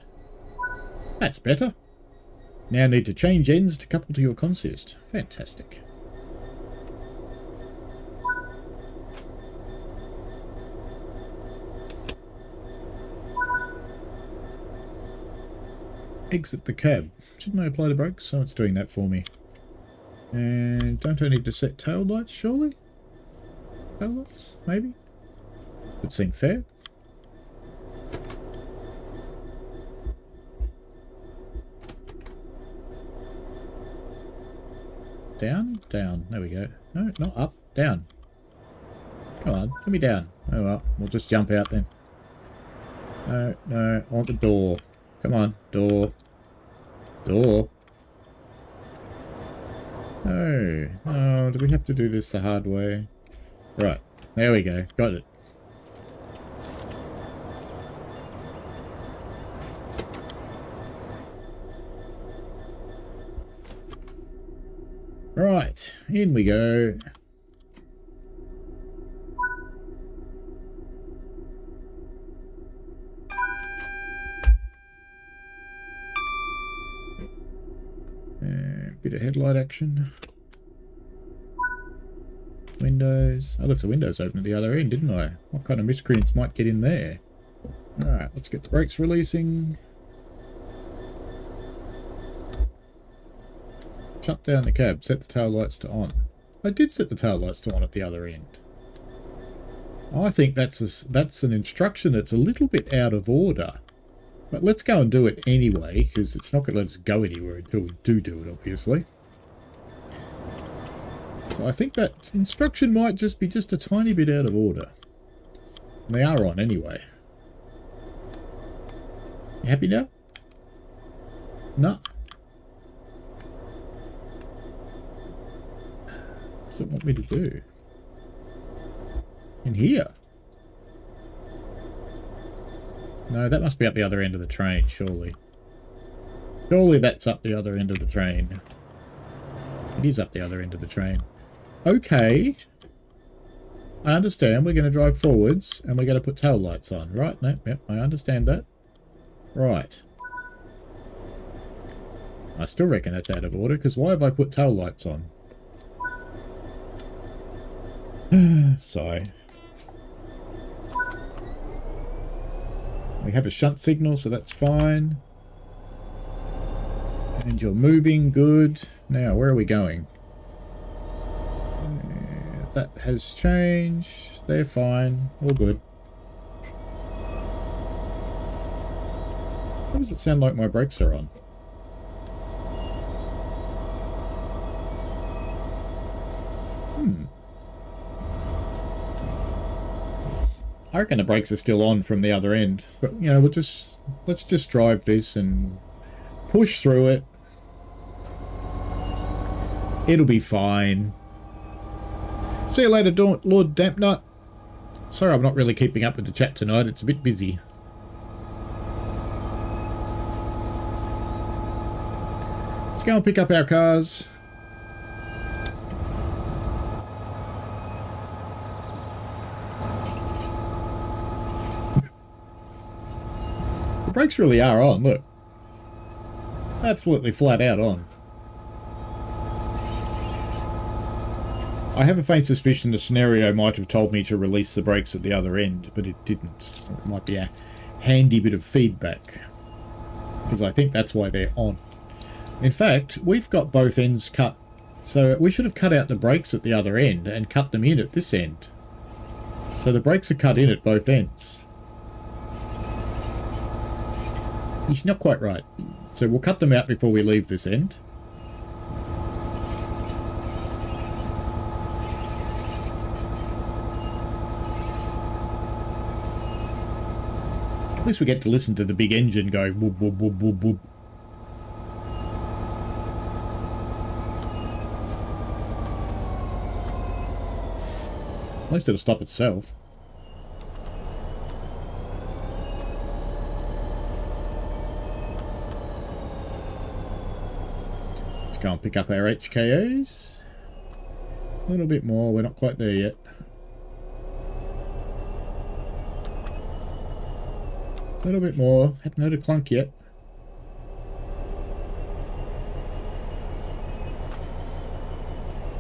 [SPEAKER 2] That's better. Now need to change ends to couple to your consist. Fantastic. Exit the cab. Shouldn't I apply the brakes? So it's doing that for me. And don't I need to set tail lights, surely? Tail lights? Maybe? Would seem fair. Down? Down. There we go. No, not up. Down. Come on. Let me down. Oh well. We'll just jump out then. No, no. I want the door. Come on. Door. Door. No. Oh, do we have to do this the hard way? Right. There we go. Got it. Right. In we go. Bit of headlight action. Windows. I left the windows open at the other end, didn't I? What kind of miscreants might get in there? Alright, let's get the brakes releasing. Shut down the cab. Set the tail lights to on. I did set the tail lights to on at the other end. I think that's an instruction that's a little bit out of order. But let's go and do it anyway, because it's not going to let us go anywhere until we do it, obviously. So I think that instruction might just be just a tiny bit out of order. And they are on anyway. You happy now? No. What's it want me to do? In here? No, that must be up the other end of the train, surely. Surely that's up the other end of the train. It is up the other end of the train. Okay. I understand. We're going to drive forwards and we're going to put tail lights on. Right? No, yep, I understand that. Right. I still reckon that's out of order, because why have I put tail lights on? Sigh. We have a shunt signal, so that's fine. And you're moving, good. Now, where are we going? That has changed. They're fine. All good. Why does it sound like my brakes are on? I reckon the brakes are still on from the other end, but you know, let's just drive this and push through it. It'll be fine. See you later, Lord Dampnut. Sorry I'm not really keeping up with the chat tonight, it's a bit busy. Let's go and pick up our cars. The brakes really are on, look. Absolutely flat out on. I have a faint suspicion the scenario might have told me to release the brakes at the other end, but it didn't. It might be a handy bit of feedback, because I think that's why they're on. In fact, we've got both ends cut, so we should have cut out the brakes at the other end and cut them in at this end. So the brakes are cut in at both ends. It's not quite right. So we'll cut them out before we leave this end. At least we get to listen to the big engine go whoop, whoop, whoop, whoop, whoop. At least it'll stop itself. Let's go and pick up our HKAs. A little bit more, we're not quite there yet. A little bit more. Haven't heard a clunk yet.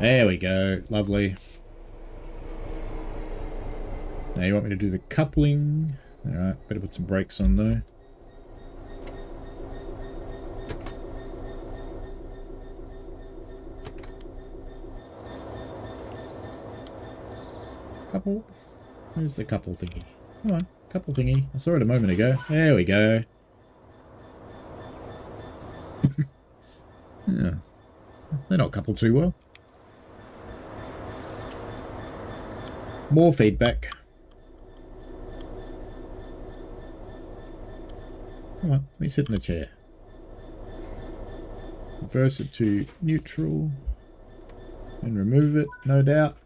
[SPEAKER 2] There we go. Lovely. Now you want me to do the coupling. Alright, better put some brakes on though. Couple. Where's the couple thingy? Come on, couple thingy. I saw it a moment ago. There we go. Yeah. They're not coupled too well. More feedback. Come on, let me sit in the chair. Reverse it to neutral. And remove it, no doubt.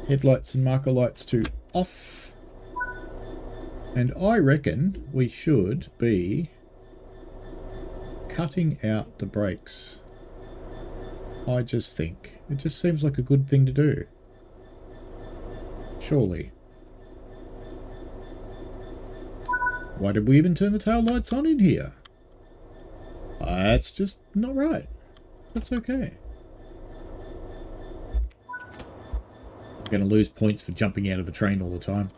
[SPEAKER 2] Headlights and marker lights to off. And I reckon we should be cutting out the brakes. I just think. It just seems like a good thing to do. Surely. Why did we even turn the tail lights on in here? That's just not right. That's okay. I'm going to lose points for jumping out of the train all the time.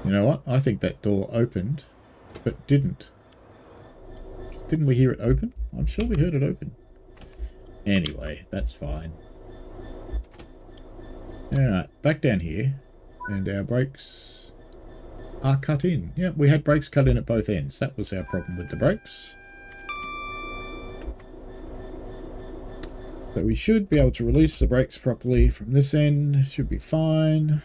[SPEAKER 2] You know what? I think that door opened, but didn't. Didn't we hear it open? I'm sure we heard it open. Anyway, that's fine. Alright, back down here. And our brakes are cut in. Yeah, we had brakes cut in at both ends. That was our problem with the brakes. So we should be able to release the brakes properly from this end. Should be fine.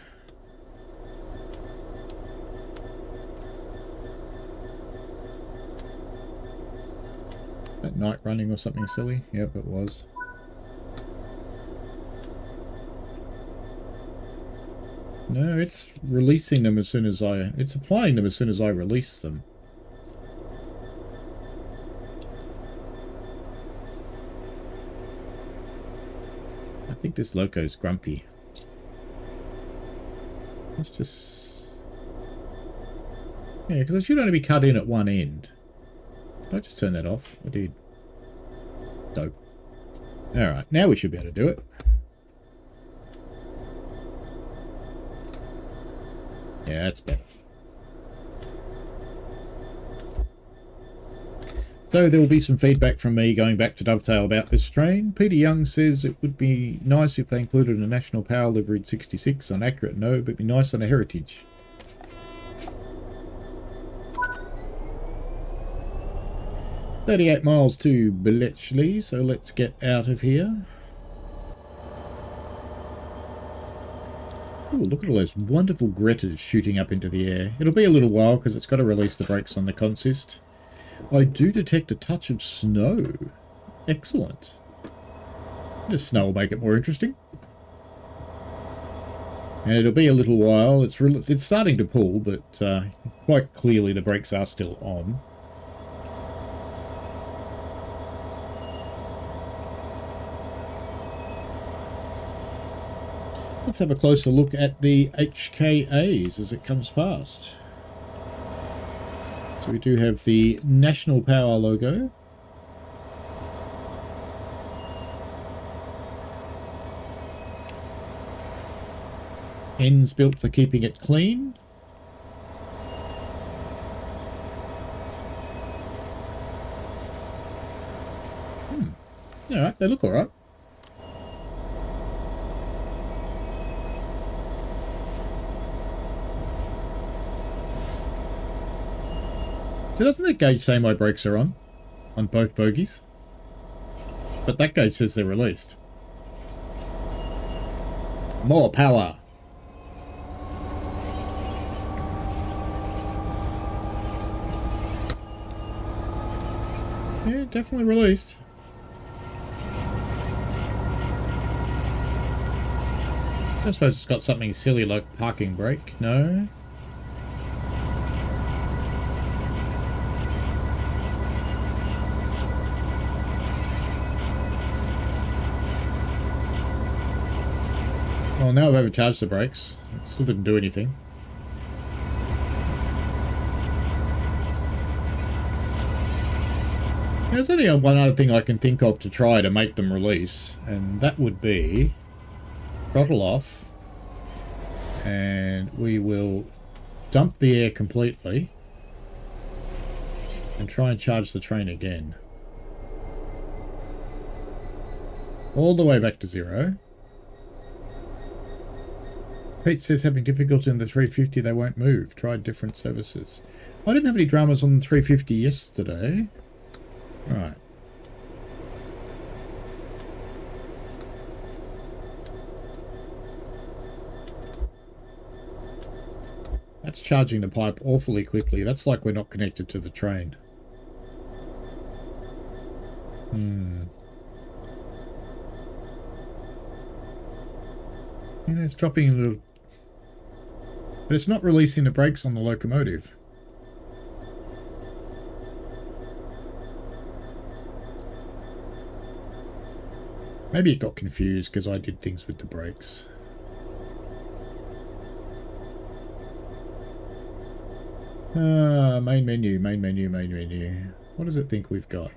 [SPEAKER 2] That night running or something silly? Yep, it was. No, it's releasing them as soon as it's applying them as soon as I release them. I think this loco's grumpy. Let's just... Yeah, because it should only be cut in at one end. Did I just turn that off? I did. Dope. Alright, now we should be able to do it. Yeah, that's better. So there will be some feedback from me going back to Dovetail about this train. Peter Young says it would be nice if they included a National Power liveried 66. Unaccurate, no, but it'd be nice on a Heritage. "38 miles to Bletchley, so let's get out of here." Ooh, look at all those wonderful Grettas shooting up into the air. It'll be a little while because it's got to release the brakes on the consist. I do detect a touch of snow. Excellent. The snow will make it more interesting. And it'll be a little while. It's starting to pull, but quite clearly the brakes are still on. Let's have a closer look at the HKAs as it comes past. So we do have the National Power logo. Ends built for keeping it clean. Alright, they look alright. So doesn't that gauge say my brakes are on both bogies? But that gauge says they're released. More power. Yeah, definitely released. I suppose it's got something silly like parking brake. No. Oh, now I've overcharged the brakes. It still didn't do anything. There's only one other thing I can think of to try to make them release, and that would be throttle off, and we will dump the air completely and try and charge the train again. All the way back to 0. Pete says having difficulty in the 350, they won't move. Tried different services. I didn't have any dramas on the 350 yesterday. Right. That's charging the pipe awfully quickly. That's like we're not connected to the train. You know, it's dropping a little... But it's not releasing the brakes on the locomotive. Maybe it got confused because I did things with the brakes. Main menu, main menu, main menu. What does it think we've got?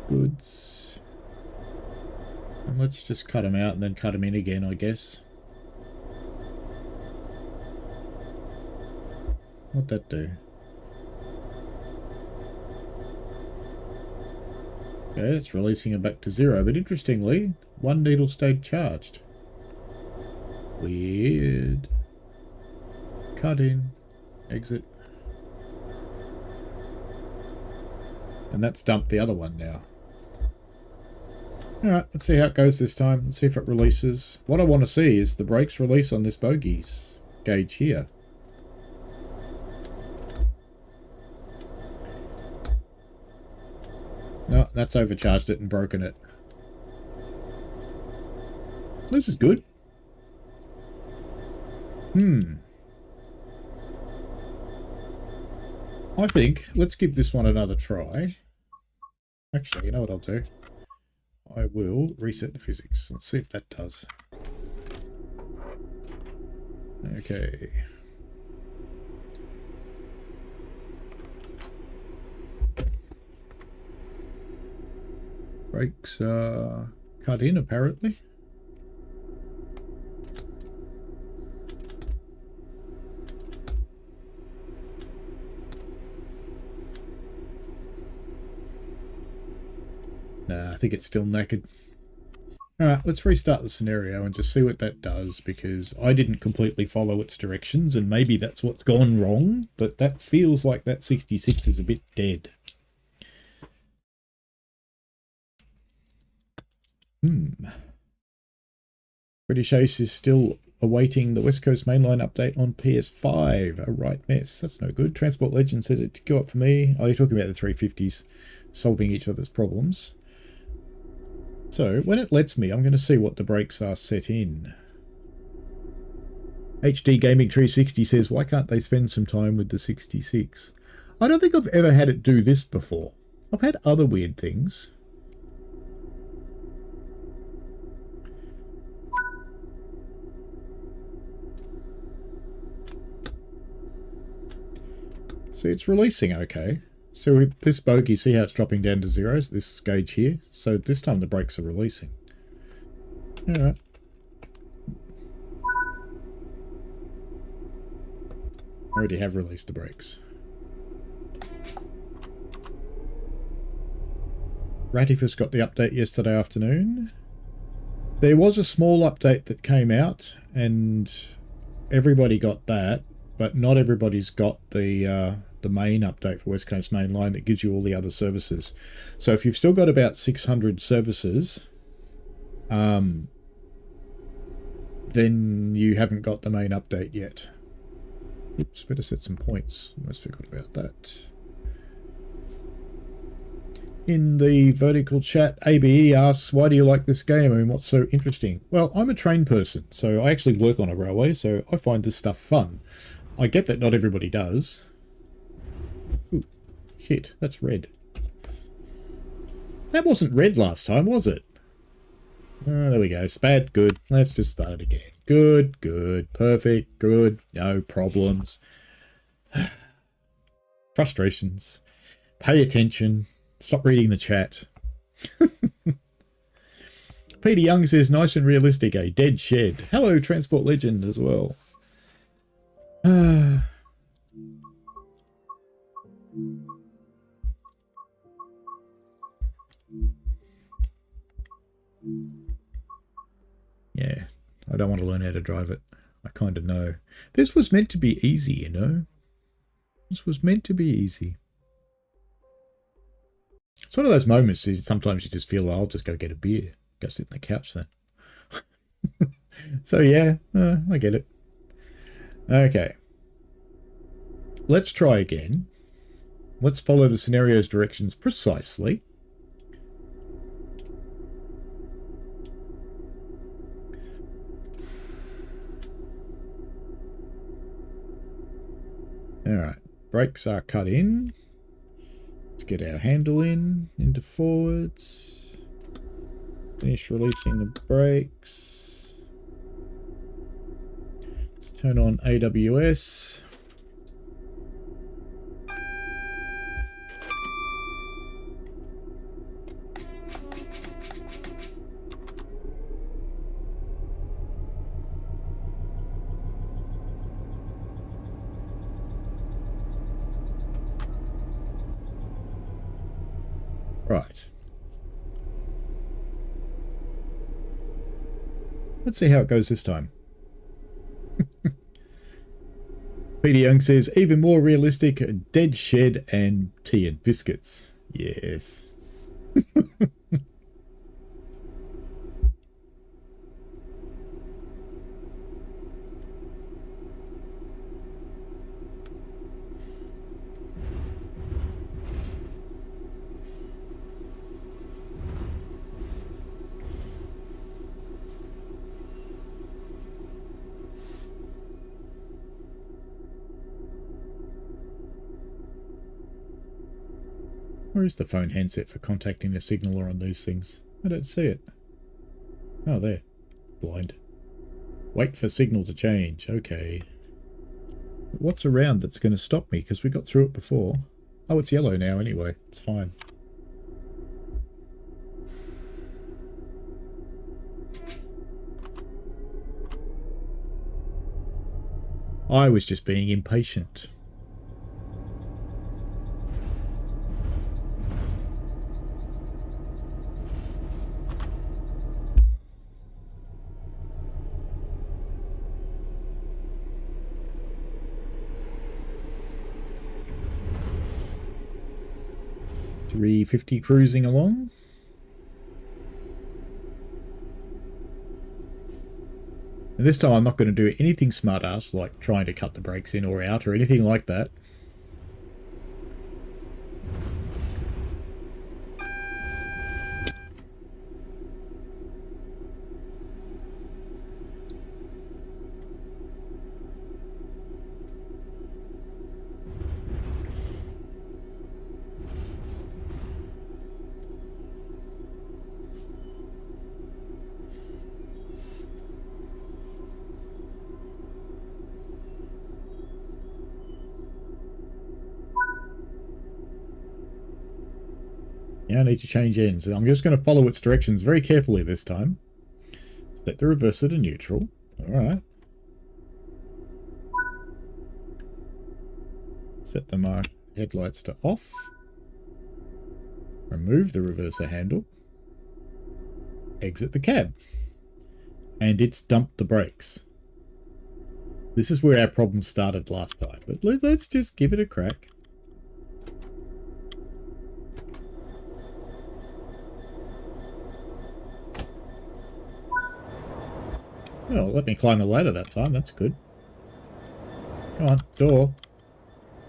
[SPEAKER 2] Goods. And let's just cut them out and then cut them in again, I guess. What'd that do? Okay, it's releasing it back to 0, but interestingly, one needle stayed charged. Weird. Cut in. Exit. And that's dumped the other one now. Alright, let's see how it goes this time. Let's see if it releases. What I want to see is the brakes release on this bogies gauge here. No, that's overcharged it and broken it. This is good. I think, let's give this one another try. Actually, you know what I'll do? I will reset the physics. Let's see if that does. Okay. Brakes are cut in, apparently. Nah, I think it's still naked. Alright, let's restart the scenario and just see what that does, because I didn't completely follow its directions, and maybe that's what's gone wrong, but that feels like that 66 is a bit dead. British Ace is still awaiting the West Coast Mainline update on PS5. A right mess. That's no good. Transport Legend says it go up for me. Oh, you're talking about the 350s solving each other's problems. So, when it lets me, I'm going to see what the brakes are set in. HD Gaming 360 says, why can't they spend some time with the 66? I don't think I've ever had it do this before. I've had other weird things. See, it's releasing okay. So with this bogey, see how it's dropping down to 0s, this gauge here? So this time the brakes are releasing. Alright. I already have released the brakes. Ratifus got the update yesterday afternoon. There was a small update that came out, and everybody got that, but not everybody's got the main update for West Coast Mainline that gives you all the other services. So if you've still got about 600 services, then you haven't got the main update yet. Oops, better set some points. Almost forgot about that. In the vertical chat, ABE asks, why do you like this game? I mean, what's so interesting? Well, I'm a train person, so I actually work on a railway, so I find this stuff fun. I get that not everybody does. Ooh. Shit, that's red. That wasn't red last time, was it? Oh, there we go. Spad, good. Let's just start it again. Good, good, perfect, good. No problems. Frustrations. Pay attention. Stop reading the chat. Peter Young says, nice and realistic, a dead shed. Hello, Transport Legend as well. Yeah, I don't want to learn how to drive it. I kind of know. This was meant to be easy, you know? This was meant to be easy. It's one of those moments, sometimes you just feel, well, I'll just go get a beer. Go sit on the couch then. So yeah, I get it. Okay. Let's try again. Let's follow the scenario's directions precisely. Alright, brakes are cut in. Let's get our handle into forwards. Finish releasing the brakes. Let's turn on AWS. Right. Let's see how it goes this time. Peter Young says, even more realistic, dead shed and tea and biscuits. Yes. Where is the phone handset for contacting a signaller on these things? I don't see it. Oh, there. Blind. Wait for signal to change. Okay. What's around that's going to stop me? Because we got through it before. Oh, it's yellow now anyway. It's fine. I was just being impatient. .350 cruising along. And this time I'm not going to do anything smart-ass like trying to cut the brakes in or out or anything like that. Yeah, I need to change ends. I'm just going to follow its directions very carefully this time. Set the reverser to neutral. Alright. Set the headlights to off. Remove the reverser handle. Exit the cab. And it's dumped the brakes. This is where our problem started last time. But let's just give it a crack. Oh, let me climb the ladder that time. That's good. Come on, door.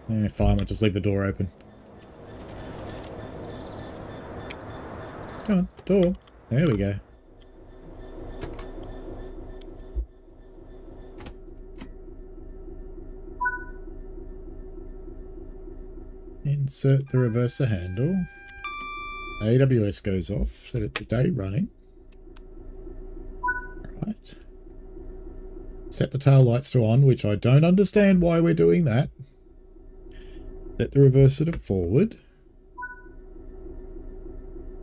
[SPEAKER 2] Fine, I'll just leave the door open. Come on, door. There we go. Insert the reverser handle. AWS goes off. Set it to day running. Right. Set the tail lights to on, which I don't understand why we're doing that. Set the reverser to forward.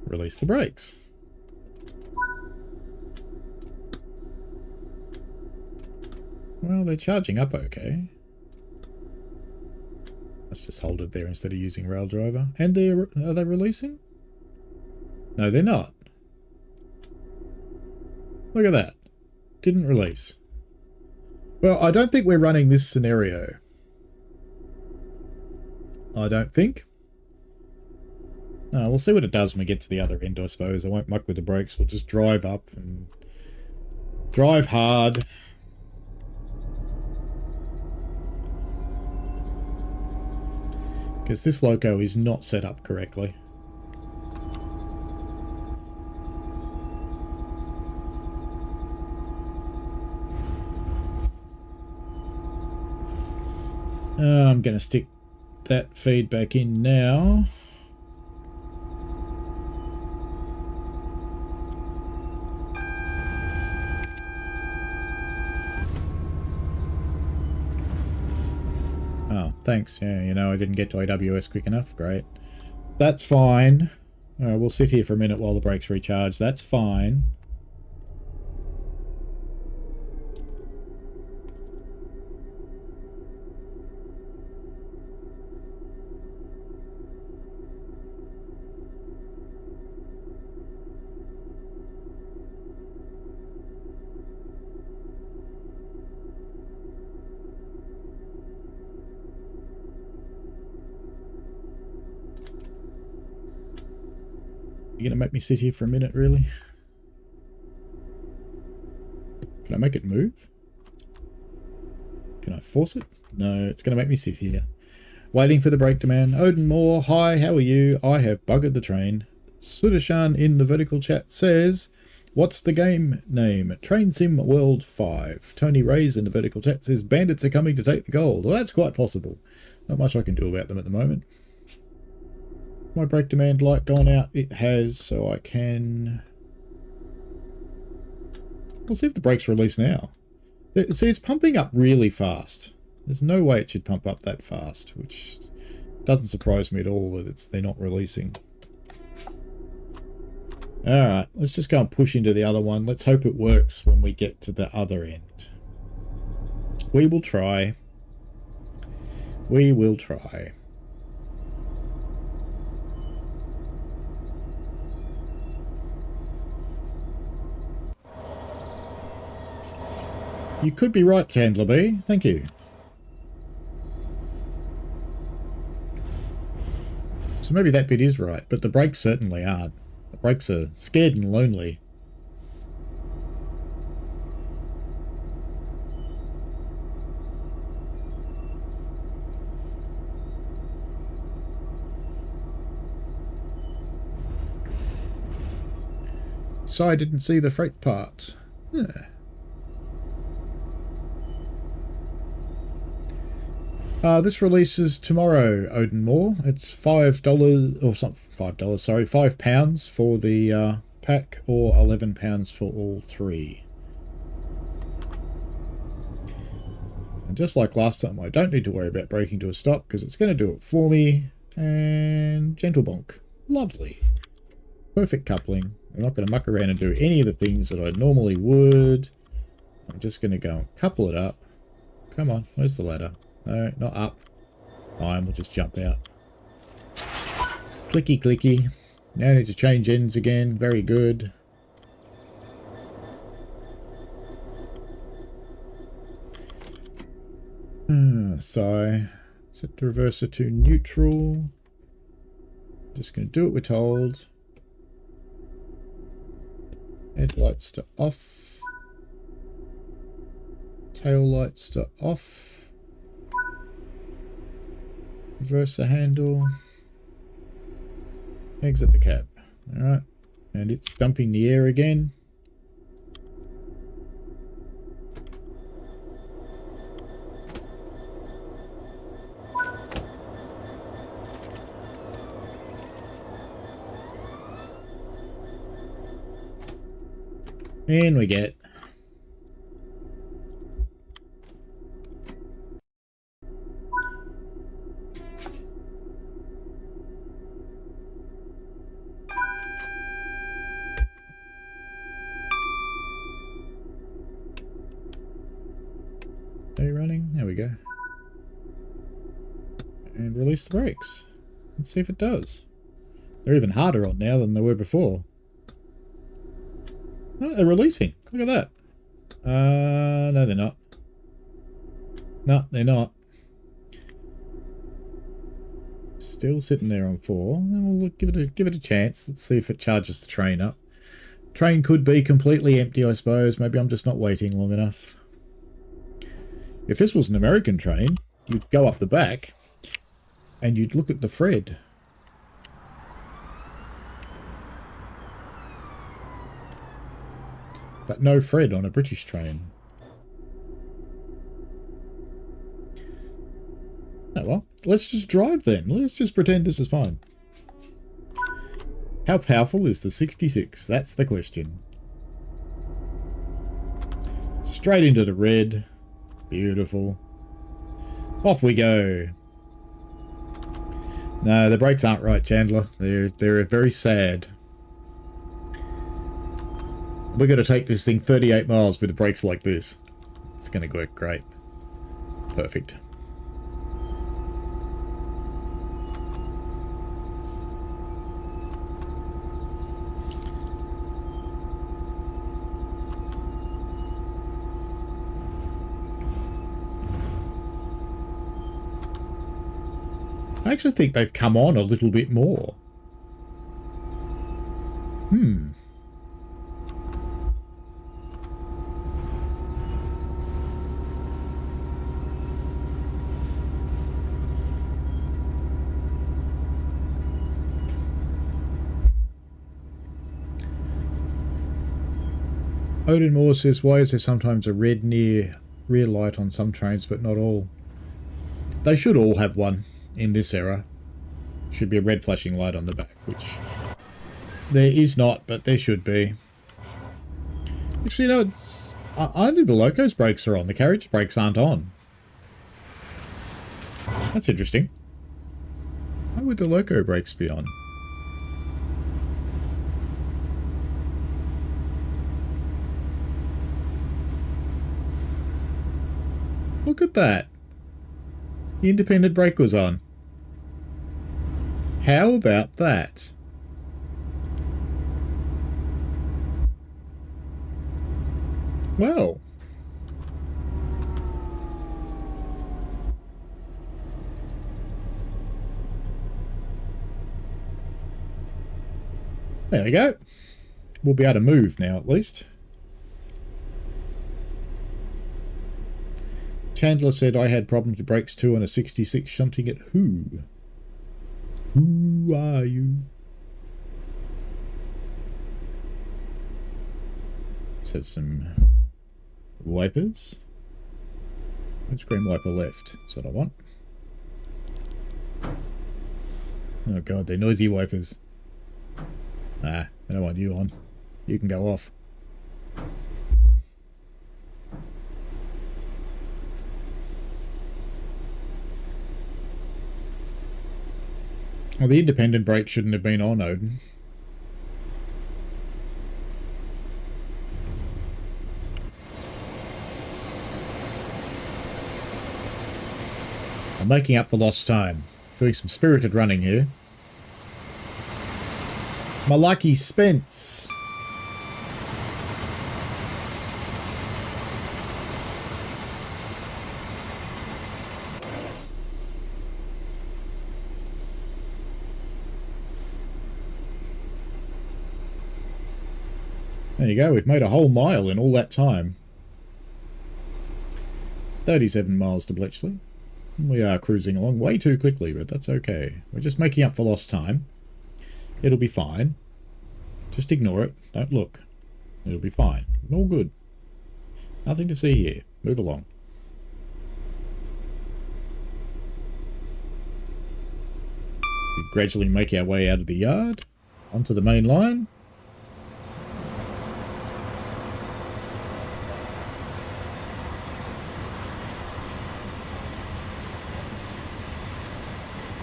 [SPEAKER 2] Release the brakes. Well, they're charging up okay. Let's just hold it there instead of using rail driver. And are they releasing? No, they're not. Look at that. Didn't release. Well, I don't think we're running this scenario. I don't think. We'll see what it does when we get to the other end, I suppose. I won't muck with the brakes. We'll just drive up and drive hard. Because this loco is not set up correctly. I'm going to stick that feed back in now. Oh, thanks. Yeah, you know, I didn't get to AWS quick enough. Great. That's fine. We'll sit here for a minute while the brakes recharge. That's fine. You're going to make me sit here for a minute, really? Can I make it move? Can I force it? No, it's going to make me sit here. Waiting for the brake demand. Odin Moore, hi, how are you? I have buggered the train. Sudashan in the vertical chat says, what's the game name? Train Sim World 5. Tony Ray's in the vertical chat says, bandits are coming to take the gold. Well, that's quite possible. Not much I can do about them at the moment. My brake demand light gone out? It has, so I can... We'll see if the brakes release now. See, it's pumping up really fast. There's no way it should pump up that fast, which doesn't surprise me at all that they're not releasing. Alright, let's just go and push into the other one. Let's hope it works when we get to the other end. We will try. We will try. You could be right, Candler B. Thank you. So maybe that bit is right, but the brakes certainly aren't. The brakes are scared and lonely. So I didn't see the freight part. Yeah. This releases tomorrow, Odin Moore. It's $5 or something. $5, sorry, £5 for the pack, or £11 for all three. And just like last time, I don't need to worry about braking to a stop because it's going to do it for me. And gentle bonk, lovely, perfect coupling. I'm not going to muck around and do any of the things that I normally would. I'm just going to go and couple it up. Come on, where's the ladder? No, not up. Fine, we'll just jump out. Clicky, clicky. Now I need to change ends again. Very good. So, set the reverser to neutral. Just going to do what we're told. Headlights to off. Tail lights to off. Reverse the handle. Exit the cab. Alright. And it's dumping the air again. In we get. Are you running? There we go. And release the brakes. Let's see if it does. They're even harder on now than they were before. Oh, they're releasing. Look at that. No, they're not. No, they're not. Still sitting there on 4. We'll give it a chance. Let's see if it charges the train up. Train could be completely empty, I suppose. Maybe I'm just not waiting long enough. If this was an American train, you'd go up the back and you'd look at the Fred. But no Fred on a British train. Oh well, let's just drive then. Let's just pretend this is fine. How powerful is the 66? That's the question. Straight into the red. Beautiful. Off we go. No, the brakes aren't right, Chandler. They're very sad. We're going to take this thing 38 miles with the brakes like this. It's going to work great. Perfect. I actually think they've come on a little bit more. Odin Moore says, why is there sometimes a red near rear light on some trains but not all? They should all have one in this era. Should be a red flashing light on the back, which there is not, but there should be. Actually, no, it's only the loco's brakes are on. The carriage brakes aren't on. That's interesting. Why would the loco brakes be on? Look at that. The independent brake was on. How about that? Well. There we go. We'll be able to move now at least. Chandler said I had problems with brakes too on a 66 shunting at who? Who are you? Let's have some wipers. Windscreen wiper left. That's what I want. Oh god, they're noisy wipers. Ah, I don't want you on. You can go off. Well, the independent brake shouldn't have been on, Odin. I'm making up for lost time. Doing some spirited running here. My lucky Spence. There you go, we've made a whole mile in all that time. 37 miles to Bletchley. We are cruising along way too quickly, but that's okay. We're just making up for lost time. It'll be fine. Just ignore it. Don't look. It'll be fine. All good. Nothing to see here. Move along. We gradually make our way out of the yard, onto the main line.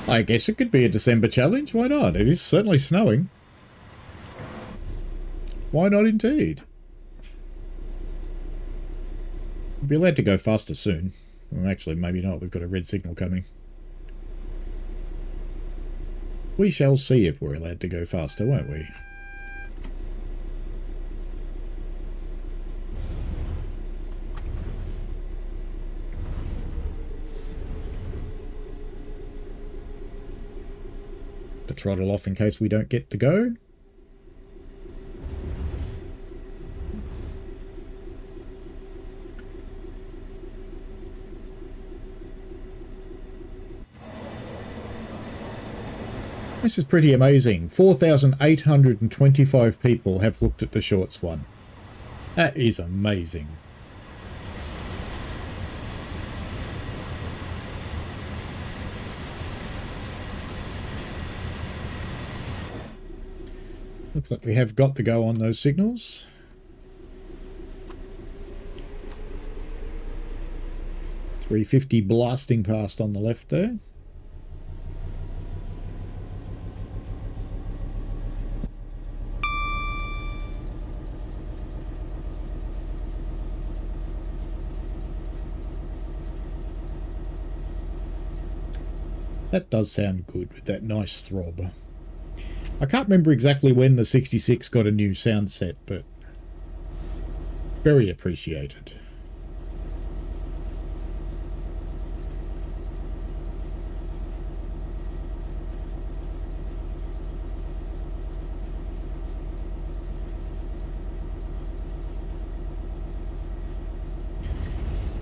[SPEAKER 2] I guess it could be a December challenge. Why not? It is certainly snowing. Why not indeed? We'll be allowed to go faster soon. Well, actually, maybe not. We've got a red signal coming. We shall see if we're allowed to go faster, won't we? The throttle off in case we don't get to go. This is pretty amazing. 4,825 people have looked at the shorts one. That is amazing. Looks like we have got the go on those signals. .350 blasting past on the left there. That does sound good with that nice throb. I can't remember exactly when the 66 got a new sound set, but very appreciated.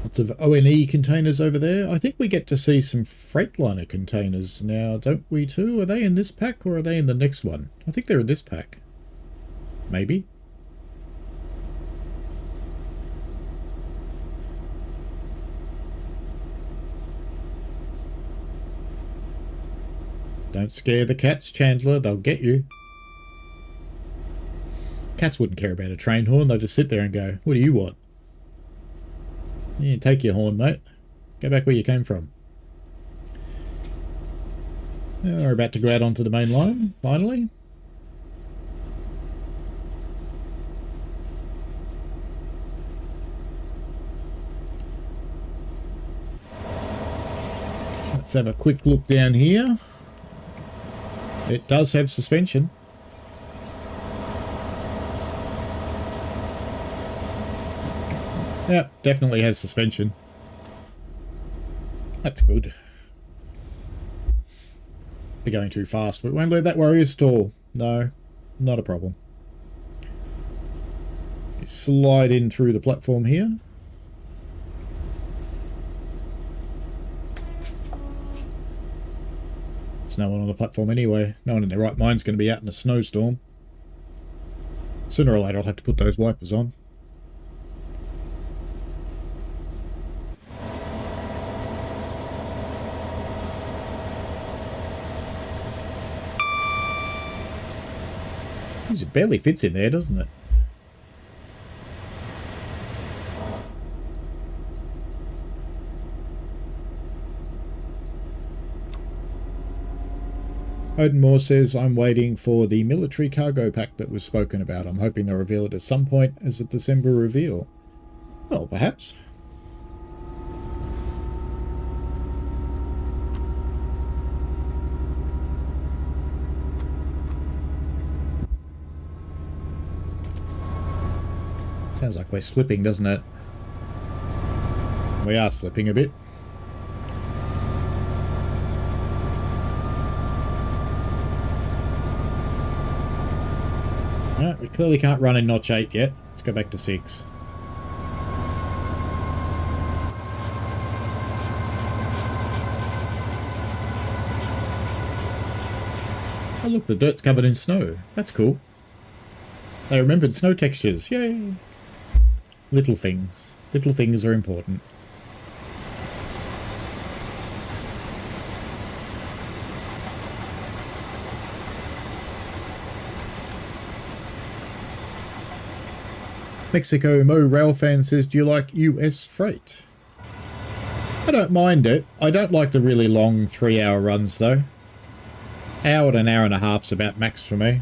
[SPEAKER 2] Lots of ONE containers over there. I think we get to see some Freightliner containers now, don't we too? Are they in this pack or are they in the next one? I think they're in this pack. Maybe. Don't scare the cats, Chandler. They'll get you. Cats wouldn't care about a train horn. They'll just sit there and go, what do you want? Yeah, take your horn, mate. Go back where you came from. Now we're about to go out onto the main line, finally. Let's have a quick look down here. It does have suspension. Yeah, definitely has suspension. That's good. We're going too fast. We won't let that worry us stall. No, not a problem. You slide in through the platform here. There's no one on the platform anyway. No one in their right mind's going to be out in a snowstorm. Sooner or later I'll have to put those wipers on. It barely fits in there, doesn't it? Odenmore says, I'm waiting for the military cargo pack that was spoken about. I'm hoping they'll reveal it at some point as a December reveal. Well, perhaps. Sounds like we're slipping, doesn't it? We are slipping a bit. Alright, we clearly can't run in notch 8 yet. Let's go back to 6. Oh look, the dirt's covered in snow. That's cool. They remembered snow textures. Yay! Little things. Little things are important. Mexico Mo Rail Fan says, do you like US freight? I don't mind it. I don't like the really long 3-hour runs though. Hour and an hour and a half's about max for me.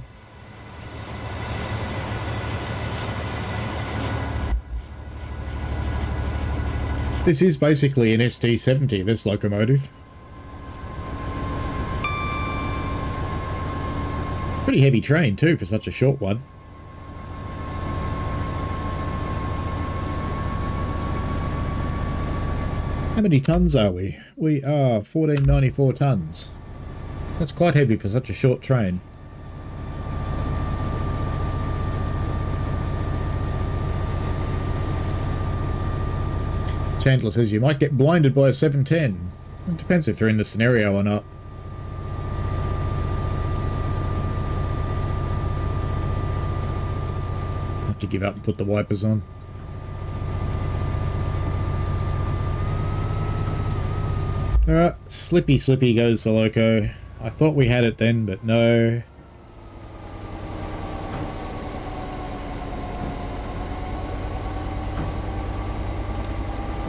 [SPEAKER 2] This is basically an ST70, this locomotive. Pretty heavy train too for such a short one. How many tons are we? We are 1494 tons. That's quite heavy for such a short train. Chandler says you might get blinded by a 710. It depends if they're in the scenario or not. Have to give up and put the wipers on. Alright, slippy slippy goes the loco. I thought we had it then, but no.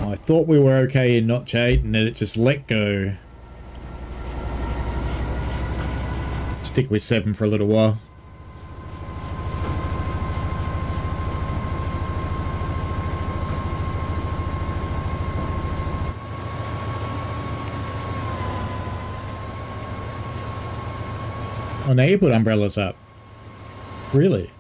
[SPEAKER 2] I thought we were okay in notch 8 and then it just let go. Stick with 7 for a little while. Oh, now you put umbrellas up. Really?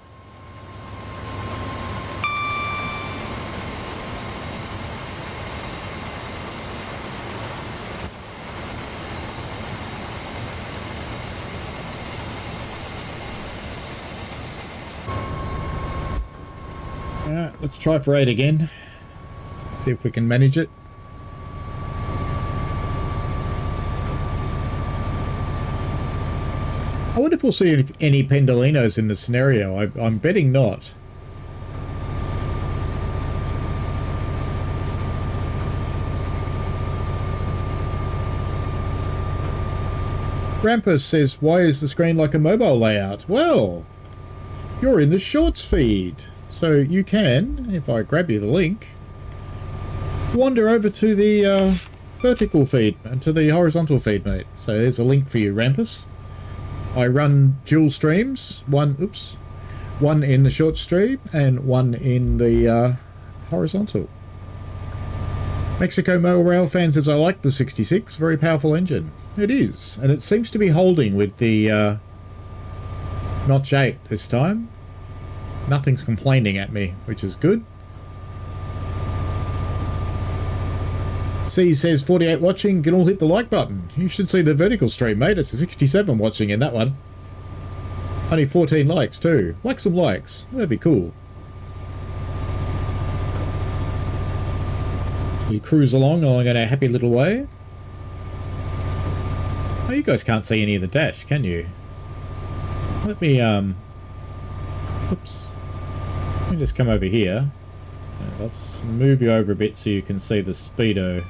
[SPEAKER 2] Alright, let's try for 8 again. See if we can manage it. I wonder if we'll see any Pendolinos in the scenario. I'm betting not. Rampus says, why is the screen like a mobile layout? Well, you're in the shorts feed. So you can, if I grab you the link, wander over to the vertical feed and to the horizontal feed, mate. So there's a link for you, Rampus. I run dual streams, one in the short stream and one in the horizontal. Mexico Motor Rail fan says, I like the 66, very powerful engine. It is, and it seems to be holding with the notch 8 this time. Nothing's complaining at me, which is good. C says 48 watching, can all hit the like button. You should see the vertical stream, mate. It's a 67 watching in that one. Only 14 likes too. Whack some likes. That'd be cool. We cruise along in a happy little way. Oh, you guys can't see any of the dash, can you? Let me, oops. Let me just come over here. I'll just move you over a bit so you can see the speedo.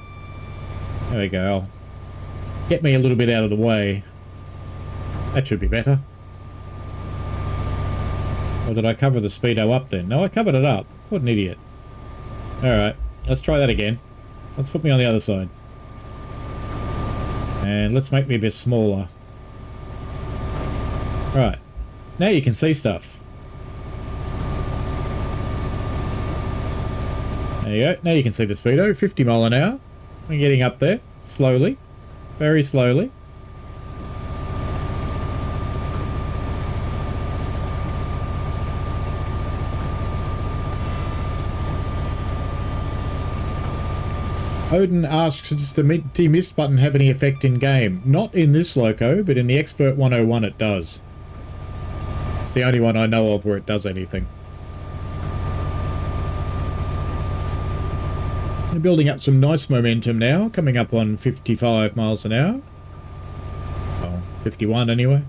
[SPEAKER 2] There we go. I'll get me a little bit out of the way. That should be better. Or did I cover the speedo up then? No, I covered it up. What an idiot. Alright, let's try that again. Let's put me on the other side. And let's make me a bit smaller. Right. Now you can see stuff. There you go. Now you can see the speedo. 50 mile an hour. We're getting up there. Slowly. Very slowly. Odin asks, does the demist button have any effect in game? Not in this loco, but in the Expert 101 it does. It's the only one I know of where it does anything. We're building up some nice momentum now, coming up on 55 miles an hour. Oh, 51 anyway.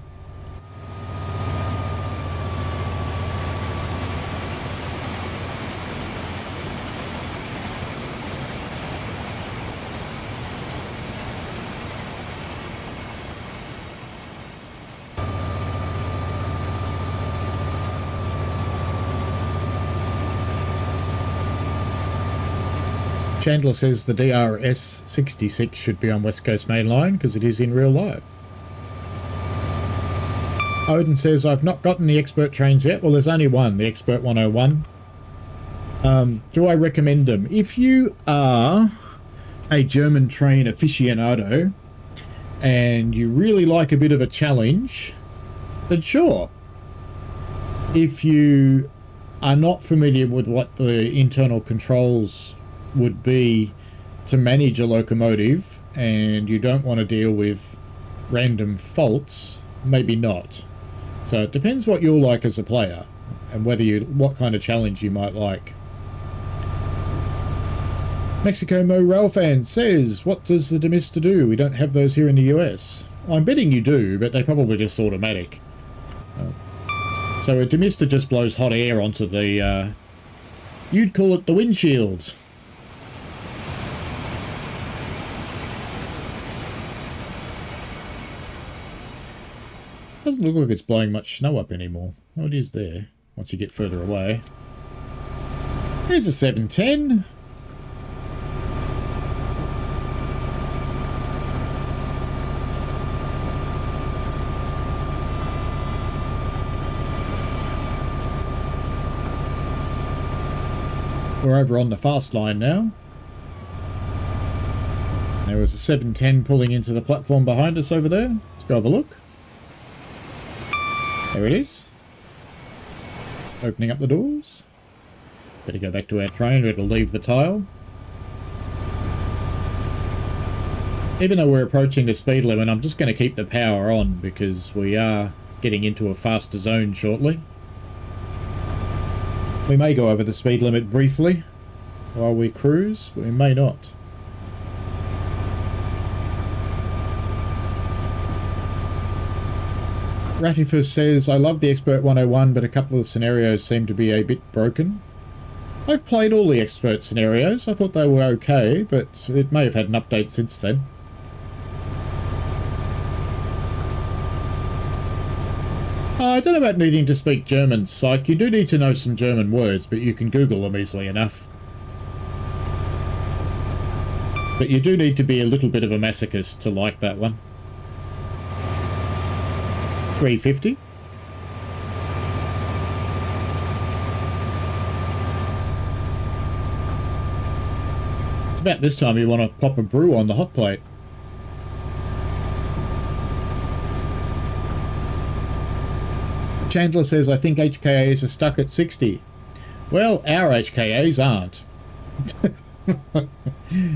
[SPEAKER 2] Chandler says the DRS 66 should be on West Coast Main Line because it is in real life. Odin says, I've not gotten the expert trains yet. Well, there's only one, the Expert 101. Do I recommend them? If you are a German train aficionado and you really like a bit of a challenge, then sure. If you are not familiar with what the internal controls would be to manage a locomotive and you don't want to deal with random faults, maybe not. So it depends what you're like as a player and what kind of challenge you might like. Mexico Mo Railfan says, what does the demister do? We don't have those here in the US. I'm betting you do, but they probably just automatic. So a demister just blows hot air onto the, you'd call it the windshield. Doesn't look like it's blowing much snow up anymore. Oh, it is there, once you get further away. There's a 710. We're over on the fast line now. There was a 710 pulling into the platform behind us over there. Let's go have a look. There it is. It's opening up the doors. Better go back to our train, it'll leave the tile. Even though we're approaching the speed limit, I'm just going to keep the power on because we are getting into a faster zone shortly. We may go over the speed limit briefly while we cruise, but we may not. Ratifus says, I love the Expert 101, but a couple of scenarios seem to be a bit broken. I've played all the Expert scenarios. I thought they were okay, but it may have had an update since then. I don't know about needing to speak German, Psych. You do need to know some German words, but you can Google them easily enough. But you do need to be a little bit of a masochist to like that one. 350. It's about this time you want to pop a brew on the hot plate. Chandler says, I think HKAs are stuck at 60. Well, our HKAs aren't.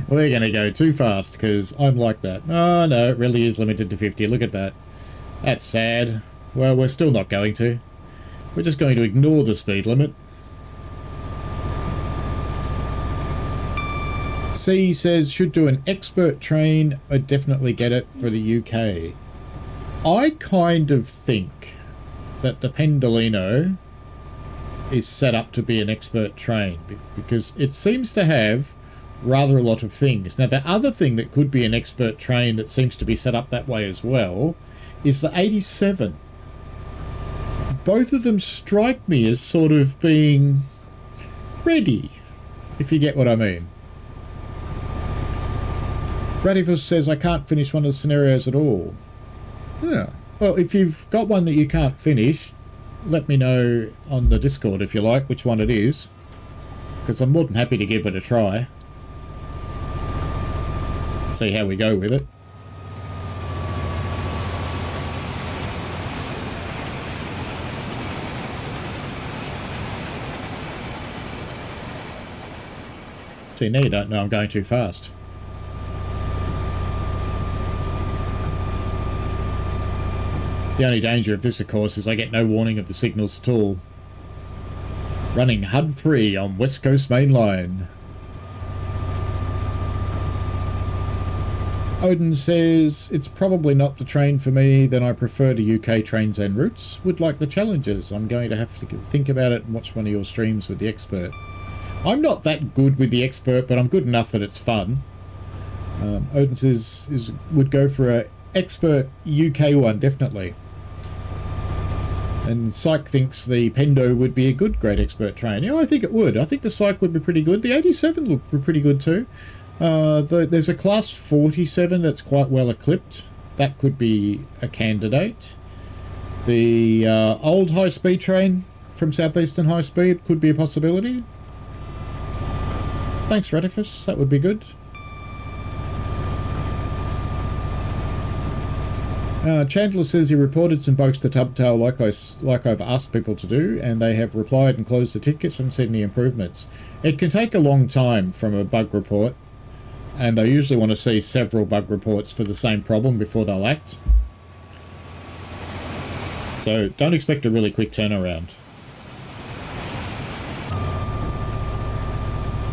[SPEAKER 2] We're going to go too fast because I'm like that. Oh, no, it really is limited to 50. Look at that. That's sad. Well, we're still not going to. We're just going to ignore the speed limit. C says, should do an expert train. I'd definitely get it for the UK. I kind of think that the Pendolino is set up to be an expert train because it seems to have rather a lot of things. Now, the other thing that could be an expert train that seems to be set up that way as well is the 87. Both of them strike me as sort of being ready, if you get what I mean. Radivus says, I can't finish one of the scenarios at all. Yeah. Well, if you've got one that you can't finish, let me know on the Discord if you like which one it is, because I'm more than happy to give it a try. See how we go with it. See, now you don't know I'm going too fast. The only danger of this, of course, is I get no warning of the signals at all. Running HUD-free on West Coast Main Line. Odin says, it's probably not the train for me, then I prefer to UK trains and routes. Would like the challenges. I'm going to have to think about it and watch one of your streams with the expert. I'm not that good with the expert, but I'm good enough that it's fun. Odin says, would go for a expert UK one, definitely. And Psych thinks the Pendo would be a good great expert train. Yeah, I think it would. I think the Psych would be pretty good. The 87 looked pretty good too. There's a class 47 that's quite well equipped. That could be a candidate. The old high-speed train from Southeastern High Speed could be a possibility. Thanks, Retifice. That would be good. Chandler says he reported some bugs to Tubtail like I've asked people to do, and they have replied and closed the tickets from Sydney improvements. It can take a long time from a bug report, and they usually want to see several bug reports for the same problem before they'll act. So don't expect a really quick turnaround.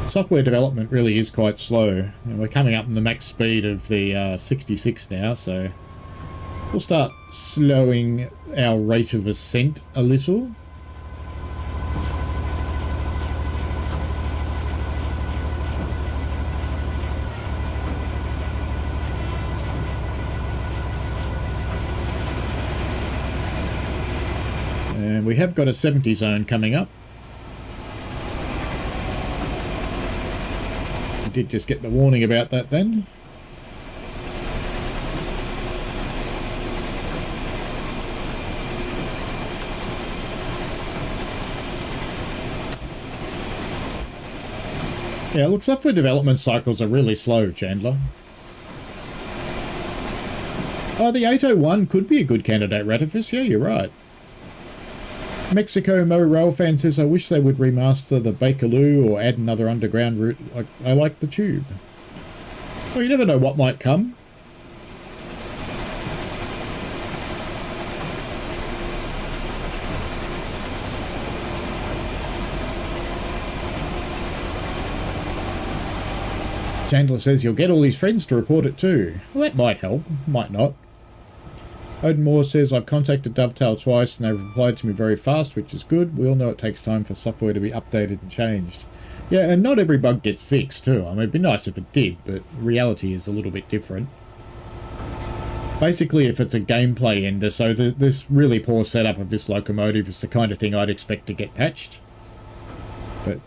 [SPEAKER 2] Software development really is quite slow, and we're coming up in the max speed of the 66 now, so we'll start slowing our rate of ascent a little. And we have got a 70 zone coming up. We did just get the warning about that then. Yeah, look, software development cycles are really slow, Chandler. Oh, the 801 could be a good candidate, Ratifice. Yeah, you're right. Mexico Mo Rail fan says, I wish they would remaster the Bakerloo or add another underground route. I like the tube. Well, you never know what might come. Chandler says you'll get all his friends to report it too. Well, that might help, might not. Odin Moore says, I've contacted Dovetail twice and they've replied to me very fast, which is good. We all know it takes time for software to be updated and changed. Yeah, and not every bug gets fixed too. I mean, it'd be nice if it did, but reality is a little bit different. Basically, if it's a gameplay ender, so this really poor setup of this locomotive is the kind of thing I'd expect to get patched. But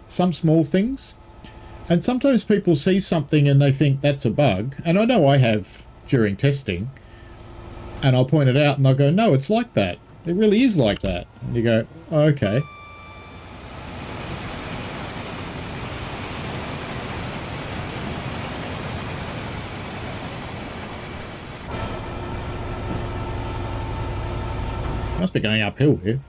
[SPEAKER 2] some small things. And sometimes people see something and they think that's a bug. And I know I have during testing. And I'll point it out and they'll go, no, it's like that. It really is like that. And you go, oh, okay. Must be going uphill here.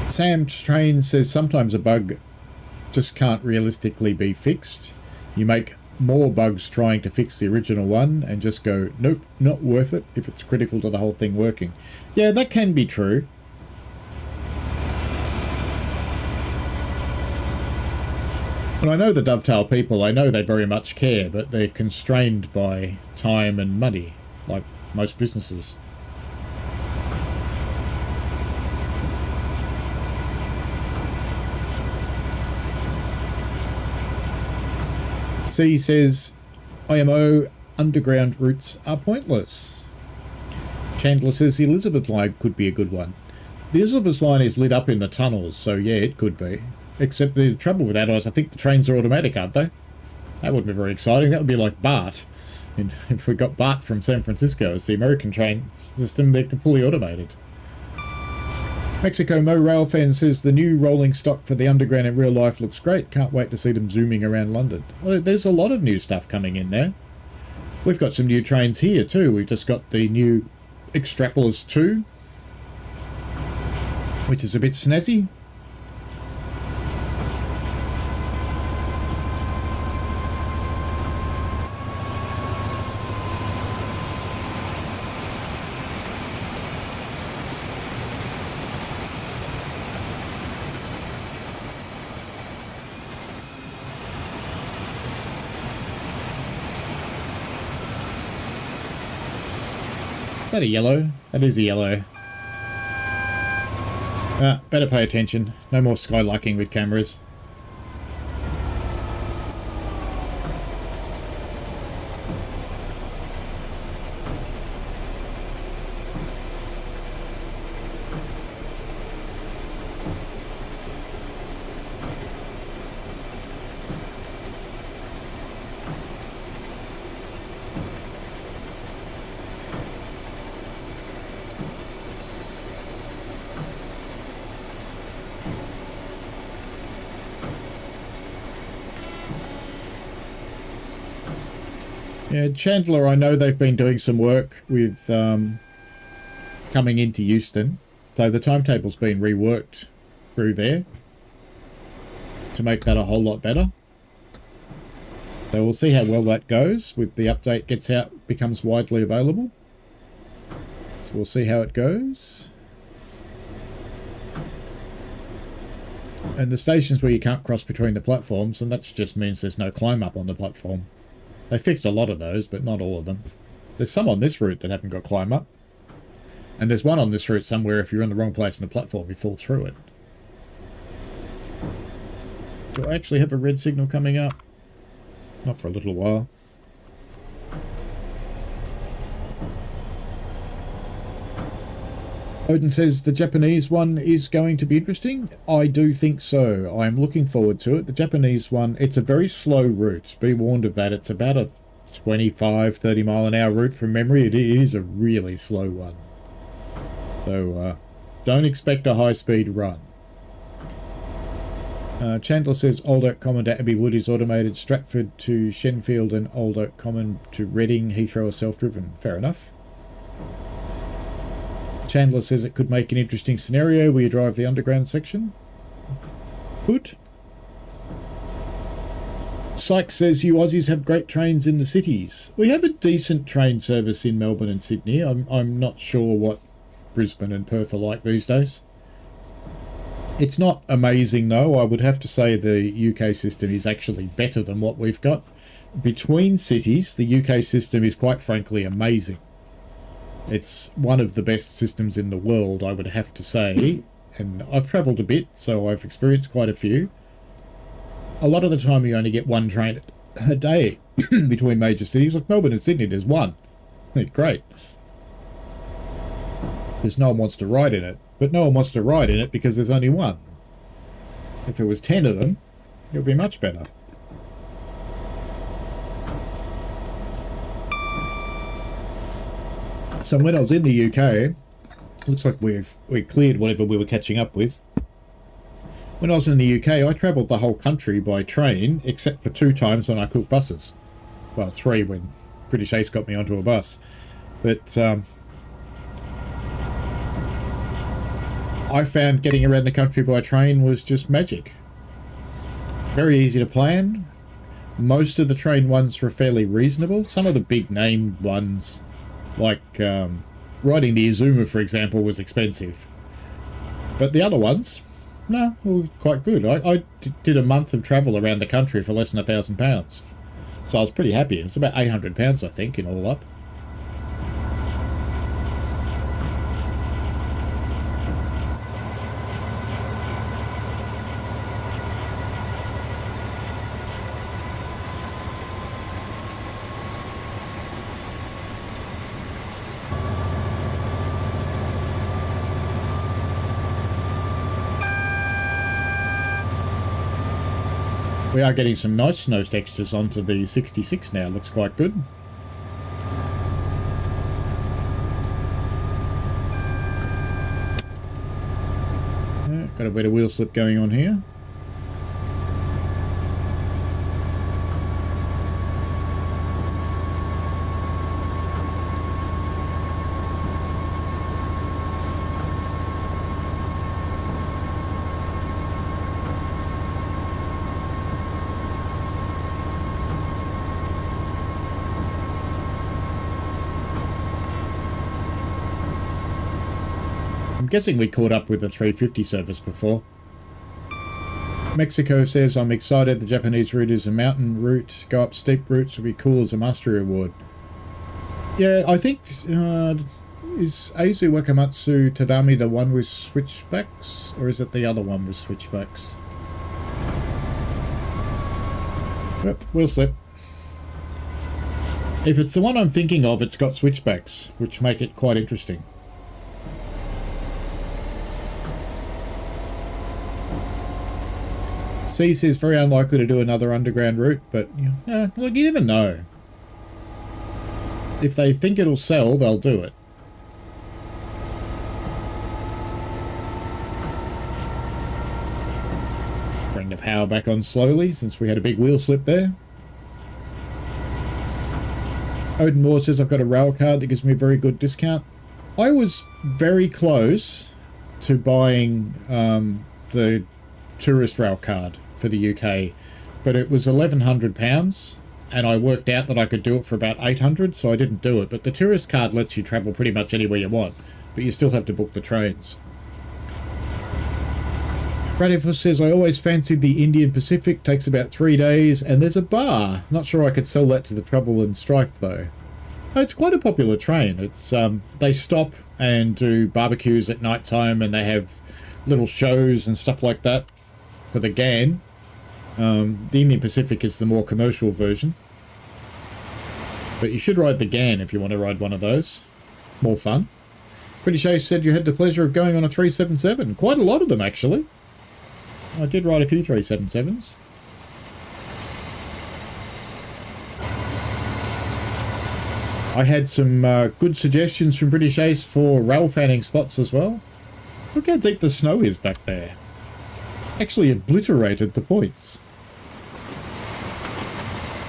[SPEAKER 2] Sam Train says sometimes a bug just can't realistically be fixed. You make more bugs trying to fix the original one and just go, nope, not worth it if it's critical to the whole thing working. Yeah, that can be true. And I know the Dovetail people, I know they very much care, but they're constrained by time and money, like most businesses. C says, IMO underground routes are pointless. Chandler says the Elizabeth line could be a good one. The Elizabeth line is lit up in the tunnels, so yeah, it could be. Except the trouble with that is I think the trains are automatic, aren't they? That wouldn't be very exciting. That would be like BART. And if we got BART from San Francisco, it's the American train system, they're fully automated. Mexico Mo Rail fan says the new rolling stock for the underground in real life looks great. Can't wait to see them zooming around London. Well, there's a lot of new stuff coming in now. We've got some new trains here too. We've just got the new Extrapolis 2, which is a bit snazzy. Is that a yellow? That is a yellow. Better pay attention. No more skylarking with cameras. Yeah, Chandler, I know they've been doing some work with coming into Euston. So the timetable's been reworked through there to make that a whole lot better. So we'll see how well that goes with the update gets out, becomes widely available. So we'll see how it goes. And the stations where you can't cross between the platforms, and that just means there's no climb up on the platform. They fixed a lot of those, but not all of them. There's some on this route that haven't got climb up. And there's one on this route somewhere, if you're in the wrong place on the platform, you fall through it. Do I actually have a red signal coming up? Not for a little while. Odin says the Japanese one is going to be interesting. I do think so. I'm looking forward to it. The Japanese one, it's a very slow route. Be warned of that. It's about a 25, 30 mile an hour route from memory. It is a really slow one. So don't expect a high-speed run. Chandler says Old Oak Common to Abbey Wood is automated. Stratford to Shenfield and Old Oak Common to Reading. Heathrow are self-driven. Fair enough. Chandler says it could make an interesting scenario where you drive the underground section. Could. Sykes says you Aussies have great trains in the cities. We have a decent train service in Melbourne and Sydney. I'm not sure what Brisbane and Perth are like these days. It's not amazing though. I would have to say the UK system is actually better than what we've got. Between cities, the UK system is quite frankly amazing. It's one of the best systems in the world, I would have to say. And I've travelled a bit, so I've experienced quite a few. A lot of the time you only get one train a day between major cities. Like Melbourne and Sydney, there's one. Great. Because no one wants to ride in it. But no one wants to ride in it because there's only one. If there was 10 of them, it would be much better. So when I was in the UK, looks like we cleared whatever we were catching up with. When I was in the UK, I travelled the whole country by train, except for 2 times when I took buses. Well, 3 when British Ace got me onto a bus. But I found getting around the country by train was just magic. Very easy to plan. Most of the train ones were fairly reasonable. Some of the big name ones, like riding the Izuma, for example, was expensive. But the other ones, no, were quite good. I did a month of travel around the country for less than £1,000. So I was pretty happy. It was about £800, I think, in all up. We are getting some nice snow textures onto the 66 now. Looks quite good. Yeah, got a bit of wheel slip going on here. I'm guessing we caught up with the 350 service before. Mexico says, I'm excited. The Japanese route is a mountain route. Go up steep routes will be cool as a mastery award. Yeah, I think, is Aizu Wakamatsu Tadami the one with switchbacks? Or is it the other one with switchbacks? Yep, wheel slip. If it's the one I'm thinking of, it's got switchbacks, which make it quite interesting. C says very unlikely to do another underground route, but yeah, look, you never know. If they think it'll sell, they'll do it. Let's bring the power back on slowly since we had a big wheel slip there. Odin Moore says, I've got a rail card that gives me a very good discount. I was very close to buying the tourist rail card for the UK, but it was £1,100, and I worked out that I could do it for about 800, so I didn't do it. But the tourist card lets you travel pretty much anywhere you want, but you still have to book the trains. Bradifus says, I always fancied the Indian Pacific, takes about 3 days, and there's a bar. Not sure I could sell that to the Trouble and Strife, though. It's quite a popular train. It's they stop and do barbecues at night time, and they have little shows and stuff like that for the GAN. The Indian Pacific is the more commercial version. But you should ride the GAN if you want to ride one of those. More fun. Pretty Shay said you had the pleasure of going on a 377. Quite a lot of them, actually. I did ride a few 377s. I had some good suggestions from British Ace for rail fanning spots as well. Look how deep the snow is back there. It's actually obliterated the points.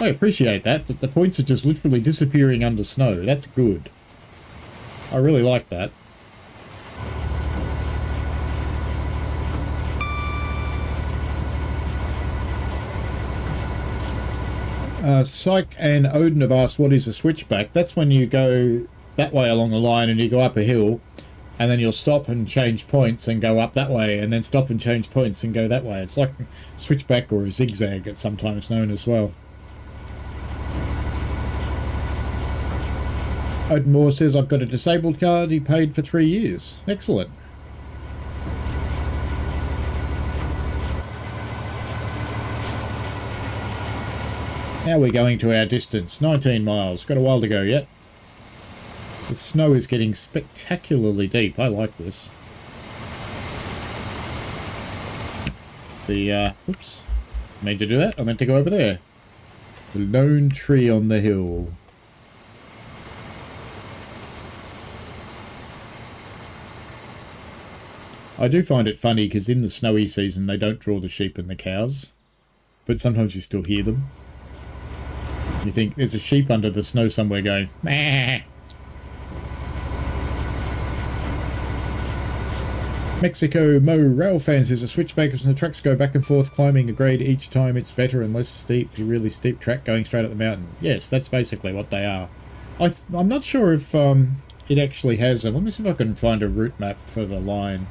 [SPEAKER 2] I appreciate that, but the points are just literally disappearing under snow. That's good. I really like that. Syke and Odin have asked, what is a switchback? That's when you go that way along the line and you go up a hill, and then you'll stop and change points and go up that way, and then stop and change points and go that way. It's like a switchback or a zigzag, it's sometimes known as well. Odin Moore says, I've got a disabled card. He paid for 3 years. Excellent. Now we're going to our distance, 19 miles. Got a while to go yet. The snow is getting spectacularly deep. I like this. It's the, oops. I meant to do that. I meant to go over there. The lone tree on the hill. I do find it funny because in the snowy season they don't draw the sheep and the cows. But sometimes you still hear them. You think there's a sheep under the snow somewhere going, meh. Mexico Mo Rail fans is a switchback and the trucks go back and forth climbing a grade each time. It's better and less steep. A really steep track going straight up the mountain. Yes, that's basically what they are. I'm not sure if it actually has them. Let me see if I can find a route map for the line.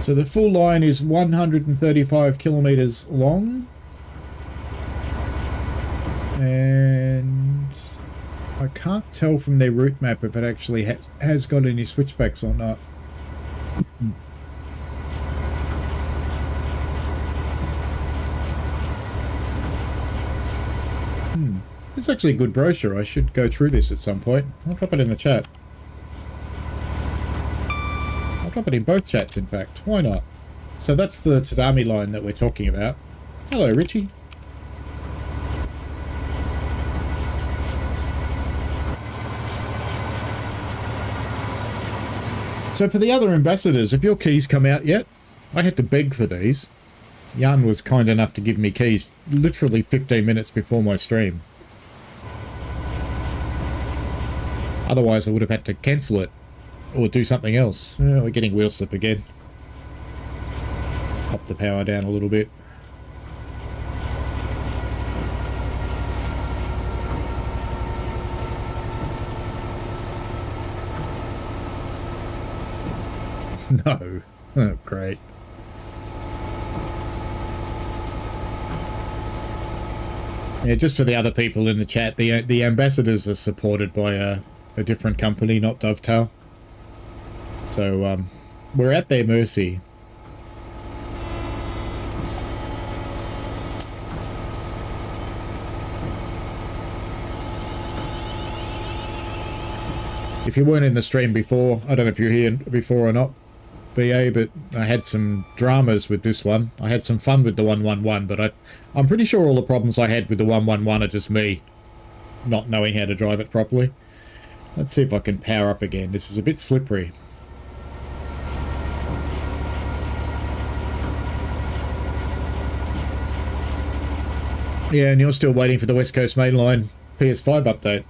[SPEAKER 2] So the full line is 135 kilometers long, and I can't tell from their route map if it actually has got any switchbacks or not. It's actually a good brochure. I should go through this at some point. I'll drop it in the chat. I'll drop it in both chats, in fact. Why not? So that's the Tadami line that we're talking about. Hello, Richie. So for the other ambassadors, have your keys come out yet? I had to beg for these. Jan was kind enough to give me keys literally 15 minutes before my stream. Otherwise I would have had to cancel it. Or do something else. Oh, we're getting wheel slip again. Let's pop the power down a little bit. No. Oh, great. Yeah, just for the other people in the chat, the ambassadors are supported by a different company, not Dovetail. So, we're at their mercy. If you weren't in the stream before, I don't know if you're here before or not, BA, but I had some dramas with this one. I had some fun with the 111, but I'm pretty sure all the problems I had with the 111 are just me not knowing how to drive it properly. Let's see if I can power up again. This is a bit slippery. Yeah, and you're still waiting for the West Coast Mainline PS5 update.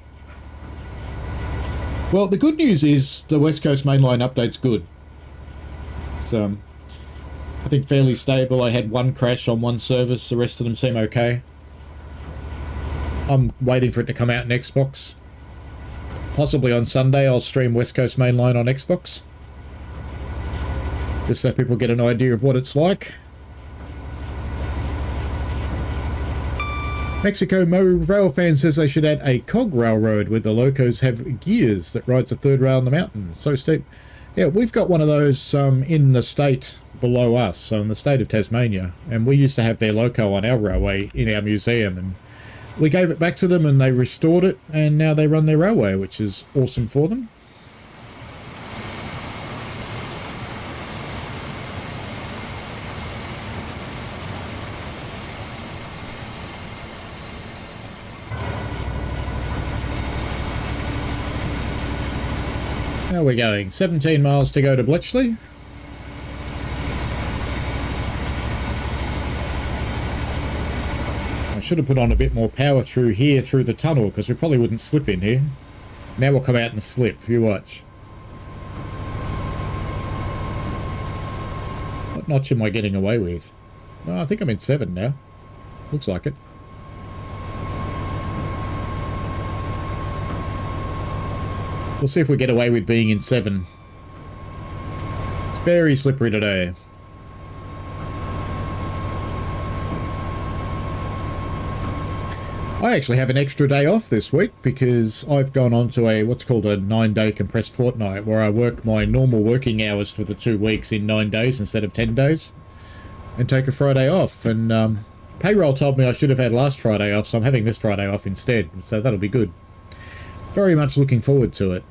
[SPEAKER 2] Well, the good news is the West Coast Mainline update's good. It's, I think, fairly stable. I had one crash on one service. The rest of them seem okay. I'm waiting for it to come out in Xbox. Possibly on Sunday I'll stream West Coast Mainline on Xbox. Just so people get an idea of what it's like. Mexico Rail fan says they should add a cog railroad where the locos have gears that rides a third rail on the mountain. So steep. Yeah, we've got one of those in the state below us, so in the state of Tasmania. And we used to have their loco on our railway in our museum. And we gave it back to them and they restored it. And now they run their railway, which is awesome for them. How are we going? 17 miles to go to Bletchley. I should have put on a bit more power through here, through the tunnel, because we probably wouldn't slip in here. Now we'll come out and slip. You watch. What notch am I getting away with? Well, I think I'm in 7 now. Looks like it. We'll see if we get away with being in 7. It's very slippery today. I actually have an extra day off this week because I've gone on to a what's called a 9-day compressed fortnight where I work my normal working hours for the 2 weeks in 9 days instead of 10 days and take a Friday off. And payroll told me I should have had last Friday off, so I'm having this Friday off instead. So that'll be good. Very much looking forward to it.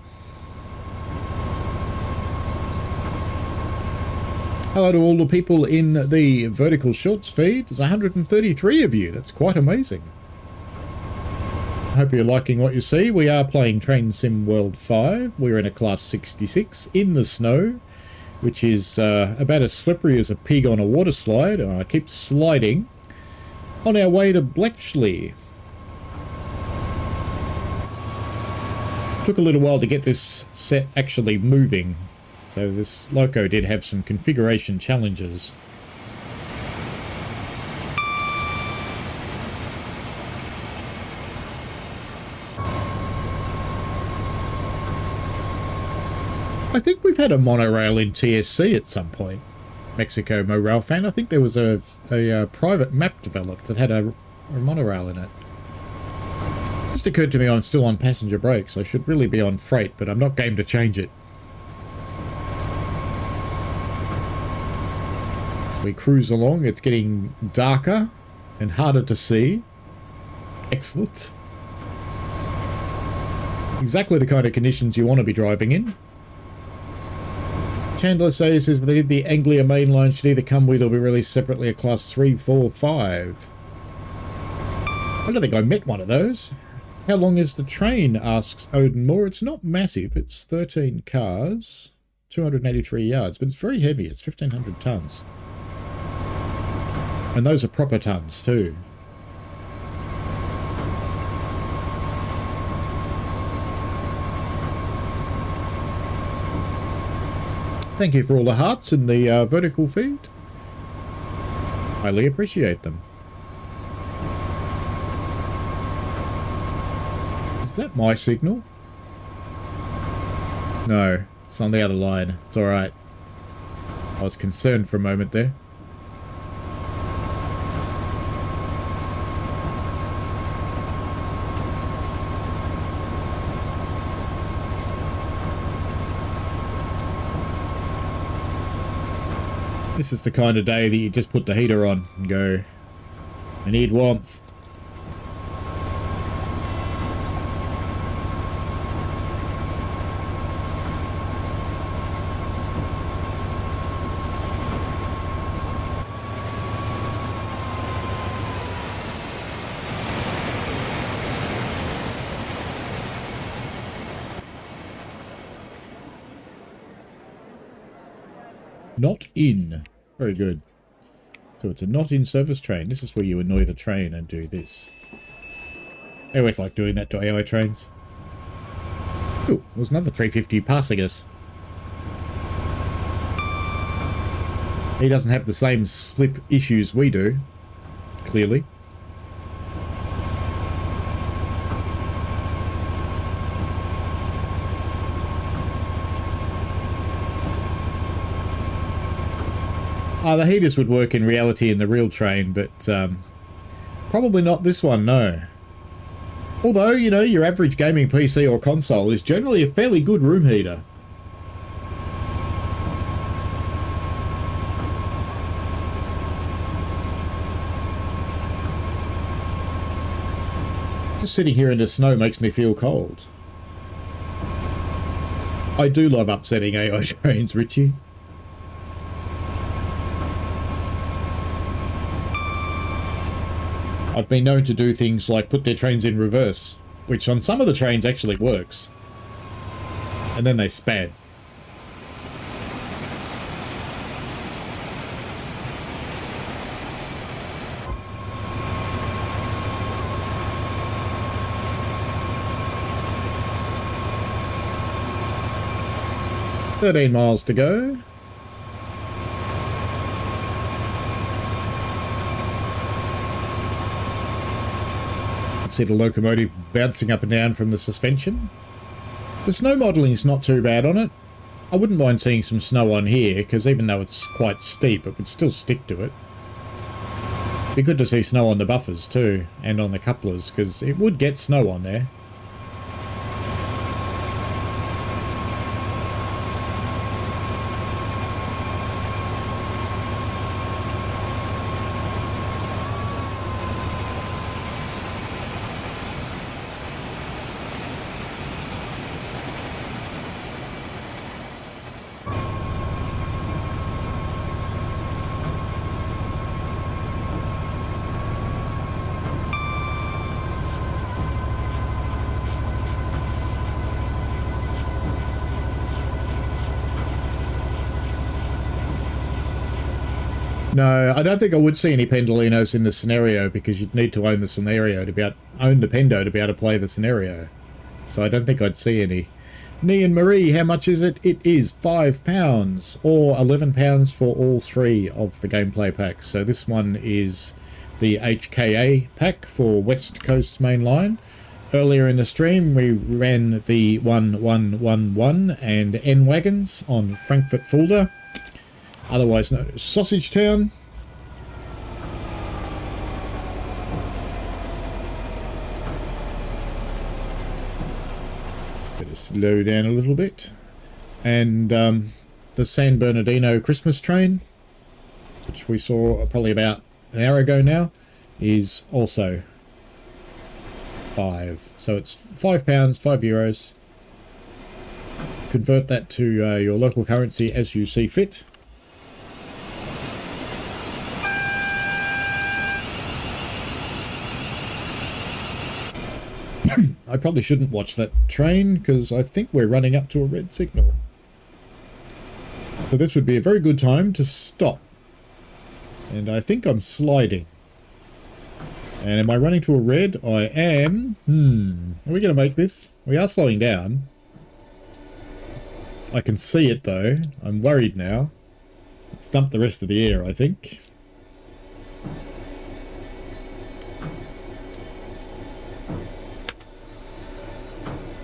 [SPEAKER 2] Hello to all the people in the Vertical Shorts feed. There's 133 of you. That's quite amazing. I hope you're liking what you see. We are playing Train Sim World 5. We're in a Class 66 in the snow, which is about as slippery as a pig on a water slide. I keep sliding on our way to Bletchley. Took a little while to get this set actually moving, so this loco did have some configuration challenges. I think we've had a monorail in TSC at some point. Mexico Morail fan. I think there was a private map developed that had a monorail in it. Just occurred to me I'm still on passenger brakes. I should really be on freight, but I'm not game to change it. As we cruise along, it's getting darker and harder to see. Excellent. Exactly the kind of conditions you want to be driving in. Chandler says that the Anglia mainline should either come with or be released separately a class 3, 4, 5. I don't think I met one of those. How long is the train, asks Odin Moore. It's not massive. It's 13 cars, 283 yards, but it's very heavy. It's 1,500 tonnes. And those are proper tonnes too. Thank you for all the hearts in the vertical feed. Highly appreciate them. Is that my signal? No, it's on the other line. It's alright. I was concerned for a moment there. This is the kind of day that you just put the heater on and go, I need warmth. Not in. Very good. So it's a not in service train. This is where you annoy the train and do this. I always like doing that to AI trains. Ooh, there's another 350 passing us. He doesn't have the same slip issues we do, clearly. The heaters would work in reality in the real train, but probably not this one, no. Although, you know, your average gaming PC or console is generally a fairly good room heater. Just sitting here in the snow makes me feel cold. I do love upsetting AI trains, Richie. I've been known to do things like put their trains in reverse, which on some of the trains actually works. And then they spad. "13 miles to go." See the locomotive bouncing up and down from the suspension. The snow modelling is not too bad on it. I wouldn't mind seeing some snow on here, because even though it's quite steep, it would still stick to it. Be good to see snow on the buffers too, and on the couplers, because it would get snow on there. No, I don't think I would see any Pendolinos in the scenario, because you'd need to own the scenario to be able, own the Pendo to be able to play the scenario. So I don't think I'd see any. Nee and Marie, how much is it? It is £5 or £11 for all three of the gameplay packs. So this one is the HKA pack for West Coast Main Line. Earlier in the stream we ran the 1111 and N wagons on Frankfurt Fulda, otherwise known as Sausage Town. Just better slow down a little bit. And the San Bernardino Christmas train, which we saw probably about an hour ago now, is also 5. So it's £5, €5. Convert that to your local currency as you see fit. I probably shouldn't watch that train, because I think we're running up to a red signal. So this would be a very good time to stop. And I think I'm sliding. And am I running to a red? I am. Are we going to make this? We are slowing down. I can see it though. I'm worried now. Let's dump the rest of the air, I think.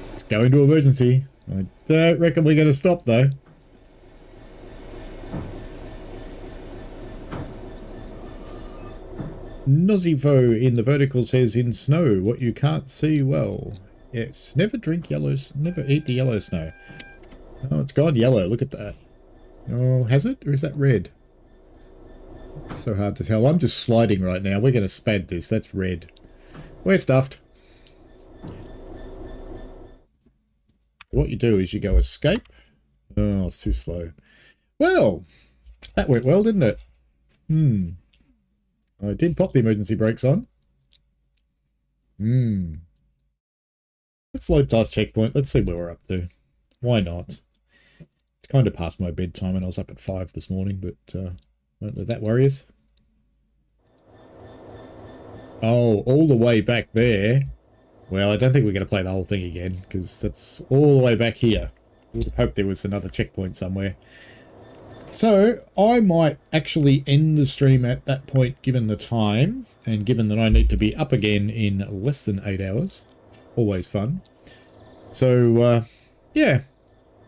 [SPEAKER 2] Let's go into emergency. I don't reckon we're going to stop though. Nozivo in the vertical says, in snow, what you can't see well. Yes, never drink yellow, never eat the yellow snow. Oh, it's gone yellow, look at that. Oh, has it? Or is that red? It's so hard to tell. I'm just sliding right now. We're going to spad this. That's red. We're stuffed. What you do is you go escape. Oh, it's too slow. Well, that went well, didn't it? I did pop the emergency brakes on. Let's load task checkpoint. Let's see where we're up to. Why not? It's kind of past my bedtime and I was up at 5 this morning, but won't let that worry us. Oh, all the way back there. Well, I don't think we're going to play the whole thing again, because that's all the way back here. I would have hoped there was another checkpoint somewhere. So, I might actually end the stream at that point, given the time, and given that I need to be up again in less than 8 hours. Always fun. So, yeah.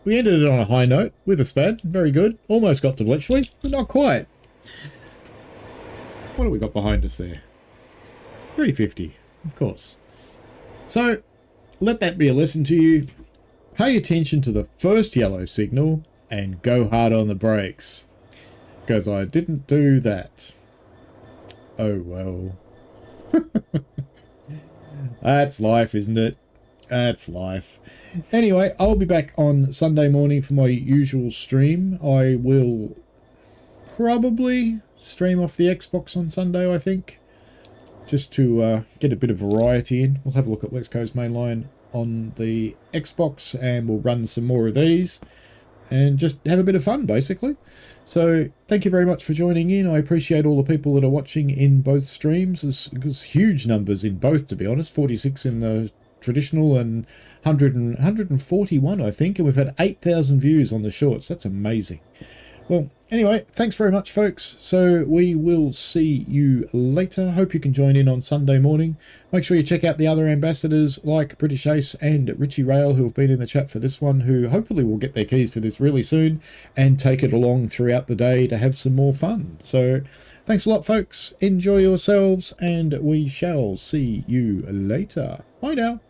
[SPEAKER 2] We ended it on a high note, with a spad. Very good. Almost got to Bletchley, but not quite. What have we got behind us there? 350, of course. So, let that be a lesson to you. Pay attention to the first yellow signal and go hard on the brakes. Because I didn't do that. Oh well. That's life, isn't it? That's life. Anyway, I'll be back on Sunday morning for my usual stream. I will probably stream off the Xbox on Sunday, I think. Just to get a bit of variety in. We'll have a look at West Coast Mainline on the Xbox and we'll run some more of these and just have a bit of fun, basically. So thank you very much for joining in. I appreciate all the people that are watching in both streams. There's huge numbers in both, to be honest. 46 in the traditional and 141, I think. And we've had 8,000 views on the shorts. That's amazing. Well, anyway, thanks very much, folks. So we will see you later. Hope you can join in on Sunday morning. Make sure you check out the other ambassadors like British Ace and Richie Rail, who have been in the chat for this one, who hopefully will get their keys for this really soon and take it along throughout the day to have some more fun. So thanks a lot, folks. Enjoy yourselves, and we shall see you later. Bye now.